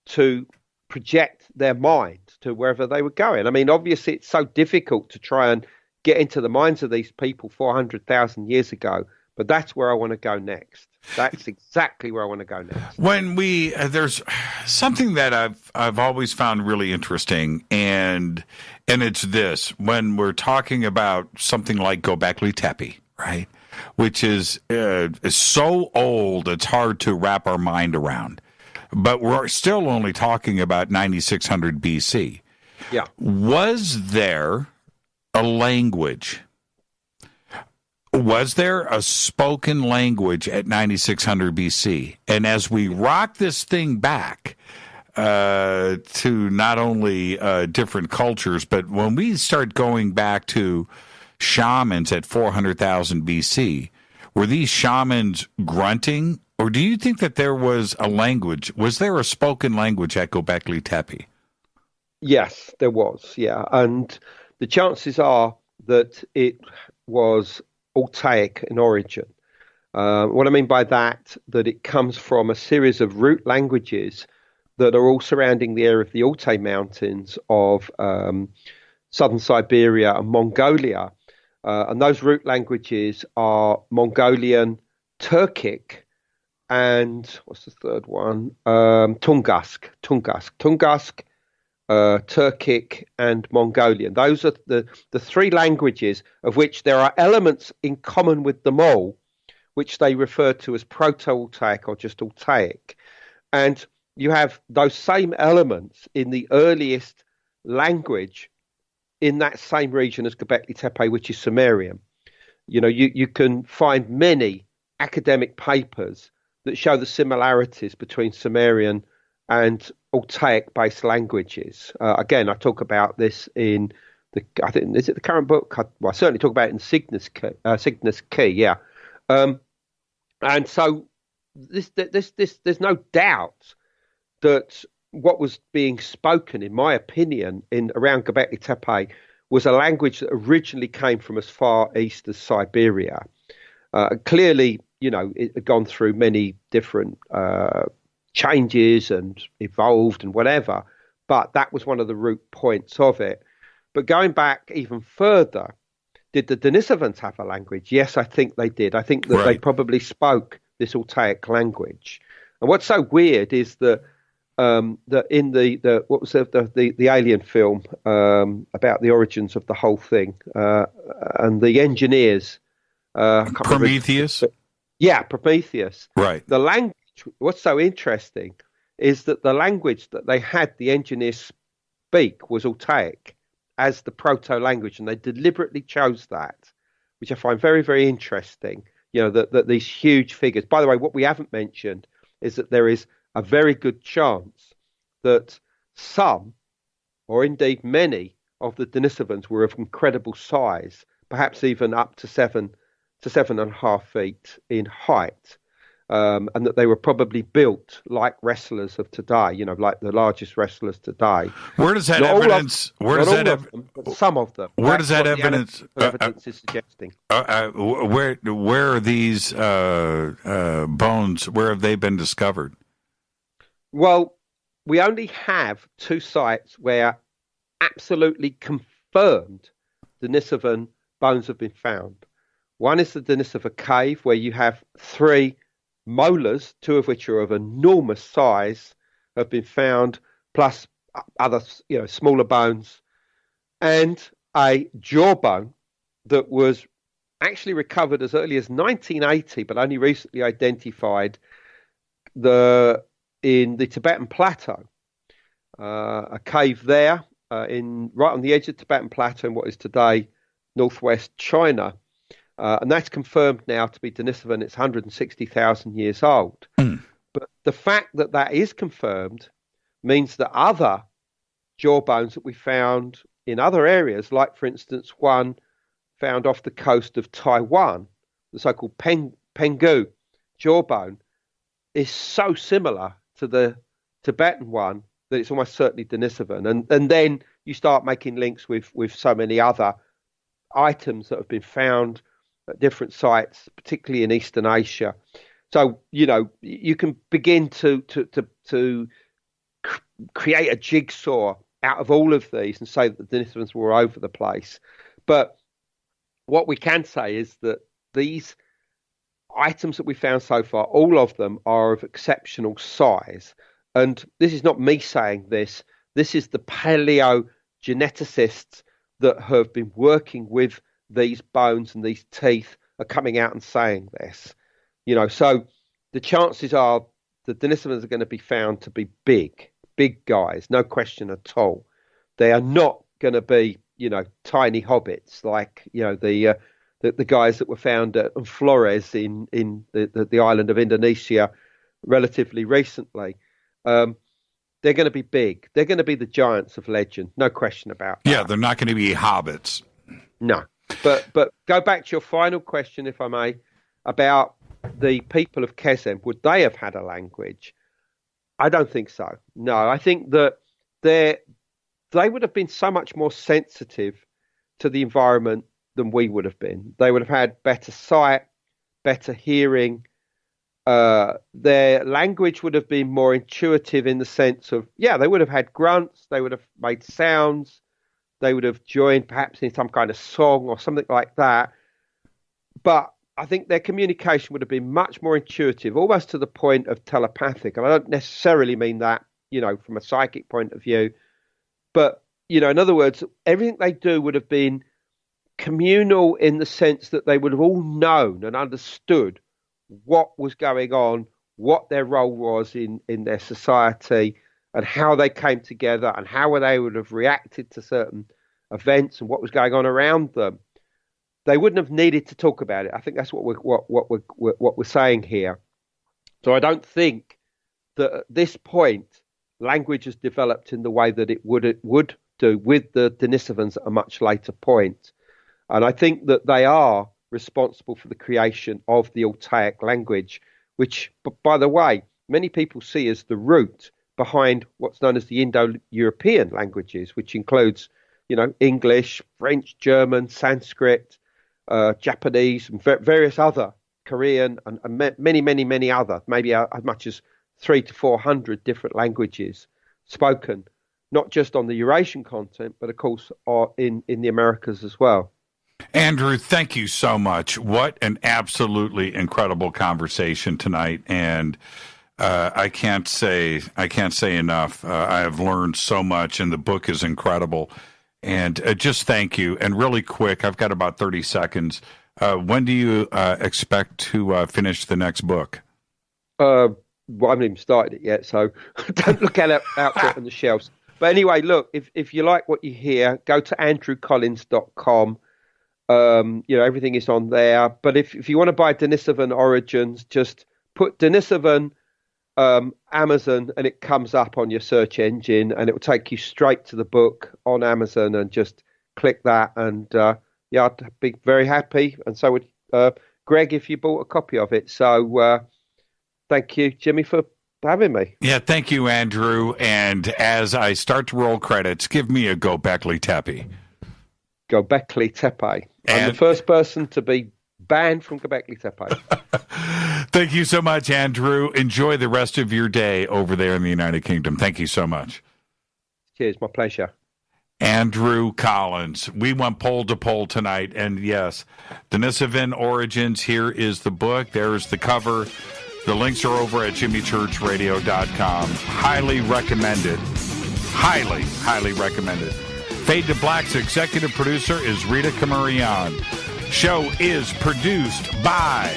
to project their mind to wherever they were going. I mean, obviously, it's so difficult to try and get into the minds of these people 400,000 years ago, but that's where I want to go next. That's exactly where I want to go next. When there's something that I've always found really interesting, and it's this: when we're talking about something like Gobekli Tepe, right, which is so old it's hard to wrap our mind around, but we're still only talking about 9600 BC. Yeah. Was there a language? Was there a spoken language at 9600 BC? And as we rock this thing back to not only different cultures, but when we start going back to shamans at 400,000 BC, were these shamans grunting? Or do you think that there was a language? Was there a spoken language at Gobekli Tepe? Yes, there was, yeah. And the chances are that it was Altaic in origin. What I mean by that it comes from a series of root languages that are all surrounding the area of the Altai Mountains of southern Siberia and Mongolia. And those root languages are Mongolian, Turkic, and what's the third one? Tungusk, Turkic and Mongolian. Those are the three languages of which there are elements in common with them all, which they refer to as Proto-Altaic or just Altaic. And you have those same elements in the earliest language in that same region as Göbekli Tepe, which is Sumerian. You can find many academic papers that show the similarities between Sumerian and Altaic-based languages. Again, I talk about this in I think, is it the current book? I certainly talk about it in Cygnus Key, yeah. And so there's no doubt that what was being spoken, in my opinion, around Göbekli Tepe was a language that originally came from as far east as Siberia. Clearly, it had gone through many different changes and evolved and whatever, but that was one of the root points of it. But going back even further, did the Denisovans have a language? Yes, I think they did. I think that they probably spoke this Altaic language. And what's so weird is that that in the what was the Alien film about the origins of the whole thing, and the engineers, Prometheus. Yeah, Prometheus. Right. The language. What's so interesting is that the language that they had the engineers speak was Altaic as the proto-language, and they deliberately chose that, which I find very, very interesting. That these huge figures. By the way, what we haven't mentioned is that there is a very good chance that some, or indeed many, of the Denisovans were of incredible size, perhaps even up to 7 to 7.5 feet in height. and that they were probably built like wrestlers of today, like the largest wrestlers today. Where does that evidence? Where does that? But some of them. Where does that evidence? Evidence is suggesting. Where are these bones? Where have they been discovered? Well, we only have 2 sites where absolutely confirmed Denisovan bones have been found. One is the Denisovan cave, where you have 3 molars, 2 of which are of enormous size, have been found, plus other, smaller bones, and a jawbone that was actually recovered as early as 1980, but only recently identified in the Tibetan Plateau, a cave there right on the edge of the Tibetan Plateau in what is today northwest China. And that's confirmed now to be Denisovan. It's 160,000 years old. But the fact that that is confirmed means that other jawbones that we found in other areas, like, for instance, one found off the coast of Taiwan, the so-called Penghu jawbone, is so similar to the Tibetan one that it's almost certainly Denisovan. And then you start making links with so many other items that have been found at different sites, particularly in Eastern Asia. So, you can begin to create a jigsaw out of all of these and say that the Denisovans were all over the place. But what we can say is that these items that we found so far, all of them are of exceptional size. And this is not me saying this. This is the paleogeneticists that have been working with these bones and these teeth are coming out and saying this. So the chances are the Denisovans are going to be found to be big guys, no question at all. They are not going to be, tiny hobbits like, the guys that were found at Flores in the island of Indonesia relatively recently. They're going to be big. They're going to be the giants of legend, no question about that. Yeah, they're not going to be hobbits. No. But go back to your final question, if I may, about the people of Kesem. Would they have had a language? I don't think so. No, I think that they would have been so much more sensitive to the environment than we would have been. They would have had better sight, better hearing. Their language would have been more intuitive in the sense of, they would have had grunts, they would have made sounds, they would have joined perhaps in some kind of song or something like that. But I think their communication would have been much more intuitive, almost to the point of telepathic. And I don't necessarily mean that, from a psychic point of view. But, in other words, everything they do would have been communal in the sense that they would have all known and understood what was going on, what their role was in their society, and how they came together, and how they would have reacted to certain events and what was going on around them. They wouldn't have needed to talk about it. I think that's what we're saying here. So I don't think that at this point language has developed in the way that it would do with the Denisovans at a much later point. And I think that they are responsible for the creation of the Altaic language, which, by the way, many people see as the root behind what's known as the Indo-European languages, which includes, English, French, German, Sanskrit, Japanese, and various other, Korean, and many, many, many other, maybe as much as 300 to 400 different languages spoken, not just on the Eurasian continent, but of course in the Americas as well. Andrew, thank you so much. What an absolutely incredible conversation tonight, and I can't say enough. I have learned so much, and the book is incredible. And just thank you. And really quick, I've got about 30 seconds. When do you expect to finish the next book? Well, I haven't even started it yet, so don't look out for it on the shelves. But anyway, look, if you like what you hear, go to andrewcollins.com. Everything is on there. But if you want to buy Denisovan Origins, just put Denisovan Amazon and it comes up on your search engine, and it will take you straight to the book on Amazon, and just click that. And I'd be very happy. And so would Greg if you bought a copy of it. So Thank you, Jimmy, for having me. Yeah, thank you, Andrew. And as I start to roll credits, give me a Gobekli Tepe. Gobekli Tepe. I'm the first person to be banned from Gobekli Tepe. Thank you so much, Andrew. Enjoy the rest of your day over there in the United Kingdom. Thank you so much. Cheers, my pleasure. Andrew Collins. We went pole to pole tonight, and yes, Denisovan Origins, here is the book. There's the cover. The links are over at jimmychurchradio.com. Highly recommended. Highly, highly recommended. Fade to Black's executive producer is Rita Camarion. Show is produced by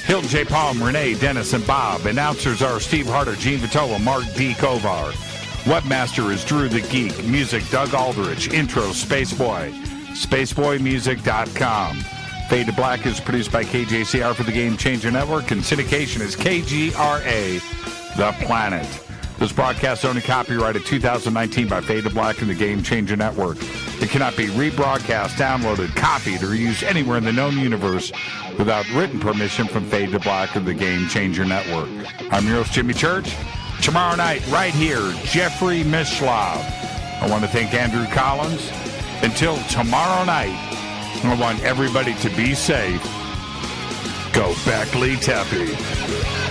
Hilton J. Palm, Renee, Dennis, and Bob. Announcers are Steve Harder, Gene Vitola, Mark D. Kovar. Webmaster is Drew the Geek. Music, Doug Aldrich. Intro, Spaceboy. SpaceboyMusic.com. Fade to Black is produced by KJCR for the Game Changer Network, and syndication is KGRA, The Planet. This broadcast is only copyrighted 2019 by Fade to Black and the Game Changer Network. It cannot be rebroadcast, downloaded, copied, or used anywhere in the known universe without written permission from Fade to Black and the Game Changer Network. I'm your host, Jimmy Church. Tomorrow night, right here, Jeffrey Mishlov. I want to thank Andrew Collins. Until tomorrow night, I want everybody to be safe. Gobekli Tepe.